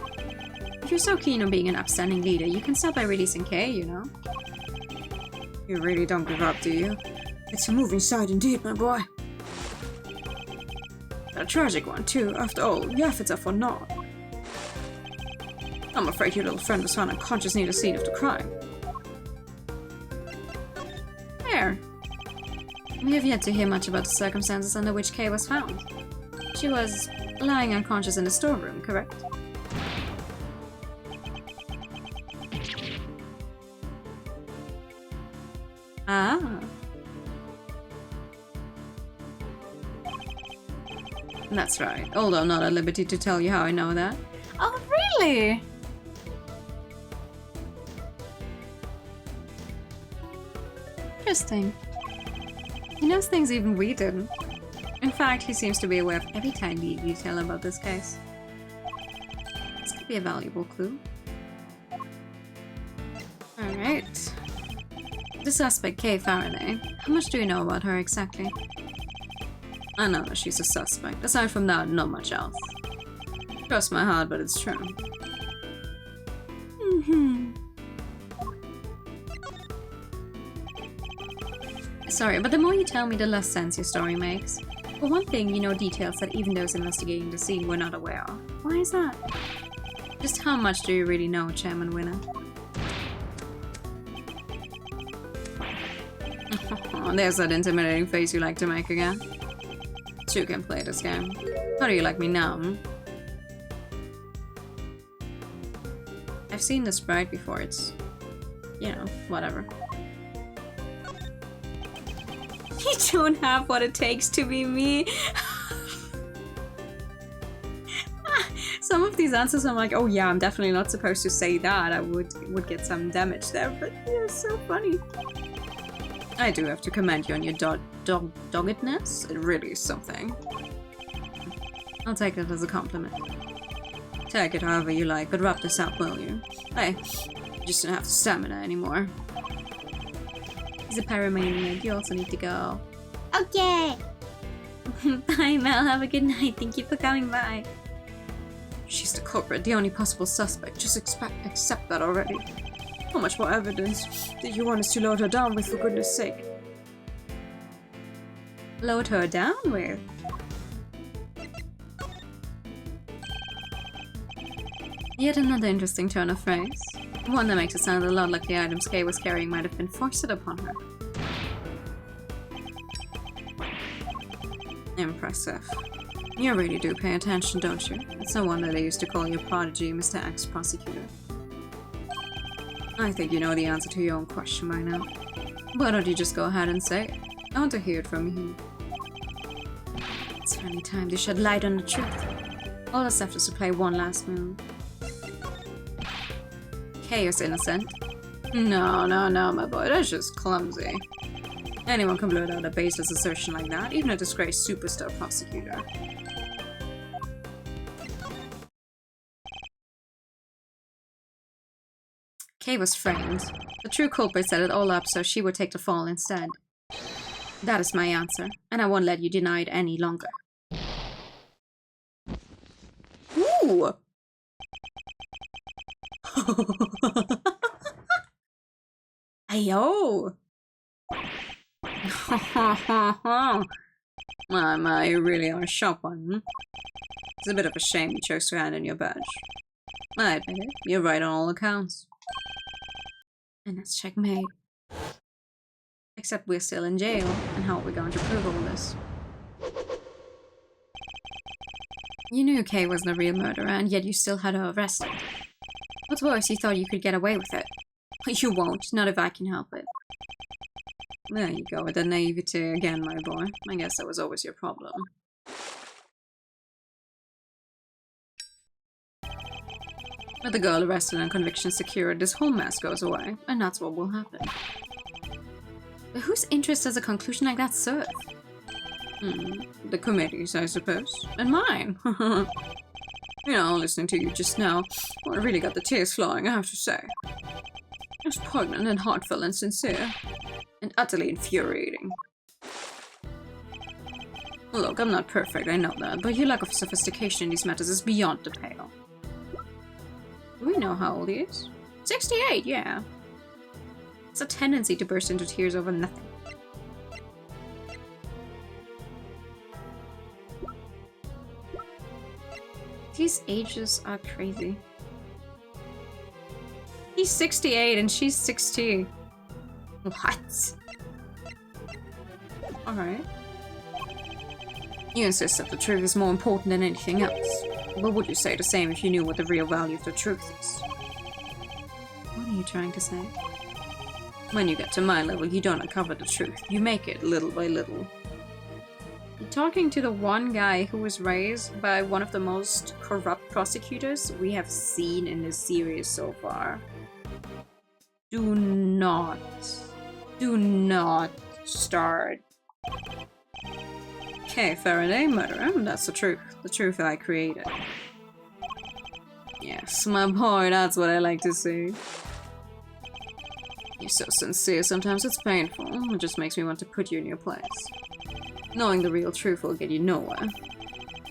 If you're so keen on being an upstanding leader, you can start by releasing Kay, you know? You really don't give up, do you? It's a moving sight indeed, my boy. A tragic one, too. After all, your efforts are for naught. I'm afraid your little friend was found unconscious near the scene of the crime. There. We have yet to hear much about the circumstances under which Kay was found. She was lying unconscious in the storeroom, correct? Ah. That's right, although not at liberty to tell you how I know that. Oh, really? Interesting. He knows things even we didn't. In fact, he seems to be aware of every tiny detail about this case. This could be a valuable clue. Alright. The suspect, Kay Faraday. How much do you know about her exactly? I know she's a suspect. Aside from that, not much else. Cross my heart, but it's true. Sorry, but the more you tell me, the less sense your story makes. For one thing, you know details that even those investigating the scene were not aware of. Why is that? Just how much do you really know, Chairman Winner? There's that intimidating face you like to make again. Two can play this game. How do you like me now, hmm? I've seen the sprite before, it's... you know, whatever. You don't have what it takes to be me. Some of these answers I'm like, oh yeah, I'm definitely not supposed to say that. I would get some damage there, but yeah, so funny. I do have to commend you on your doggedness. It really is something. I'll take it as a compliment. Take it however you like, but wrap this up, will you? Hey, you just don't have the stamina anymore. He's a pyromaniac, you also need to go. Okay. Bye, Mel. Have a good night. Thank you for coming by. She's the culprit, the only possible suspect. Just accept that already. How much more evidence do you want us to load her down with, for goodness sake? Load her down with? Yet another interesting turn of phrase. One that makes it sound a lot like the items Kay was carrying might have been foisted upon her. Impressive. You really do pay attention, don't you? It's no wonder they used to call you prodigy, Mr. Ex-Prosecutor. I think you know the answer to your own question by now. Why don't you just go ahead and say it? I want to hear it from you. It's finally time to shed light on the truth. All that's left is to play one last move. Kay is innocent. No, my boy, that's just clumsy. Anyone can blurt out a baseless assertion like that, even a disgraced superstar prosecutor. Kay was framed. The true culprit set it all up so she would take the fall instead. That is my answer, and I won't let you deny it any longer. Ooh! Ayo! My, you really are a sharp one. It's a bit of a shame you chose to hand in your badge. I admit it, you're right on all accounts. And that's checkmate. Except we're still in jail, and how are we going to prove all this? You knew Kay wasn't a real murderer, and yet you still had her arrested. What's worse, you thought you could get away with it. But you won't, not if I can help it. There you go with the naivety again, my boy. I guess that was always your problem. With the girl arrested and conviction secured, this whole mess goes away, and that's what will happen. But whose interest does a conclusion like that serve? The committee's, I suppose. And mine! You know, listening to you just now, well, I really got the tears flowing, I have to say. It was poignant and heartfelt and sincere. And utterly infuriating. Look, I'm not perfect, I know that, but your lack of sophistication in these matters is beyond the pale. Do we know how old he is? 68, yeah. It's a tendency to burst into tears over nothing. These ages are crazy. He's 68 and she's 60. What? Alright. You insist that the truth is more important than anything else. But would you say the same if you knew what the real value of the truth is? What are you trying to say? When you get to my level, you don't uncover the truth. You make it little by little. You're talking to the one guy who was raised by one of the most corrupt prosecutors we have seen in this series so far. Do not start. Okay, Faraday, murderer, that's the truth. The truth I created. Yes, my boy, that's what I like to see. You're so sincere, sometimes it's painful. It just makes me want to put you in your place. Knowing the real truth will get you nowhere.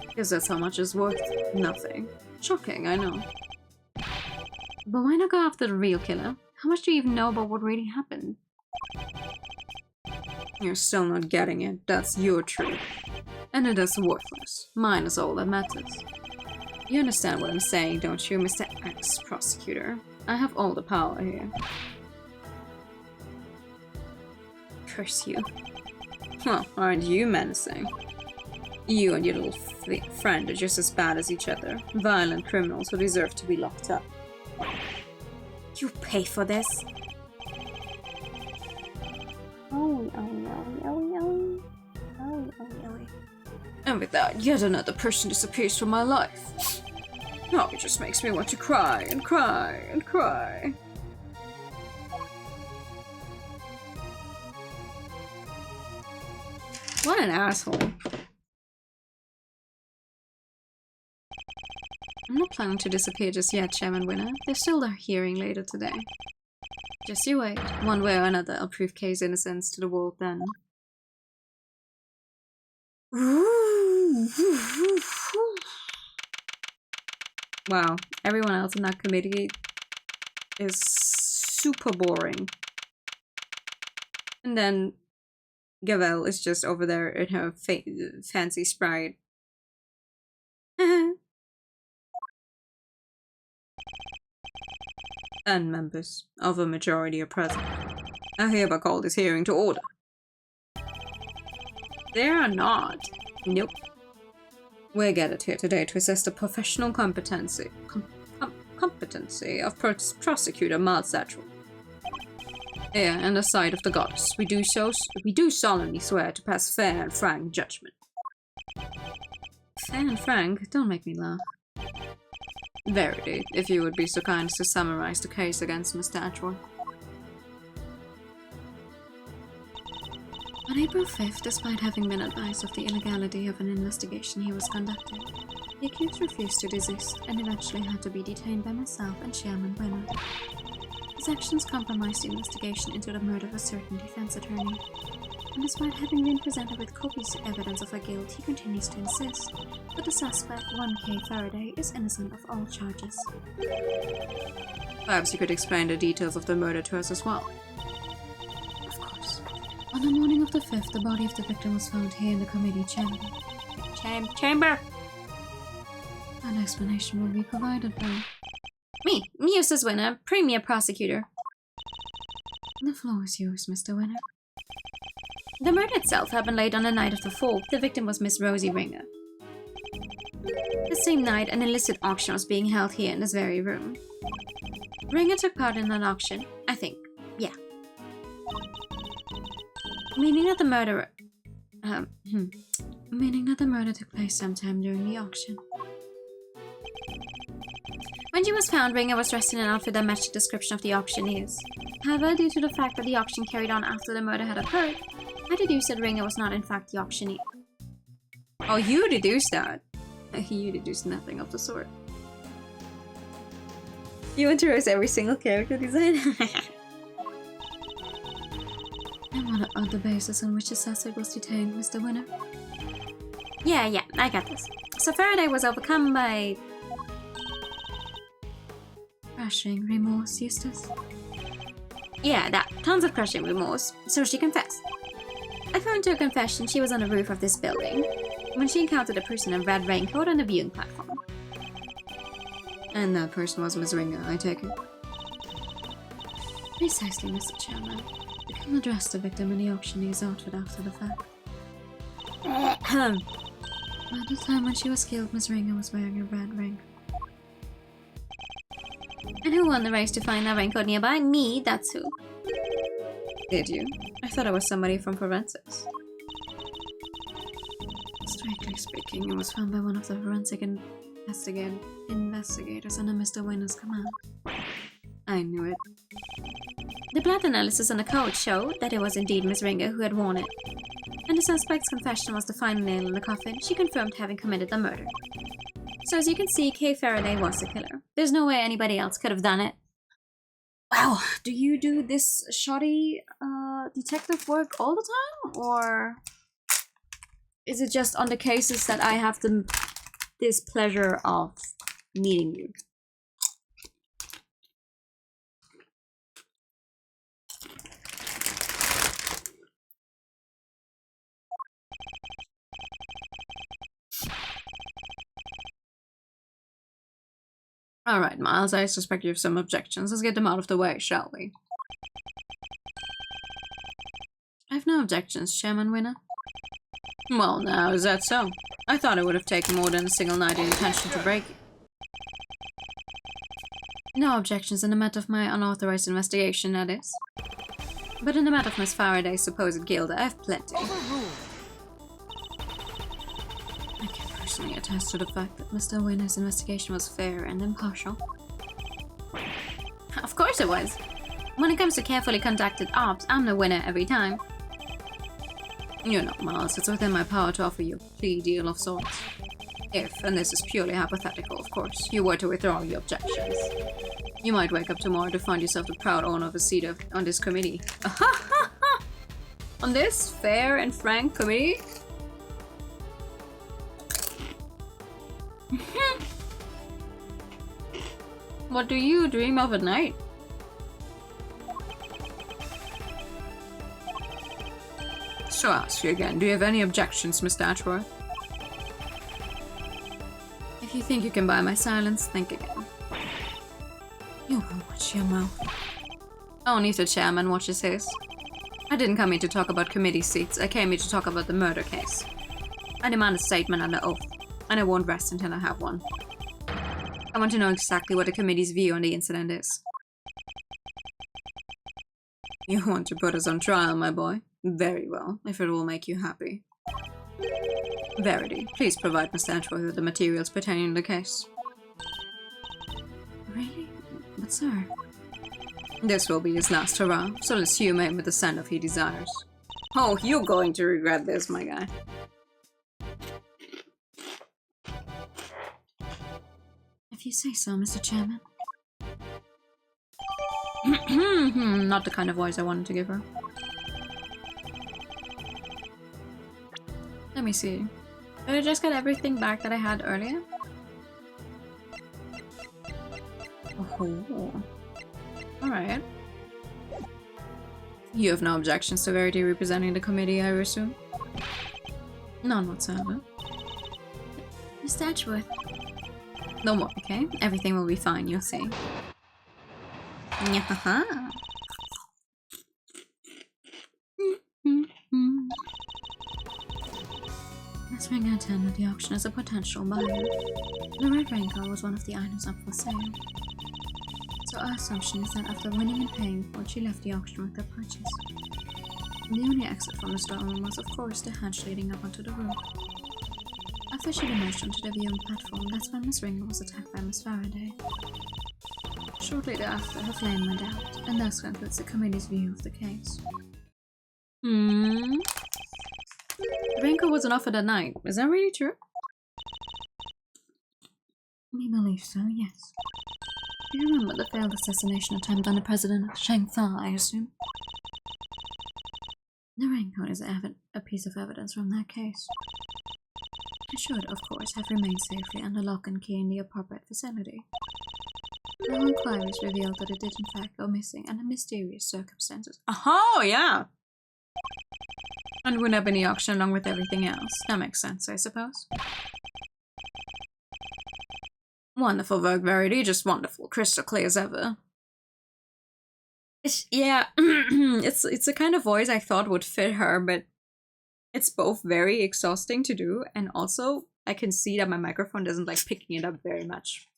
Because that's how much is worth nothing. Shocking, I know. But why not go after the real killer? How much do you even know about what really happened? You're still not getting it. That's your truth. And it is worthless. Mine is all that matters. You understand what I'm saying, don't you, Mr. Ex-Prosecutor? I have all the power here. Curse you. Well, aren't you menacing? You and your little friend are just as bad as each other. Violent criminals who deserve to be locked up. You pay for this. And with that, yet another person disappears from my life. Oh, it just makes me want to cry and cry and cry. What an asshole. I'm not planning to disappear just yet, Chairman Winner. There's still a hearing later today. Just you wait. One way or another, I'll prove Kay's innocence to the world then. Wow, everyone else in that committee is super boring. And then Gavel is just over there in her fancy sprite. And members of a majority are present. I hereby call this hearing to order. They are not. Nope. We're gathered here today to assess the professional competency of prosecutor Miles Satchel. Here, in the sight of the goddess, we do solemnly swear to pass fair and frank judgment. Fair and frank? Don't make me laugh. Verity, if you would be so kind as to summarize the case against Mr. Atwood. On April 5th, despite having been advised of the illegality of an investigation he was conducting, the accused refused to desist and eventually had to be detained by myself and Chairman Winner. His actions compromised the investigation into the murder of a certain defense attorney, and despite having been presented with copious evidence of her guilt, he continues to insist that the suspect, 1K Faraday, is innocent of all charges. Perhaps you could explain the details of the murder to us as well. Of course. On the morning of the 5th, the body of the victim was found here in the committee chamber. Chamber! An explanation will be provided by Me, Muse's Winner, Premier Prosecutor. The floor is yours, Mr. Winner. The murder itself happened late on the night of the 4th. The victim was Miss Rosie Ringer. The same night, an illicit auction was being held here in this very room. Ringer took part in an auction, I think. Yeah. Meaning that the murder took place sometime during the auction. When she was found, Ringer was dressed in an outfit that matched the description of the auctioneers. However, due to the fact that the auction carried on after the murder had occurred, I deduced that Ringer was not in fact the auctioneer. Oh, you deduced that? You deduced nothing of the sort. You introduce every single character design? And what about the basis on which the suspect was detained, Mr. Winner? Yeah, I got this. So Faraday was overcome by... Crushing remorse, Eustace? Yeah, that. Tons of crushing remorse. So she confessed. According to her confession, she was on the roof of this building when she encountered a person in a red raincoat on the viewing platform. And that person was Miss Ringer, I take it? Precisely, Mr. Chairman. You can address the victim in the auctioneer's outfit after the fact. At the time when she was killed, Miss Ringer was wearing a red ring. And who won the race to find that raincoat nearby? Me, that's who. Did you? I thought it was somebody from forensics. Strictly speaking, it was found by one of the forensic investigators under Mr. Winner's command. I knew it. The blood analysis on the coat showed that it was indeed Miss Ringer who had worn it. And the suspect's confession was the final nail in the coffin. She confirmed having committed the murder. So as you can see, Kay Faraday was the killer. There's no way anybody else could have done it. Wow, do you do this shoddy detective work all the time? Or is it just on the cases that I have the displeasure of meeting you? Alright, Miles, I suspect you have some objections. Let's get them out of the way, shall we? I have no objections, Chairman Winner. Well, now, is that so? I thought it would have taken more than a single night and intention to break it. No objections in the matter of my unauthorized investigation, that is. But in the matter of Miss Faraday's supposed guilt, I have plenty. I can personally attest to the fact that Mr. Winner's investigation was fair and impartial. Of course it was. When it comes to carefully conducted ops, I'm the winner every time. You know, Miles, it's within my power to offer you a plea deal of sorts. If, and this is purely hypothetical, of course, you were to withdraw your objections. You might wake up tomorrow to find yourself the proud owner of a seat on this committee. On this fair and frank committee? What do you dream of at night? So I'll ask you again, do you have any objections, Mr. Ashworth? If you think you can buy my silence, think again. You will watch your mouth. Only if the chairman watches his. I didn't come here to talk about committee seats, I came here to talk about the murder case. I demand a statement under oath, and I won't rest until I have one. I want to know exactly what the committee's view on the incident is. You want to put us on trial, my boy? Very well, if it will make you happy. Verity, please provide Mr. Ashworth with the materials pertaining to the case. Really? But sir... This will be his last hurrah, so let's humor him with the send-off he desires. Oh, you're going to regret this, my guy. If you say so, Mr. Chairman. Not the kind of voice I wanted to give her. Let me see. Did I just get everything back that I had earlier? Oh. Alright. You have no objections to Verity representing the committee, I assume? None whatsoever. Mr. Edgeworth. No more, okay? Everything will be fine, you'll see. Nyahaha. Let's ring our turn at the auction as a potential buyer. The red raincoat was one of the items up for sale. So our assumption is that after winning and paying for it, she left the auction with her purchase. The only exit from the storeroom was, of course, the hatch leading up onto the roof. After she emerged onto the viewing platform, that's when Miss Ringo was attacked by Miss Faraday. Shortly thereafter, her flame went out, and thus concludes the committee's view of the case. The raincoat wasn't offered that night. Is that really true? We believe so, yes. You remember the failed assassination attempt on the president of Shang Tha, I assume? The raincoat is a piece of evidence from that case. It should, of course, have remained safely under lock and key in the appropriate facility. Our inquiries revealed that it did in fact go missing under mysterious circumstances. Oh, yeah! And went up in the auction along with everything else. That makes sense, I suppose. Wonderful work, Verity. Just wonderful. Crystal clear as ever. Yeah, it's the kind of voice I thought would fit her, but it's both very exhausting to do, and also I can see that my microphone doesn't like picking it up very much.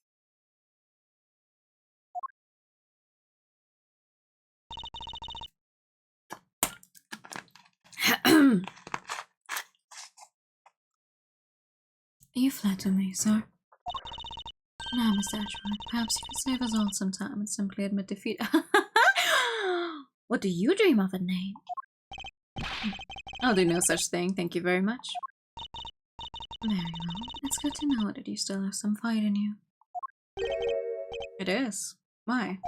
You flatter me, sir. Now, Mr. Ashworth, perhaps you could save us all some time and simply admit defeat. What do you dream of at night? I'll do no such thing, thank you very much. Very well. It's good to know that you still have some fight in you. It is. Why?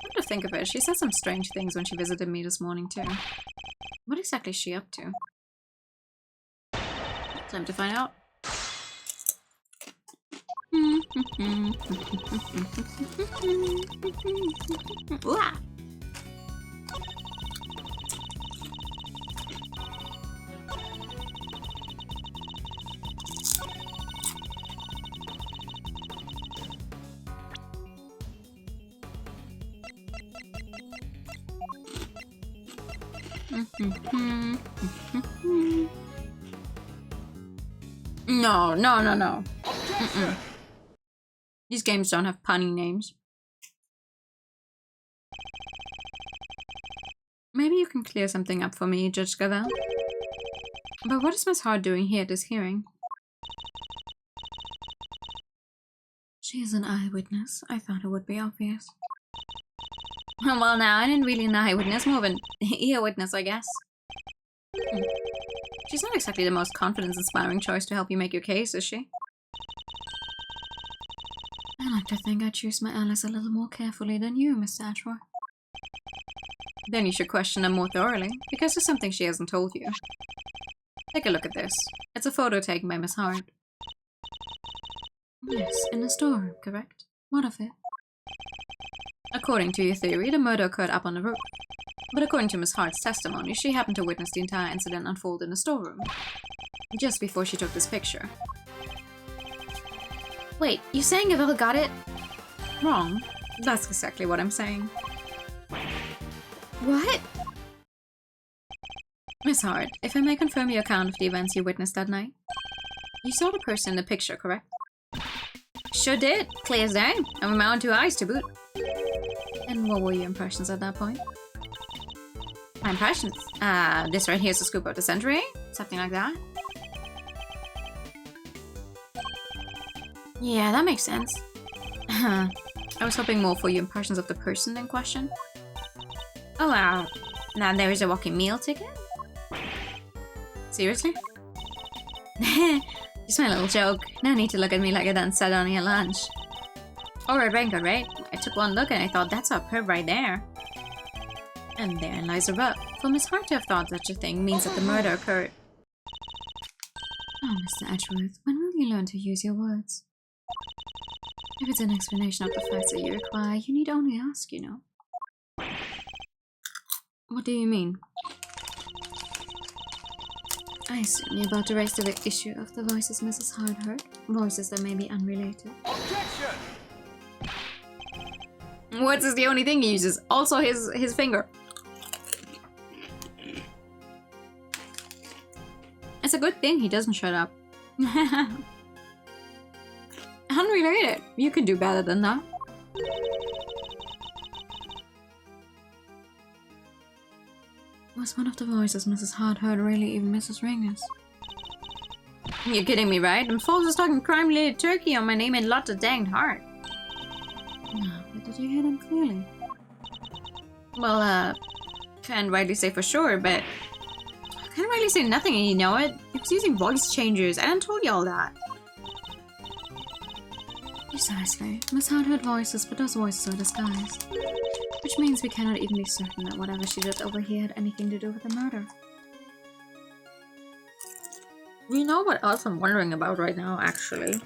Come to think of it, she said some strange things when she visited me this morning too. What exactly is she up to? Time to find out. Ooh-ah. No. These games don't have punny names. Maybe you can clear something up for me, Judge Gavel. But what is Miss Hart doing here at this hearing? She is an eyewitness. I thought it would be obvious. Well, now, I didn't really an eyewitness, more of an ear witness, I guess. She's not exactly the most confidence-inspiring choice to help you make your case, is she? I like to think I choose my allies a little more carefully than you, Mr. Ashworth. Then you should question them more thoroughly, because there's something she hasn't told you. Take a look at this. It's a photo taken by Miss Hart. Yes, in the storeroom, correct? What of it? According to your theory, the murder occurred up on the roof. But according to Miss Hart's testimony, she happened to witness the entire incident unfold in the storeroom, just before she took this picture. Wait, you saying Yvelle got it? Wrong. That's exactly what I'm saying. What? Miss Hart, if I may confirm your account of the events you witnessed that night. You saw the person in the picture, correct? Sure did. Clear as day. And with my own 2 eyes to boot. And what were your impressions at that point? My impressions? This right here is the scoop of the century? Something like that? Yeah, that makes sense. I was hoping more for your impressions of the person in question. Oh wow. Now there is a walking meal ticket? Seriously? Just my little joke. No need to look at me like I done sat on your lunch. Alright, Raincoat, right? I took one look and I thought that's our perp right there. And therein lies the rub. For Miss Hart to have thought such a thing means that the murder occurred. Oh, Mr. Edgeworth, when will you learn to use your words? If it's an explanation of the facts that you require, you need only ask, you know. What do you mean? I assume you're about to raise the issue of the voices Mrs. Hart heard. Voices that may be unrelated. Objection! Words is the only thing he uses. Also his finger. It's a good thing he doesn't shut up. Unrelated. You can do better than that. Was one of the voices Mrs. Hart heard really even Mrs. Ringer's? You're kidding me, right? I'm false as talking crime-related turkey on my name and lot of danged heart. No, but did you hear them clearly? Well, can't rightly say for sure, but I can't really say nothing and you know it. He was using voice changers. I done told you all that. Precisely. Miss Hart heard voices, but those voices are disguised. Which means we cannot even be certain that whatever she did over here had anything to do with the murder. You know what else I'm wondering about right now, actually?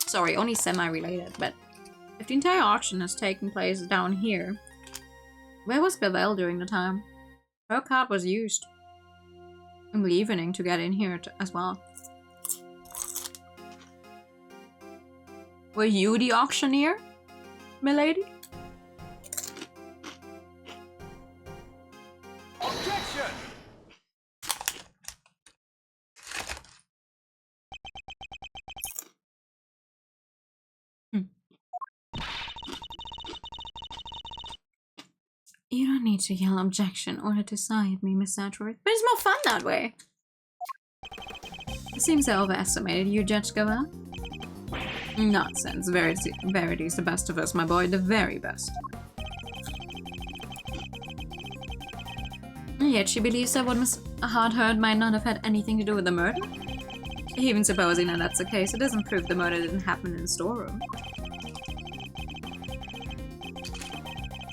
Sorry, only semi-related, but if the entire auction has taken place down here, where was Yvelle during the time? Her card was used in the evening to get in here as well. Were you the auctioneer, milady? Objection! You don't need to yell objection in order to sigh at me, Miss Satchworth, but it's more fun that way. It seems I overestimated you, Judge Gava. Nonsense. Verity's the best of us, my boy, the very best. And yet she believes that what Miss Hart heard might not have had anything to do with the murder? Even supposing that that's the case, it doesn't prove the murder didn't happen in the storeroom.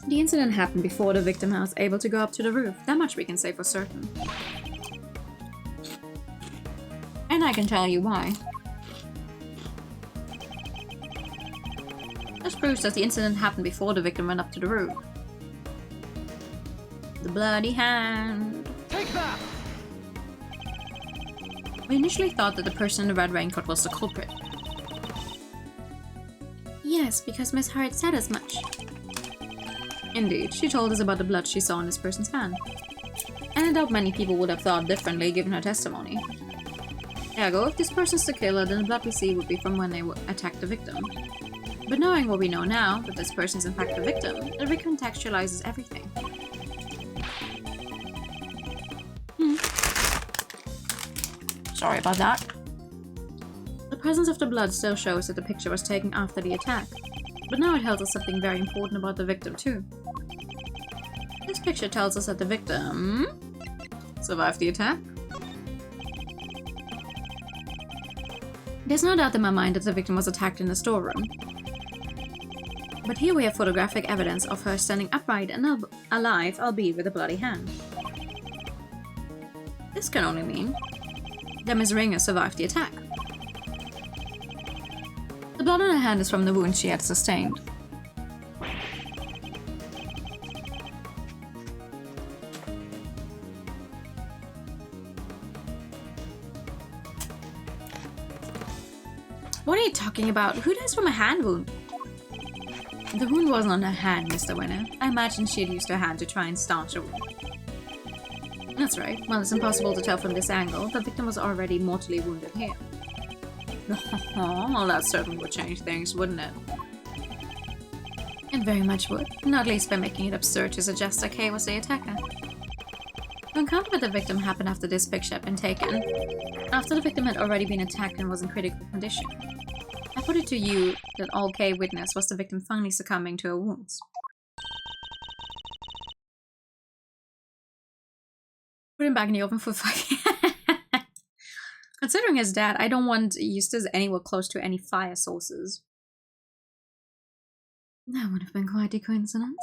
The incident happened before the victim was able to go up to the roof. That much we can say for certain. And I can tell you why. This proves that the incident happened before the victim went up to the roof. The bloody hand. Take that! We initially thought that the person in the red raincoat was the culprit. Yes, because Miss Hart said as much. Indeed, she told us about the blood she saw in this person's hand. And I doubt many people would have thought differently given her testimony. Ergo, if this person's the killer, then the blood we see would be from when they attacked the victim. But knowing what we know now, that this person is in fact the victim, it recontextualizes everything. Sorry about that. The presence of the blood still shows that the picture was taken after the attack. But now it tells us something very important about the victim too. This picture tells us that the victim survived the attack. There's no doubt in my mind that the victim was attacked in the storeroom. But here we have photographic evidence of her standing upright and alive, albeit with a bloody hand. This can only mean that Miss Ringer survived the attack. The blood on her hand is from the wound she had sustained. talking about? Who dies from a hand wound? The wound wasn't on her hand, Mr. Winner. I imagine she had used her hand to try and staunch a wound. That's right. Well, it's impossible to tell from this angle. The victim was already mortally wounded here. Well, that certainly would change things, wouldn't it? It very much would. Not least by making it absurd to suggest that Kay was the attacker. The encounter with the victim happened after this picture had been taken. After the victim had already been attacked and was in critical condition. I put it to you that all Kay witnessed was the victim finally succumbing to her wounds. Put him back in the oven for 5. Considering his dad, I don't want Eustace anywhere close to any fire sources. That would have been quite a coincidence.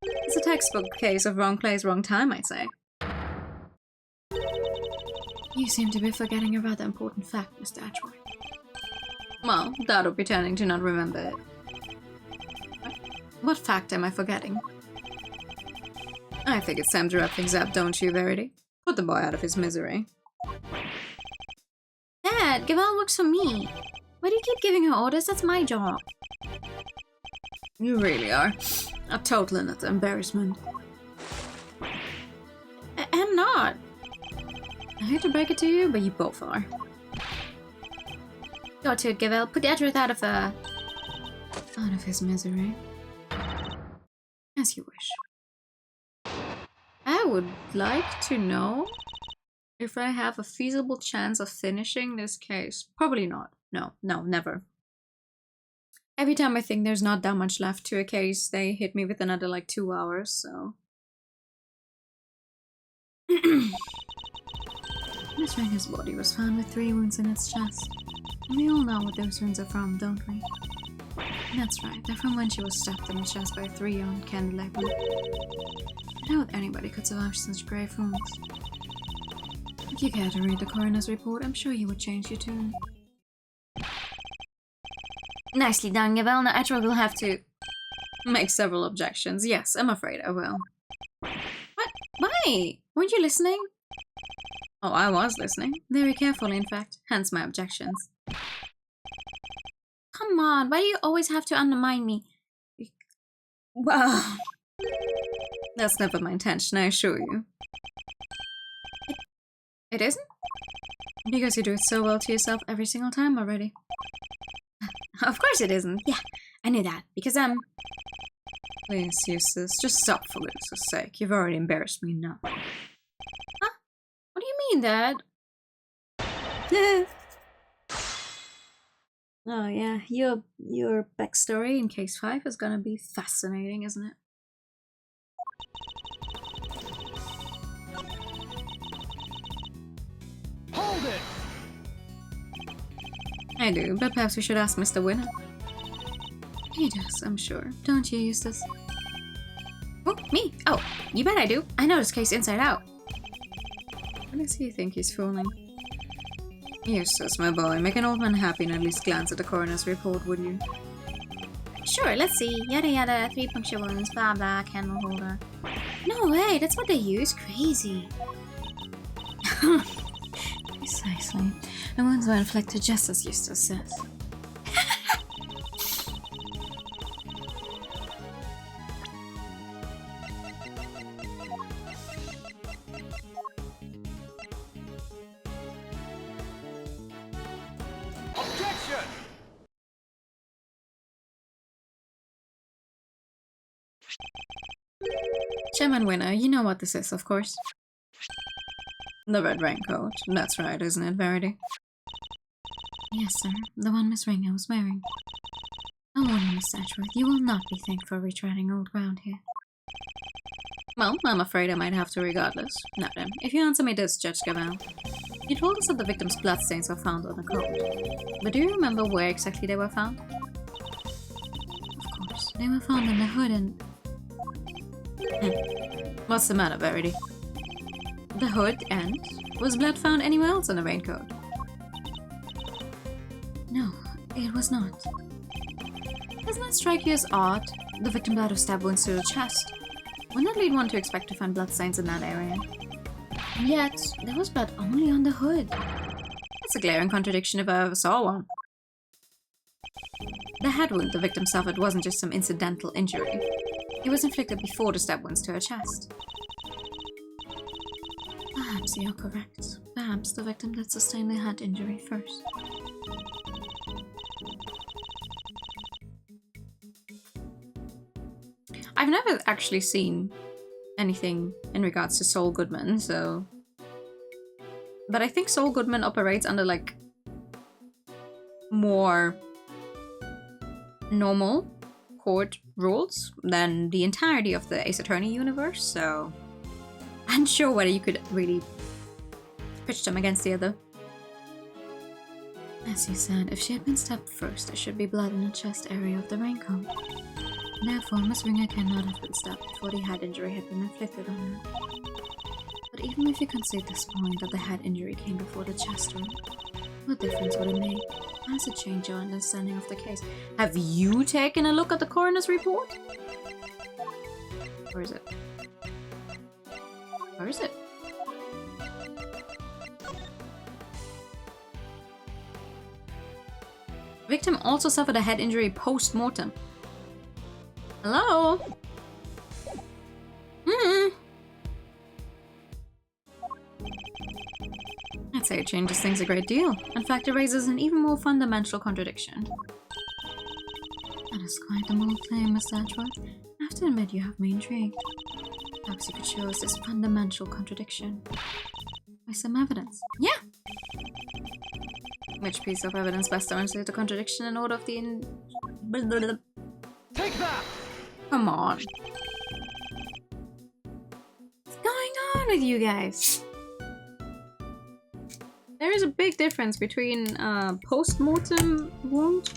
It's a textbook case of wrong place, wrong time, I'd say. You seem to be forgetting a rather important fact, Mr. Atchworth. Well, that or pretending to not remember it. What fact am I forgetting? I think it's time to wrap things up, don't you, Verity? Put the boy out of his misery. Dad, Gavel works for me. Why do you keep giving her orders? That's my job. You really are a total and utter embarrassment. I'm not. I hate to break it to you, but you both are. Go to it, Gavel. Put the Edgeworth out of his misery. As you wish. I would like to know if I have a feasible chance of finishing this case. Probably not. No, never. Every time I think there's not that much left to a case, they hit me with another like 2 hours, so... Miss Ranger's body was found with 3 wounds in its chest. And we all know what those wounds are from, don't we? That's right, they're from when she was stabbed in the chest by 3 on candlelight wood. I doubt anybody could survive such grave wounds. If you care to read the coroner's report, I'm sure you would change your tune. Nicely done, Gavel. Now Edgeworth will have to make several objections. Yes, I'm afraid I will. What? Why? Weren't you listening? Oh, I was listening. Very carefully, in fact. Hence my objections. Come on, why do you always have to undermine me? Well, that's never my intention, I assure you. It isn't? Because you do it so well to yourself every single time already. Of course it isn't. Yeah, I knew that. Because, Please, Eustace, just stop for goodness sake. You've already embarrassed me enough. Huh? What do you mean, Dad? Oh yeah, your backstory in case 5 is gonna be fascinating, isn't it? Hold it! I do, but perhaps we should ask Mr. Winner. He does, I'm sure. Don't you, Eustace? Oh, me? Oh, you bet I do. I know this case inside out. What does he think he's fooling? Eustace, my boy, make an old man happy and at least glance at the coroner's report, would you? Sure, let's see. Yada yada, 3 puncture wounds, blah blah, candle holder. No way, that's what they use? Crazy. Precisely. The wounds were inflicted just as Eustace says. Objection! Chairman Winner, you know what this is, of course. The red raincoat. That's right, isn't it, Verity? Yes, sir. The one Miss Ringer was wearing. I'll warn you, Miss Edgeworth, you will not be thanked for retreading old ground here. Well, I'm afraid I might have to regardless. Now then, if you answer me this, Judge Gavel. You told us that the victim's bloodstains were found on the coat. But do you remember where exactly they were found? Of course, they were found in the hood and... What's the matter, Verity? The hood and... Was blood found anywhere else on the raincoat? No, it was not. Doesn't it strike you as odd? The victim died of stab wounds to the chest. Wouldn't that lead one to expect to find bloodstains in that area? And yet, there was blood only on the hood. That's a glaring contradiction if I ever saw one. The head wound the victim suffered wasn't just some incidental injury. It was inflicted before the stab wounds to her chest. Perhaps you're correct. Perhaps the victim did sustain the head injury first. I've never actually seen anything in regards to Saul Goodman, so... But I think Saul Goodman operates under, like, more normal court rules than the entirety of the Ace Attorney universe, so... I'm unsure whether you could really pitch them against the other. As you said, if she had been stabbed first, there should be blood in the chest area of the raincoat. Therefore, Miss Ringer cannot have been stabbed before the head injury had been inflicted on her. But even if you concede this point that the head injury came before the chest wound, what difference would it make? How does it change your understanding of the case? Have you taken a look at the coroner's report? Where is it? Where is it? Victim also suffered a head injury post-mortem. Hello? I'd say it changes things a great deal. In fact, it raises an even more fundamental contradiction. That is quite a bold claim, Miss Edgeworth. I have to admit you have me intrigued. Perhaps you could show us this fundamental contradiction by some evidence. Yeah! Which piece of evidence best demonstrates the contradiction in order of the Take that! Come on. What's going on with you guys? There is a big difference between post-mortem wound.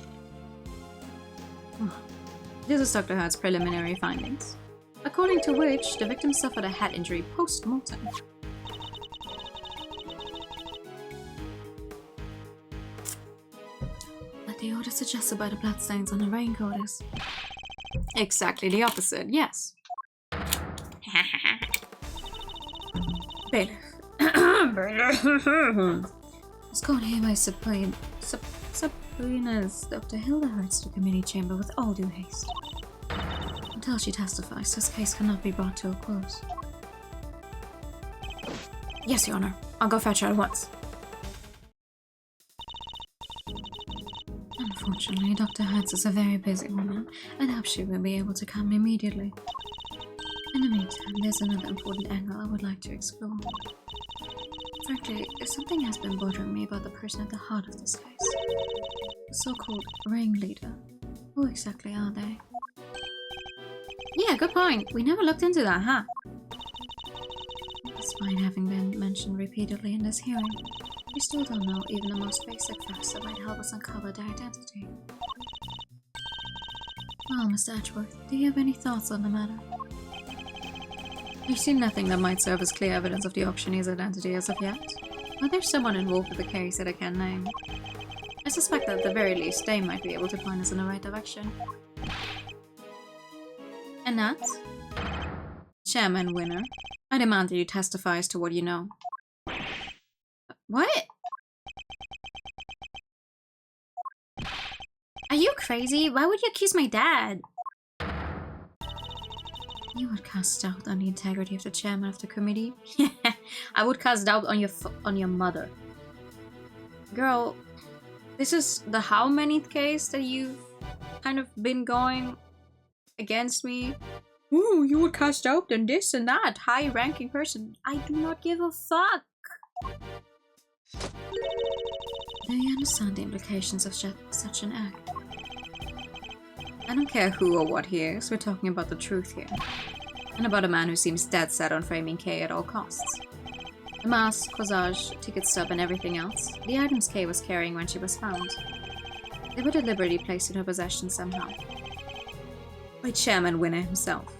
This is Dr. Hurt's preliminary findings, according to which the victim suffered a head injury post-mortem. But the order suggested by the bloodstains on the raincoat is exactly the opposite, yes. Bailiff. Was called here by subpoenas Dr. Hilda Hurts to the committee chamber with all due haste. Until she testifies, this case cannot be brought to a close. Yes, Your Honor. I'll go fetch her at once. Unfortunately, Dr. Hurts is a very busy woman, and hopes she will be able to come immediately. In the meantime, there's another important angle I would like to explore. Frankly, something has been bothering me about the person at the heart of this case. The so-called ringleader. Who exactly are they? Yeah, good point. We never looked into that, huh? Despite having been mentioned repeatedly in this hearing, we still don't know even the most basic facts that might help us uncover their identity. Well, Mr. Edgeworth, do you have any thoughts on the matter? We've seen nothing that might serve as clear evidence of the auctioneer's identity as of yet. But there's someone involved with the case that I can't name. I suspect that at the very least, they might be able to point us in the right direction. And that's... Chairman Winner, I demand that you testify as to what you know. What? Are you crazy? Why would you accuse my dad? You would cast doubt on the integrity of the chairman of the committee? I would cast doubt on your mother. Girl, this is the how manyth case that you've kind of been going against me? Ooh, you would cast doubt on this and that high-ranking person. I do not give a fuck. Do you understand the implications of such an act? I don't care who or what he is, we're talking about the truth here. And about a man who seems dead set on framing Kay at all costs. The mask, corsage, ticket stub and everything else, the items Kay was carrying when she was found. They were deliberately placed in her possession somehow. By Chairman Winner himself.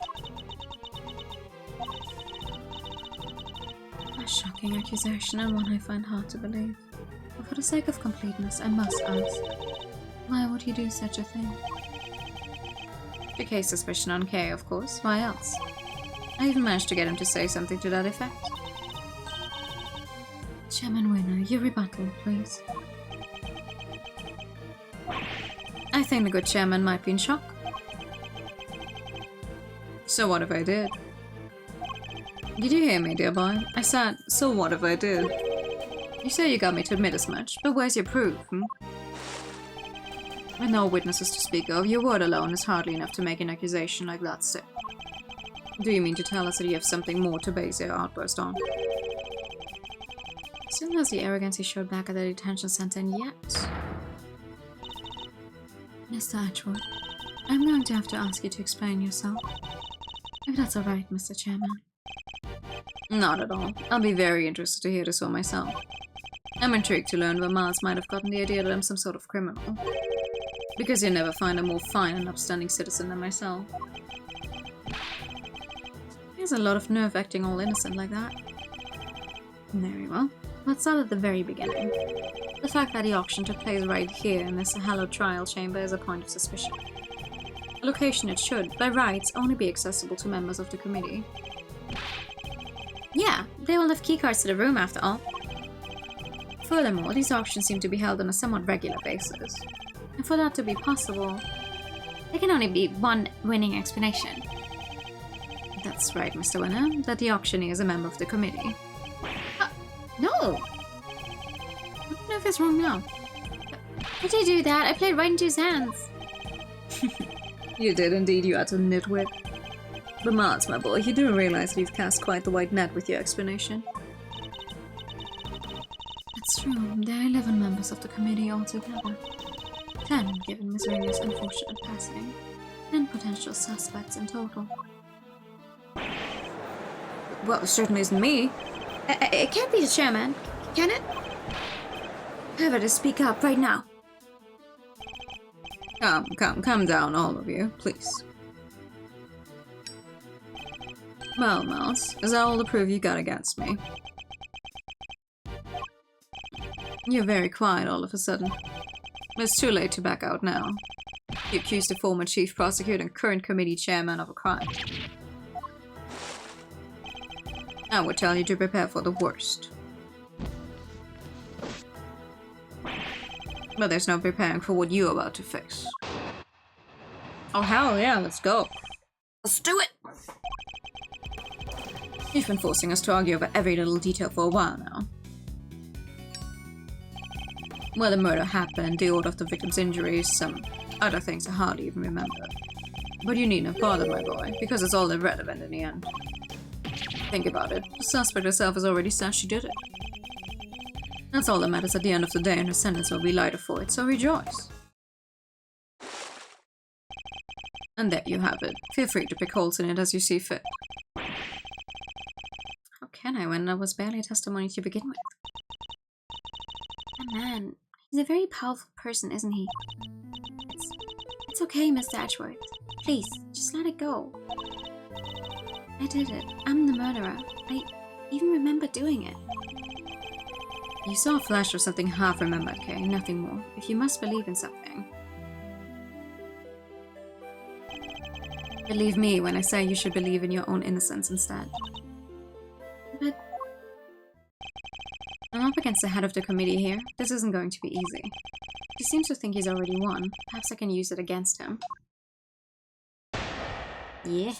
A shocking accusation and one I find hard to believe. But for the sake of completeness, I must ask, why would he do such a thing? To case suspicion on Kay, of course. Why else? I even managed to get him to say something to that effect. Chairman Winner, your rebuttal, please. I think the good chairman might be in shock. So what if I did? Did you hear me, dear boy? I said, so what if I did? You say you got me to admit as much, but where's your proof, With no witnesses to speak of, your word alone is hardly enough to make an accusation like that stick. Do you mean to tell us that you have something more to base your outburst on? Still has the arrogance he showed back at the detention center, and yet... Mr. Atwood, I'm going to have to ask you to explain yourself. If that's alright, Mr. Chairman. Not at all. I'll be very interested to hear this for myself. I'm intrigued to learn where Miles might have gotten the idea that I'm some sort of criminal. Because you'll never find a more fine and upstanding citizen than myself. He has a lot of nerve acting all innocent like that. Very well. Let's start at the very beginning. The fact that the auction took place right here in this hallowed trial chamber is a point of suspicion. A location it should, by rights, only be accessible to members of the committee. Yeah, they will have keycards to the room after all. Furthermore, these auctions seem to be held on a somewhat regular basis. And for that to be possible... There can only be one winning explanation. That's right, Mr. Winner, that the auctioneer is a member of the committee. No! I don't know if it's wrong now. How'd you do that? I played right into his hands. You did indeed, you utter nitwit. But Miles, my boy, you do realize that you've cast quite the wide net with your explanation. That's true, there are 11 members of the committee altogether. 10 given Miss Ray's unfortunate passing, and potential suspects in total. Well, it certainly isn't me. It can't be the chairman, can it? Whoever to speak up right now. Calm down, all of you, please. Well, Miles, is that all the proof you got against me? You're very quiet all of a sudden. It's too late to back out now. You accused the former chief prosecutor and current committee chairman of a crime. I would tell you to prepare for the worst. But there's no preparing for what you're about to face. Oh hell yeah, let's go. Let's do it! You've been forcing us to argue over every little detail for a while now. Where the murder happened, the order of the victim's injuries, some other things I hardly even remember. But you needn't bother, my boy, because it's all irrelevant in the end. Think about it. The suspect herself has already said she did it. That's all that matters at the end of the day, and her sentence will be lighter for it, so rejoice. And there you have it. Feel free to pick holes in it as you see fit. How can I when that was barely a testimony to begin with? That man, he's a very powerful person, isn't he? It's okay, Mr. Ashworth. Please, just let it go. I did it. I'm the murderer. I even remember doing it. You saw a flash of something half remembered, Kay, nothing more. If you must believe in something. Believe me when I say you should believe in your own innocence instead. But I'm up against the head of the committee here. This isn't going to be easy. He seems to think he's already won. Perhaps I can use it against him. Yeah.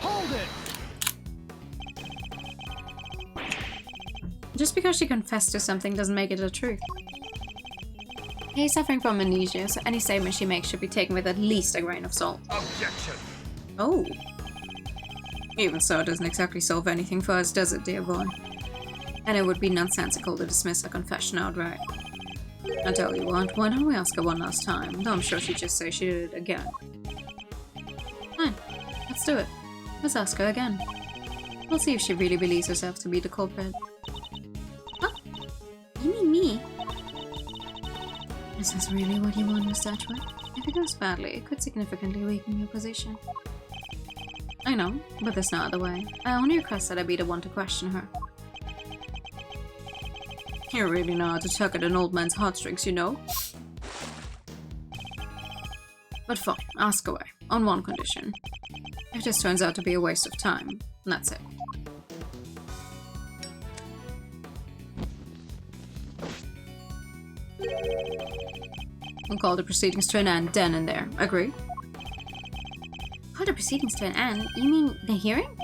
Hold it! Just because she confessed to something doesn't make it the truth. He's suffering from amnesia, so any statement she makes should be taken with at least a grain of salt. Objection! Oh. Even so, it doesn't exactly solve anything for us, does it, dear boy? And it would be nonsensical to dismiss her confession outright. I tell you what, why don't we ask her one last time? Though I'm sure she'd just say she did it again. Fine, let's do it. Let's ask her again. We'll see if she really believes herself to be the culprit. Huh? You mean me? Is this really what you want, Miss Atwood? If it goes badly, it could significantly weaken your position. I know, but there's no other way. I only request that I be the one to question her. You really know how to tug at an old man's heartstrings, you know? But fine, ask away. On one condition. If this turns out to be a waste of time, that's it. We'll call the proceedings to an end then and there. Agree? Call the proceedings to an end? You mean the hearing?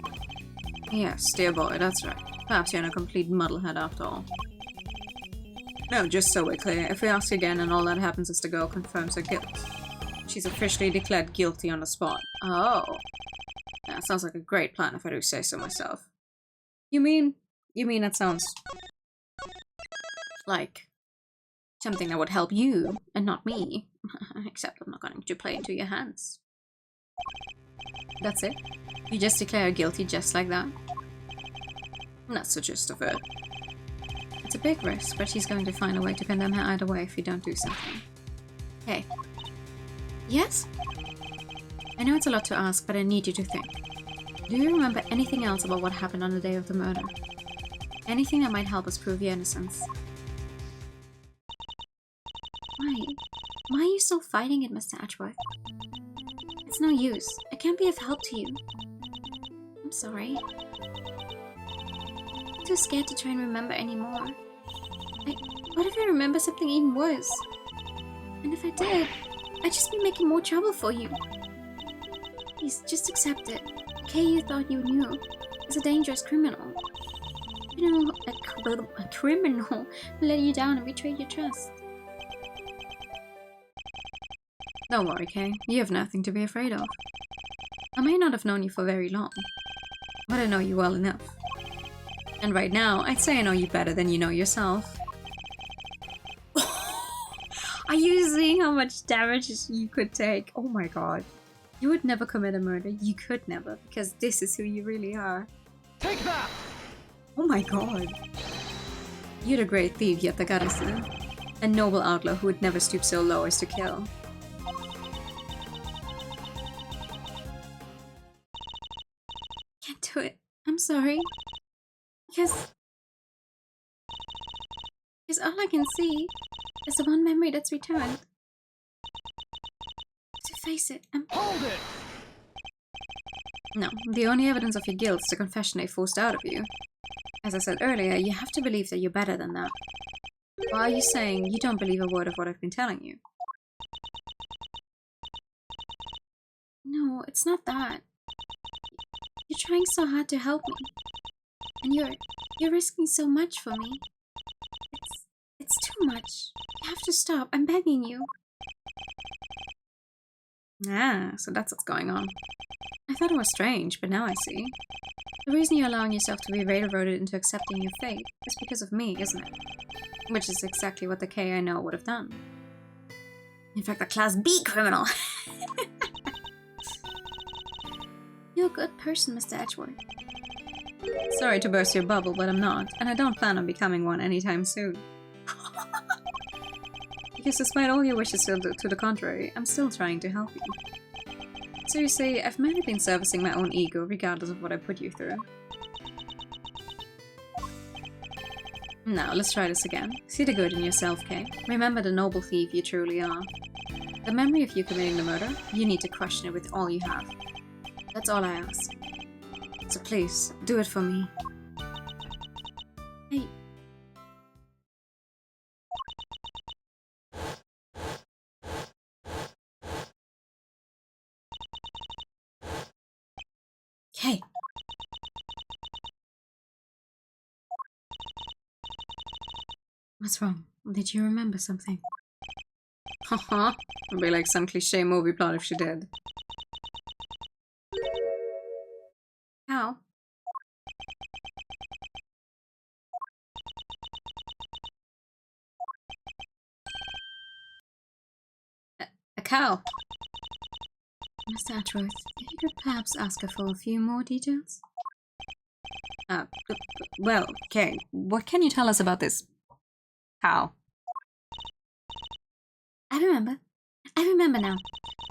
Yes, dear boy, that's right. Perhaps you're in a complete muddlehead after all. No, just so we're clear, if we ask again and all that happens is the girl confirms her guilt, she's officially declared guilty on the spot. Oh. Yeah, sounds like a great plan if I do say so myself. You mean that sounds like something that would help you and not me. Except I'm not going to play into your hands. That's it? You just declare her guilty just like that? That's the gist of it. It's a big risk, but she's going to find a way to condemn her either way if you don't do something. Hey. Yes? I know it's a lot to ask, but I need you to think. Do you remember anything else about what happened on the day of the murder? Anything that might help us prove your innocence? Why are you still fighting it, Mr. Edgeworth? It's no use. I can't be of help to you. I'm sorry. I'm too scared to try and remember anymore. What if I remember something even worse? And if I did, I'd just be making more trouble for you. Please, just accept it. Kay you thought you knew is a dangerous criminal. You know, a criminal who let you down and betrayed your trust. Don't worry, Kay. You have nothing to be afraid of. I may not have known you for very long, but I know you well enough. And right now, I'd say I know you better than you know yourself. Are you seeing how much damage you could take? Oh my god. You would never commit a murder. You could never, because this is who you really are. Take that! Oh my god. You're a great thief, yet the goddess. A noble outlaw who would never stoop so low as to kill. Can't do it. I'm sorry. Because all I can see is the one memory that's returned. To face it, Hold it! No, the only evidence of your guilt is the confession they forced out of you. As I said earlier, you have to believe that you're better than that. Or are you saying you don't believe a word of what I've been telling you? No, it's not that. You're trying so hard to help me. And you're risking so much for me. It's too much. You have to stop. I'm begging you. Ah, so that's what's going on. I thought it was strange, but now I see. The reason you're allowing yourself to be railroaded into accepting your fate is because of me, isn't it? Which is exactly what the K I know would have done. In fact, a Class B criminal! You're a good person, Mr. Edgeworth. Sorry to burst your bubble, but I'm not, and I don't plan on becoming one anytime soon. Because despite all your wishes to the contrary, I'm still trying to help you. So you see, I've mainly been servicing my own ego regardless of what I put you through. Now, let's try this again. See the good in yourself, Kay. Remember the noble thief you truly are. The memory of you committing the murder, you need to question it with all you have. That's all I ask. So please, do it for me. Hey. Kay. What's wrong? Did you remember something? Haha, it'd be like some cliche movie plot if she did. How? A cow. Mr. Edgeworth, if you could perhaps ask her for a few more details? Well, Kay, what can you tell us about this cow? I remember now.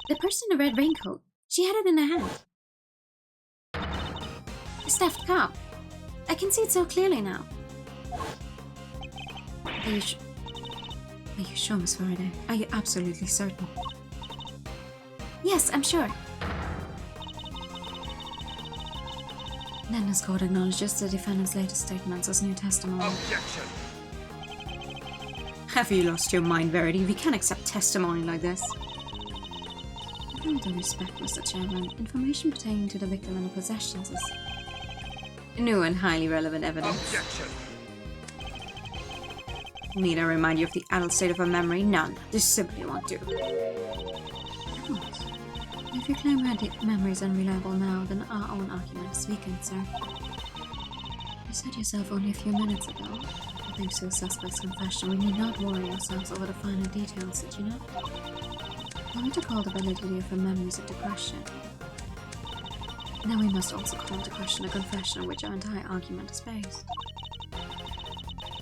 The person in the red raincoat. She had it in her hand. A stuffed cow. I can see it so clearly now. Are you sure, Miss Faraday? Are you absolutely certain? Yes, I'm sure. Then this court acknowledges the defendant's latest statements as new testimony. Objection! Have you lost your mind, Verity? We can't accept testimony like this. With all due respect, Mr. Chairman, information pertaining to the victim and the possessions is new and highly relevant evidence. Objection! Need I remind you of the adult state of her memory? None. This simply won't do. If you claim her memory is unreliable now, then our own argument is weakened, sir. You said yourself only a few minutes ago, thanks to the suspect's confession, we need not worry ourselves over the finer details, did you not? Are we to call the validity of her memories into question? Now we must also call into question the confession on which our entire argument is based.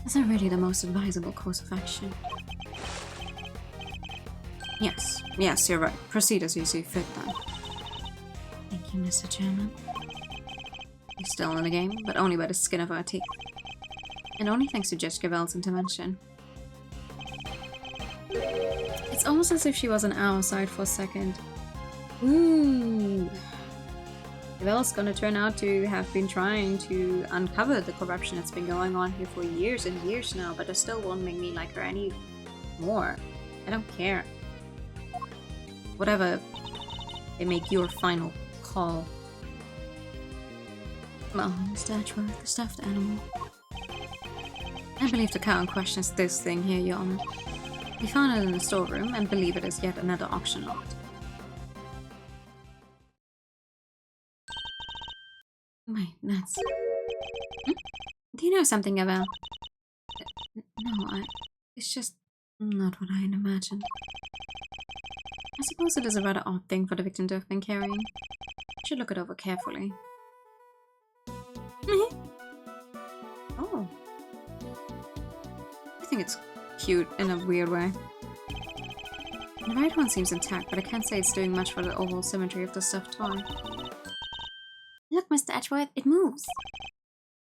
Is that really the most advisable course of action? Yes, you're right. Proceed as you see fit then. Thank you, Mr. Chairman. We're still in the game, but only by the skin of our teeth. And only thanks to Judge Gavel's intervention. It's almost as if she was on our side for a second. Ooh. Gavel's gonna turn out to have been trying to uncover the corruption that's been going on here for years and years now, but it still won't make me like her any more. I don't care. Whatever, they make your final call. Well, Mr. Edgeworth, the stuffed animal. I believe the cow in question is this thing here, Your Honor. We found it in the storeroom and believe it is yet another auction lot. Wait, that's... Do you know something about... No, it's just not what I had imagined. I suppose it is a rather odd thing for the victim to have been carrying. I should look it over carefully. Oh. I think it's cute in a weird way. The right one seems intact, but I can't say it's doing much for the overall symmetry of the stuffed toy. Look, Mr. Edgeworth, it moves.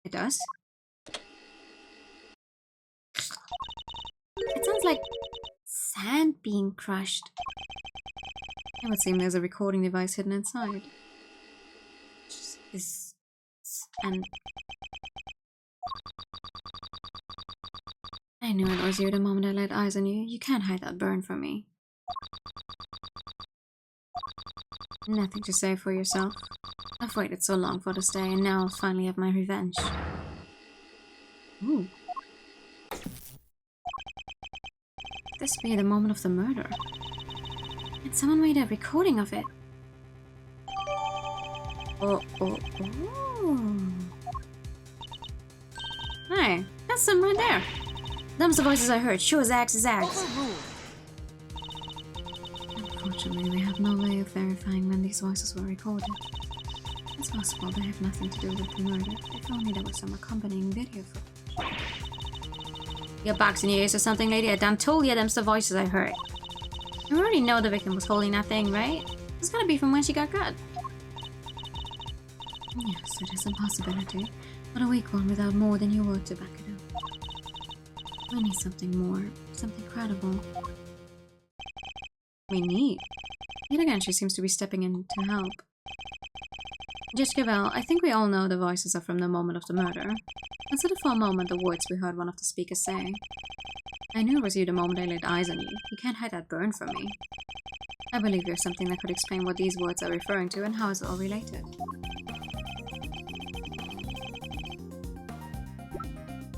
It does? It sounds like sand being crushed. It would seem there's a recording device hidden inside. And I knew it was you the moment I laid eyes on you. You can't hide that burn from me. Nothing to say for yourself. I've waited so long for this day, and now I'll finally have my revenge. Ooh. Could this be the moment of the murder? and someone made a recording of it. Oh. Hey, that's them right there. Them's the voices I heard. Sure, Zags. Unfortunately, we have no way of verifying when these voices were recorded. It's possible they have nothing to do with the murder, if only there was some accompanying video footage. You got box in your ears or something, lady? I done told you them's the voices I heard. You already know the victim was holding that thing, right? It's gotta be from when she got cut. Yes, it is a possibility, but a weak one without more than your word to back it up. We need something more, something credible. We need? Yet again, she seems to be stepping in to help. Judge Gavel, I think we all know the voices are from the moment of the murder. Consider for a moment the words we heard one of the speakers say. I knew it was you the moment I laid eyes on you. You can't hide that burn from me. I believe there's something that could explain what these words are referring to and how it's all related.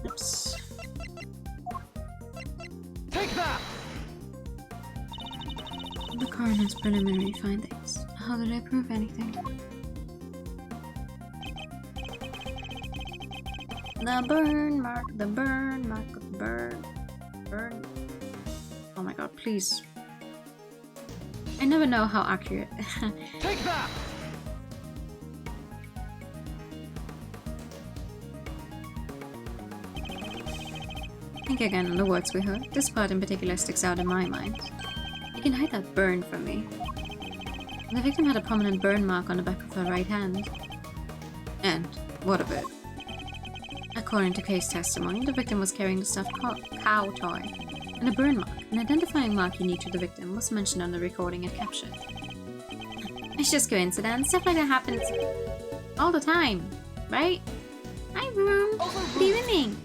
Oops. Take that! The coroner's preliminary findings. How do they prove anything? The burn mark, the burn. Oh my god, please. I never know how accurate. Take that! Think again on the words we heard. This part in particular sticks out in my mind. You can hide that burn from me. The victim had a prominent burn mark on the back of her right hand. And what of it? According to case testimony, the victim was carrying the stuffed cow toy, and a burn mark, an identifying mark unique to the victim, was mentioned on the recording and captured. It's just coincidence. Stuff like that happens all the time, right? Hi, Vroom. Good evening.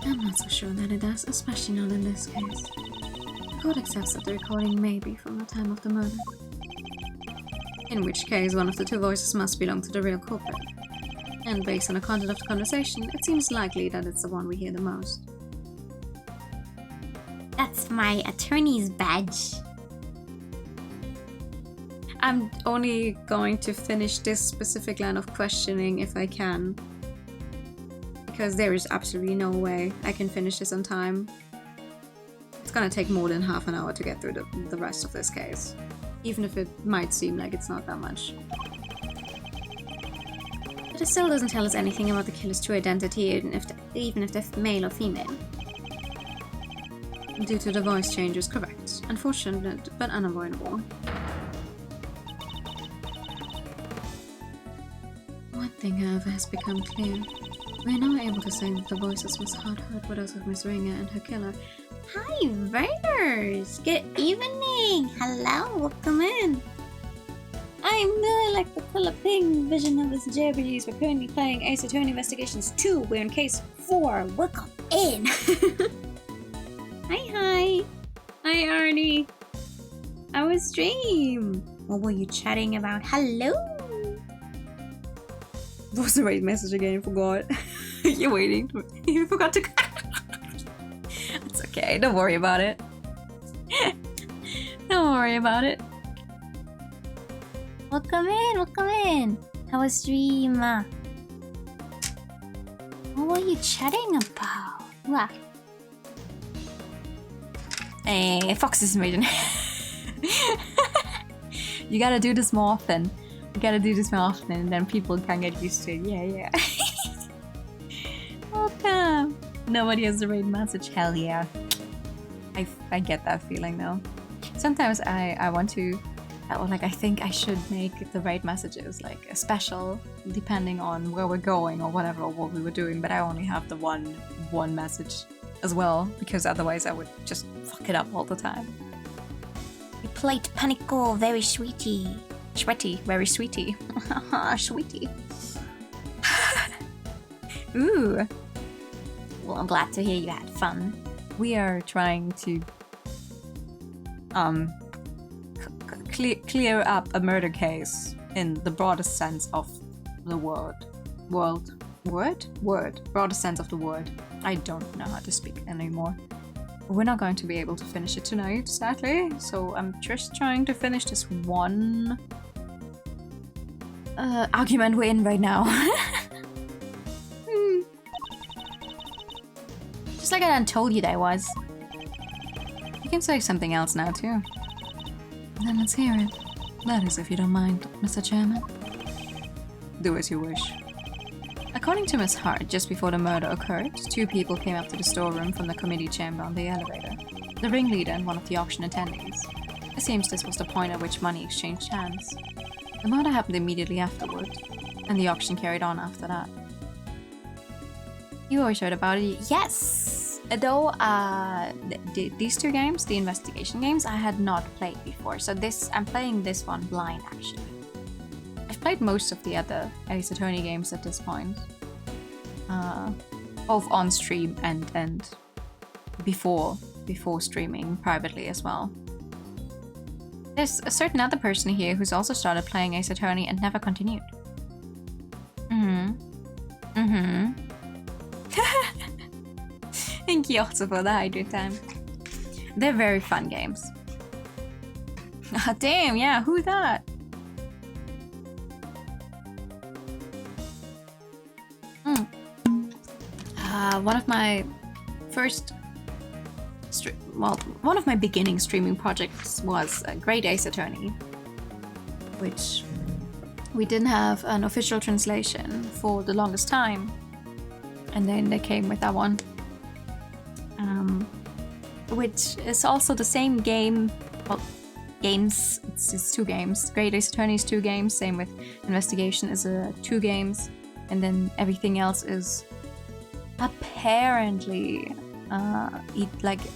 I'm not so sure that it does, especially not in this case. The court accepts that the recording may be from the time of the murder. In which case, one of the two voices must belong to the real culprit. And based on the content of the conversation, it seems likely that it's the one we hear the most. That's my attorney's badge. I'm only going to finish this specific line of questioning if I can. Because there is absolutely no way I can finish this on time. It's gonna take more than half an hour to get through the rest of this case. Even if it might seem like it's not that much. But it still doesn't tell us anything about the killer's true identity, even if they're male or female. Due to the voice changes, correct. Unfortunate, but unavoidable. One thing, however, has become clear. We are now able to say that the voices Miss Hart heard were those of Miss Ringer and her killer. Hi, Raiders! Good evening! Hello, welcome in! I'm really like the Killer Pig vision of this Japanese. We're currently playing Ace Attorney Investigations 2. We're in case 4. Welcome in! Hi! Hi, Arnie! How was stream? What were you chatting about? Hello! What was the right message again? I forgot. You're waiting. You forgot to. It's okay. Don't worry about it. Don't worry about it. Welcome in! How was stream? What were you chatting about? What? Hey, Fox is amazing. You gotta do this more often. You gotta do this more often, and then people can get used to it. Yeah. Welcome. Nobody has the right message. Hell yeah. I get that feeling though. Sometimes I want to, I think I should make the right messages like a special, depending on where we're going or whatever, or what we were doing. But I only have the one message as well, because otherwise I would just fuck it up all the time. You played Panico, very sweetie. Sweaty, very sweetie. Sweetie. Ooh. Well, I'm glad to hear you had fun. We are trying to clear up a murder case in the broadest sense of the word. Broadest sense of the word. I don't know how to speak anymore. We're not going to be able to finish it tonight, sadly. So I'm just trying to finish this one argument we're in right now. Just like I done told you that I was. You can say something else now too. Then let's hear it. That is, if you don't mind, Mr. Chairman. Do as you wish. According to Miss Hart, just before the murder occurred, two people came up to the storeroom from the committee chamber on the elevator. The ringleader and one of the auction attendees. It seems this was the point at which money exchanged hands. The murder happened immediately afterward, and the auction carried on after that. You always heard about it? Yes! Though, these two games, the investigation games, I had not played before. So I'm playing this one blind, actually. I've played most of the other Ace Attorney games at this point. Both on stream and before streaming privately as well. There's a certain other person here who's also started playing Ace Attorney and never continued. Thank you also for the hydrate time. They're very fun games. Ah, damn, yeah, who that? One of my first one of my beginning streaming projects was Great Ace Attorney, which we didn't have an official translation for the longest time, and then they came with that one, which is also the same game. Well, games. It's two games. Great Ace Attorney is 2 games. Same with Investigation is 2 games, and then everything else is apparently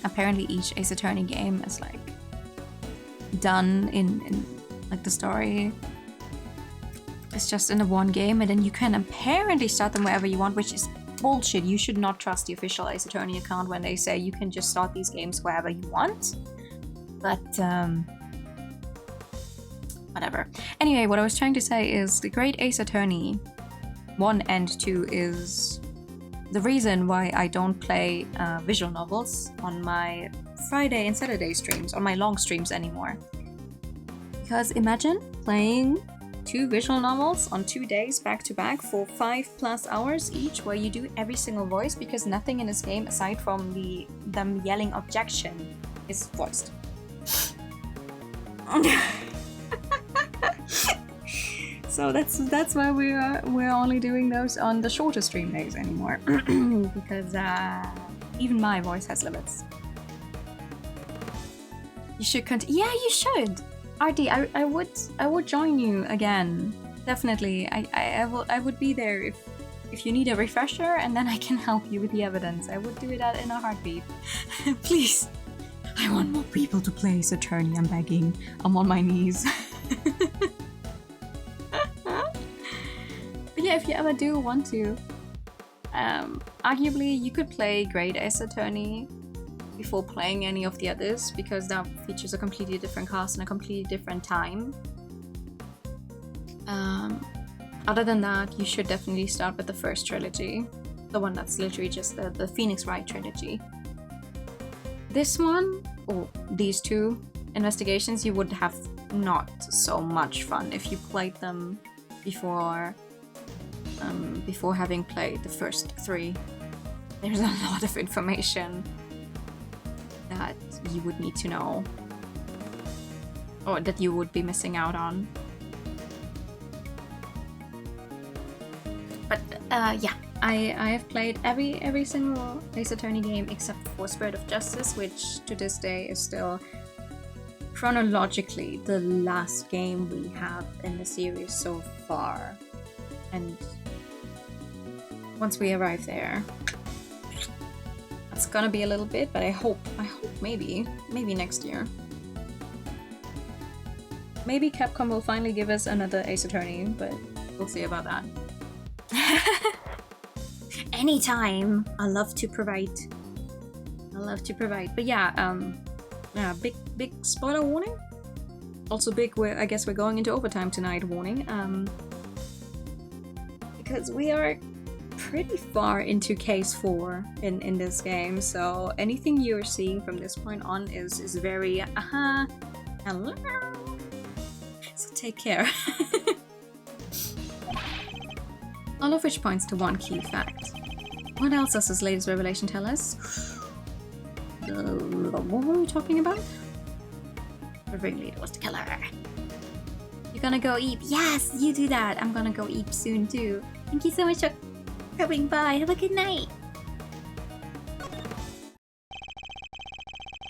apparently each Ace Attorney game is like done in Like the story is just in the one game, and then you can apparently start them wherever you want, which is bullshit. You should not trust the official Ace Attorney account when they say you can just start these games wherever you want. But whatever. Anyway, what I was trying to say is the Great Ace Attorney 1 and 2 is the reason why I don't play visual novels on my Friday and Saturday streams, on my long streams anymore. Because imagine playing 2 visual novels on 2 days back to back for 5+ hours each, where you do every single voice, because nothing in this game aside from them yelling objection is voiced. So that's why we're only doing those on the shorter stream days anymore, because even my voice has limits. You should yeah, you should. RD, I would join you again. Definitely. I would be there if you need a refresher, and then I can help you with the evidence. I would do that in a heartbeat. Please. I want more people to play Ace Attorney. I'm begging. I'm on my knees. But yeah, if you ever do want to, arguably you could play Great Ace Attorney before playing any of the others, because that features a completely different cast and a completely different time. Other than that, you should definitely start with the first trilogy, the one that's literally just the Phoenix Wright trilogy. This one, or these 2 investigations, you would have not so much fun if you played them before having played the first 3. There's a lot of information that you would need to know, or that you would be missing out on. But yeah, I have played every single Ace Attorney game except for Spirit of Justice, which to this day is still chronologically the last game we have in the series so far. And once we arrive there, it's gonna be a little bit, but I hope maybe next year. Maybe Capcom will finally give us another Ace Attorney, but we'll see about that. Anytime. I love to provide. But yeah, big spoiler warning. Also big, I guess we're going into overtime tonight warning. Because we are pretty far into case 4 in this game, so anything you're seeing from this point on is very hello. So take care. All of which points to one key fact. What else does this latest revelation tell us? What were we talking about? The ringleader was the killer. You're gonna go eat? Yes, you do that. I'm gonna go eat soon too. Thank you so much for coming by. Have a good night.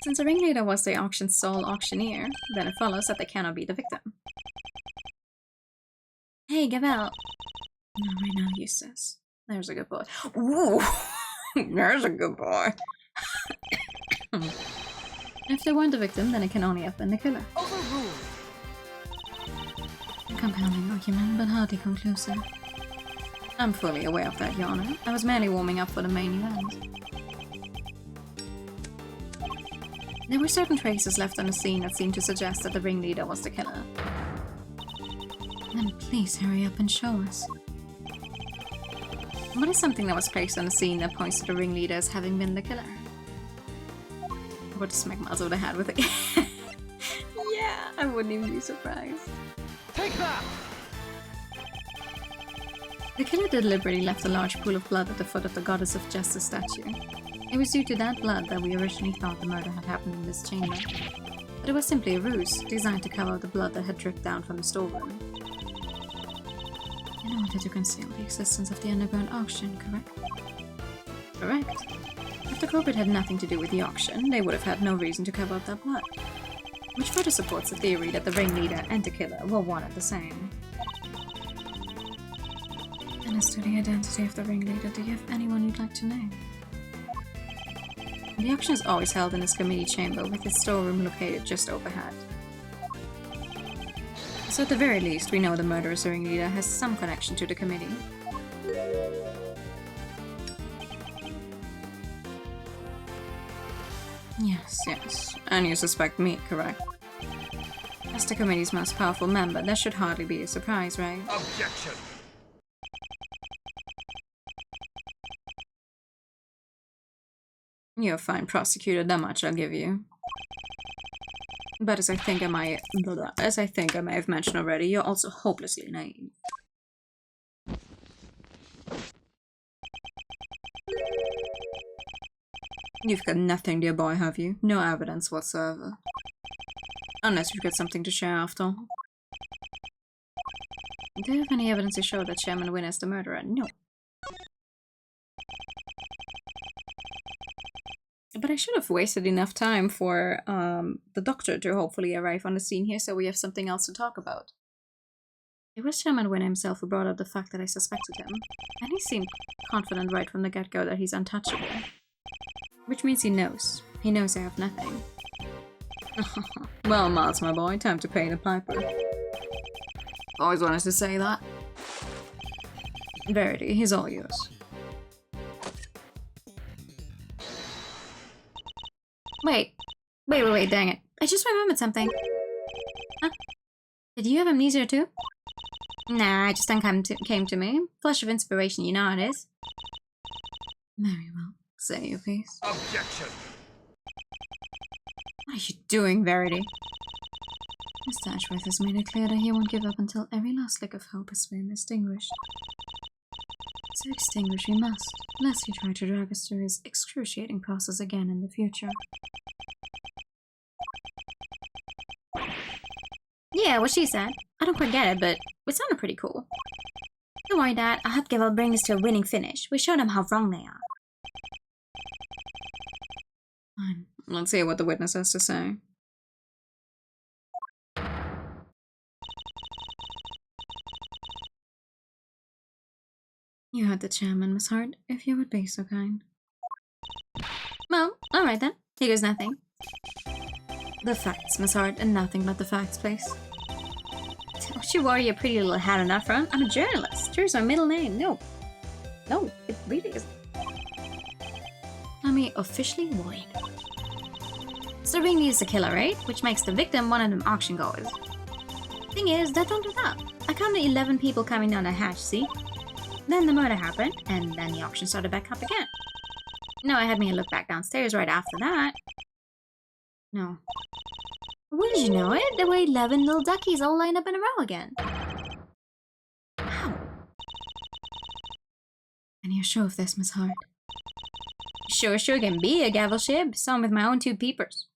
Since the ringleader was the auction's sole auctioneer, then it follows that they cannot be the victim. Hey, Gavel. No, right now, Eustace. There's a good boy. Ooh, there's a good boy. If they weren't the victim, then it can only have been the killer. Overruled. A compounding argument, but hardly conclusive. I'm fully aware of that, Your Honor. I was merely warming up for the main event. There were certain traces left on the scene that seemed to suggest that the ringleader was the killer. Then please hurry up and show us. What is something that was placed on the scene that points to the ringleader as having been the killer? I would smack Miles over the head with it. Yeah, I wouldn't even be surprised. Take that! The killer deliberately left a large pool of blood at the foot of the Goddess of Justice statue. It was due to that blood that we originally thought the murder had happened in this chamber. But it was simply a ruse, designed to cover the blood that had dripped down from the storeroom. In order to conceal the existence of the underground auction, correct? Correct. If the culprit had nothing to do with the auction, they would have had no reason to cover up that blood. Which further supports the theory that the ringleader and the killer were one and the same. And as to the identity of the ringleader, do you have anyone you'd like to name? The auction is always held in this committee chamber, with its storeroom located just overhead. So at the very least, we know the murderous ringleader has some connection to the committee. Yes. And you suspect me, correct? As the committee's most powerful member, that should hardly be a surprise, right? Objection. You're a fine prosecutor, that much I'll give you. But as I think I may have mentioned already, you're also hopelessly naive. You've got nothing, dear boy, have you? No evidence whatsoever. Unless you've got something to share after all. Do you have any evidence to show that Chairman Wynn is the murderer? No. But I should have wasted enough time for the doctor to hopefully arrive on the scene here, so we have something else to talk about. It was Chairman Wynn himself who brought up the fact that I suspected him, and he seemed confident right from the get-go that he's untouchable. Which means he knows. He knows I have nothing. Well, Miles, my boy, time to pay the piper. Always wanted to say that. Verity, he's all yours. Wait, dang it. I just remembered something. Huh? Did you have amnesia too? Nah, it just came to me. Flash of inspiration, you know how it is. Very well. Say your piece. Objection. What are you doing, Verity? Mr. Ashworth has made it clear that he won't give up until every last lick of hope has been extinguished. So extinguish we must, lest he try to drag us through his excruciating process again in the future. Yeah, what she said. I don't quite get it, but it sounded pretty cool. Don't worry, Dad. I'll help Gavel bring this to a winning finish. We showed them how wrong they are. Fine. Let's hear what the witness has to say. You heard the chairman, Miss Hart, if you would be so kind. Well, alright then. Here goes nothing. The facts, Miss Hart, and nothing but the facts, please. Don't you worry your pretty little hat on that front. I'm a journalist. Here's my middle name. No, it really isn't. Let me officially warn. So the ringleader is the killer, right? Which makes the victim one of them auction goers. Thing is, that don't do that. I counted 11 people coming down the hatch, see? Then the murder happened, and then the auction started back up again. No, I had me look back downstairs right after that. No. Wouldn't you know it? There were 11 little duckies all lined up in a row again. How? And you're sure of this, Miss Hart? Sure can be a gavel shib. Saw him with my own 2 peepers.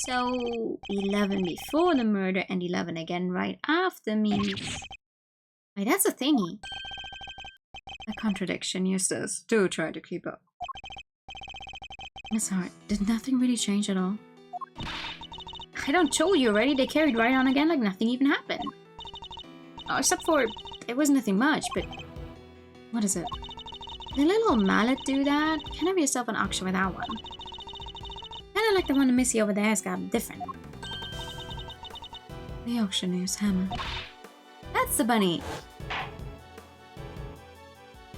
So, 11 before the murder and 11 again right after means... Wait, that's a thingy. A contradiction, Eustace. Do try to keep up. Miss Hart, did nothing really change at all? I don't told you already, they carried right on again like nothing even happened. Oh, except for, it was nothing much, but... What is it? The little mallet do that? Can't have yourself an auction without one. Kinda like the one the Missy over there has got different. The auctioneer's hammer. That's the bunny.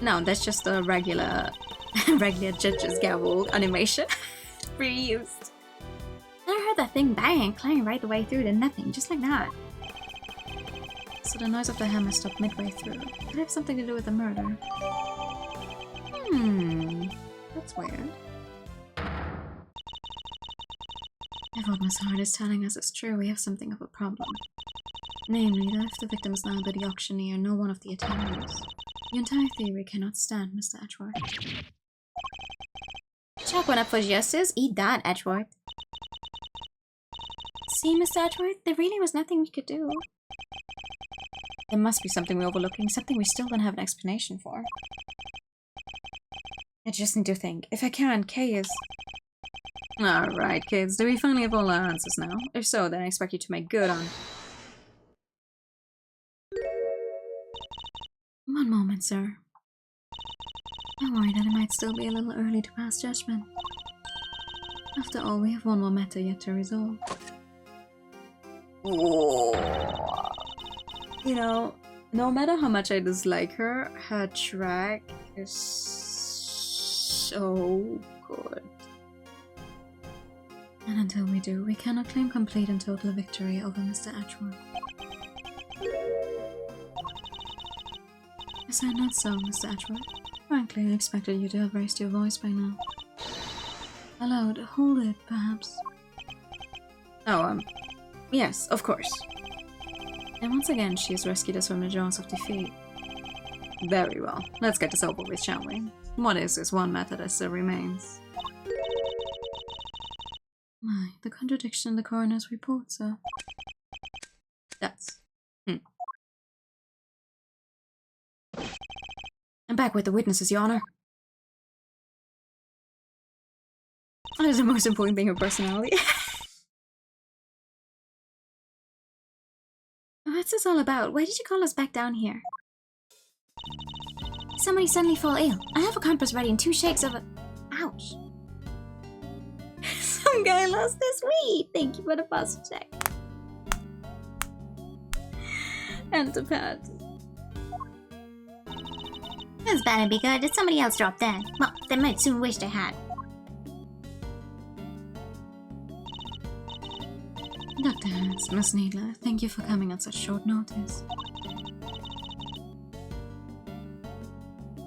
No, that's just a regular judge's gavel animation. Reused. I heard that thing bang and clang right the way through to nothing, just like that. So the noise of the hammer stopped midway through. Could it have something to do with the murder? That's weird. If what Miss Hart is telling us is true, we have something of a problem. Namely, that if the victim is neither the auctioneer nor one of the attendees, the entire theory cannot stand, Mr. Edgeworth. Chalk one up for justice. Eat that, Edgeworth. See, Mr. Edgeworth, there really was nothing we could do. There must be something we're overlooking, something we still don't have an explanation for. I just need to think. If I can, Kay is... Alright, kids, do we finally have all our answers now? If so, then I expect you to make good on... One moment, sir. I worry that it might still be a little early to pass judgment. After all, we have one more matter yet to resolve. Oh. You know, no matter how much I dislike her, her track is so good. And until we do, we cannot claim complete and total victory over Mr. Atchworth. Is that not so, Mr. Atchworth? Frankly, I expected you to have raised your voice by now. Aloud, hold it, perhaps. Oh, yes, of course. And once again, she has rescued us from the jaws of defeat. Very well. Let's get this over with, shall we? What is this one method that still remains? My, the contradiction in the coroner's report, sir. That's... I'm back with the witnesses, Your Honor. That is the most important thing of personality. What's this all about? Why did you call us back down here? Somebody suddenly fall ill. I have a compress ready and 2 shakes of a... Ouch. Some guy lost his weed. Thank you for the bus check. And the pad. That's bad and be good. Did somebody else drop that? Well, they might soon wish they had. Dr. Hans, Miss Needler, thank you for coming on such short notice.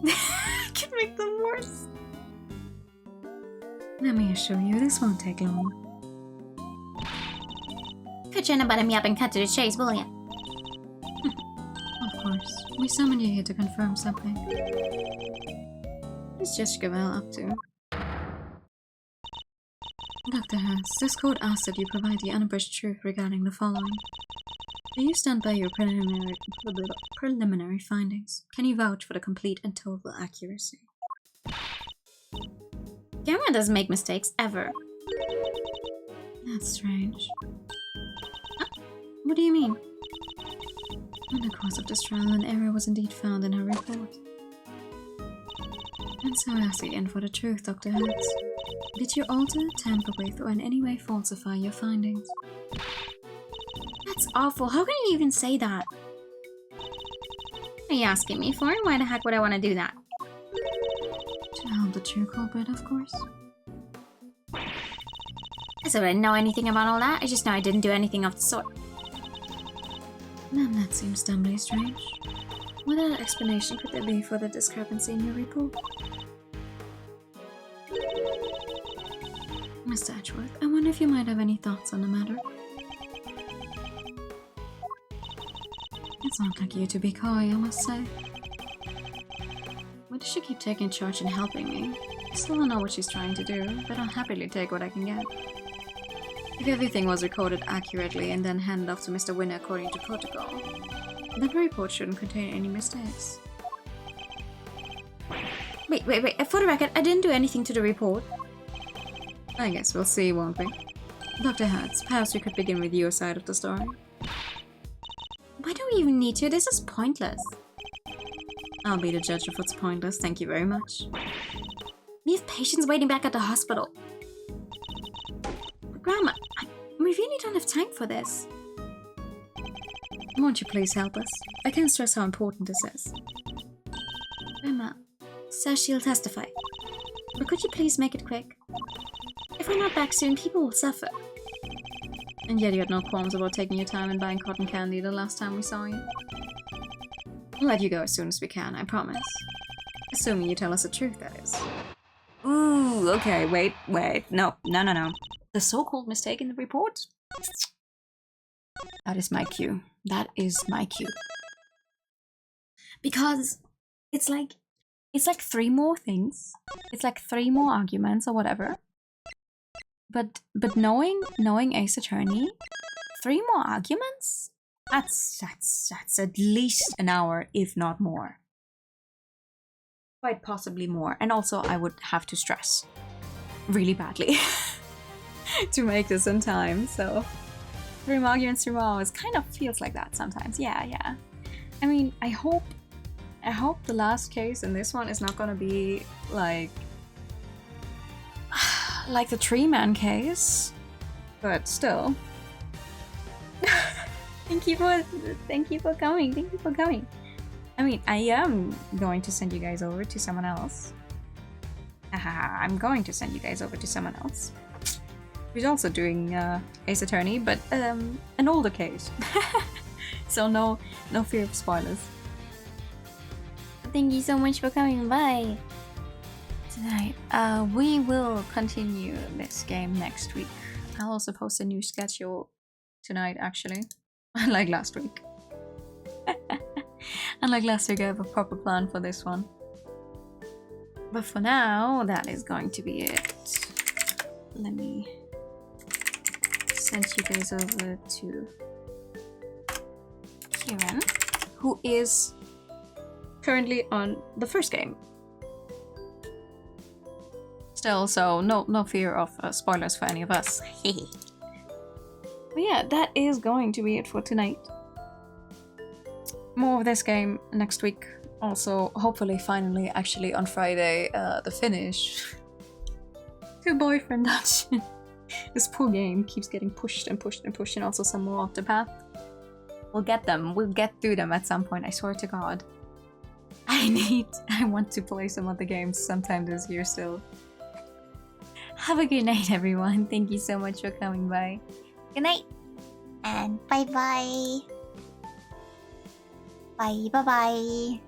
I can make them worse. Let me assure you, this won't take long. Could you butter me up and cut to the chase, will ya? Of course. We summoned you here to confirm something. What's Jessica Val up to? Dr. Hans, this court asks that you provide the unabridged truth regarding the following. Do you stand by your preliminary findings? Can you vouch for the complete and total accuracy? Gamma doesn't make mistakes, ever. That's strange. What do you mean? In the course of this trial, an error was indeed found in her report. And so I ask again for the truth, Dr. Hans. Did you alter, tamper with, or in any way falsify your findings? That's awful. How can you even say that? Are you asking me for it? Why the heck would I want to do that? To help the true culprit, of course. So I didn't know anything about all that. I just know I didn't do anything of the sort. Then that seems dumbly strange. What other explanation could there be for the discrepancy in your report? Mr. Atchworth, I wonder if you might have any thoughts on the matter. It's not like you to be coy, I must say. Why does she keep taking charge and helping me? I still don't know what she's trying to do, but I'll happily take what I can get. If everything was recorded accurately and then handed off to Mr. Winner according to protocol, then the report shouldn't contain any mistakes. Wait. For the record, I didn't do anything to the report. I guess we'll see, won't we? Dr. Hertz, perhaps we could begin with your side of the story. Why do we even need to? This is pointless. I'll be the judge of what's pointless, thank you very much. We have patients waiting back at the hospital. Grandma, we really don't have time for this. Won't you please help us? I can't stress how important this is. Grandma says she'll testify. But could you please make it quick? If we're not back soon, people will suffer. And yet you had no qualms about taking your time and buying cotton candy the last time we saw you. We'll let you go as soon as we can, I promise. Assuming you tell us the truth, that is. Ooh, okay, wait. No. The so-called mistake in the report? That is my cue. Because it's like 3 more things. It's like 3 more arguments or whatever. But knowing Ace Attorney, 3 more arguments? That's at least an hour, if not more. Quite possibly more. And also I would have to stress really badly to make this in time, so 3 more arguments, 3 more hours kind of feels like that sometimes. Yeah. I mean, I hope the last case in this one is not gonna be like the Tree Man case, but still. Thank you for coming. Thank you for coming. I mean, I am going to send you guys over to someone else. I'm going to send you guys over to someone else who's also doing Ace Attorney, but an older case. So no fear of spoilers. Thank you so much for coming by. Tonight, we will continue this game next week. I'll also post a new schedule tonight, actually. Unlike last week. Unlike last week, I have a proper plan for this one. But for now, that is going to be it. Let me send you guys over to Kieran, who is currently on the first game. Still, so no fear of spoilers for any of us. But yeah, that is going to be it for tonight. More of this game next week. Also, hopefully, finally, actually on Friday, the finish to Boyfriend Dungeon. This poor game keeps getting pushed and pushed and pushed, and also some more Octopath. We'll get them. We'll get through them at some point, I swear to God. I want to play some other games sometime this year still. Have a good night, everyone. Thank you so much for coming by. Good night. And bye-bye. Bye-bye.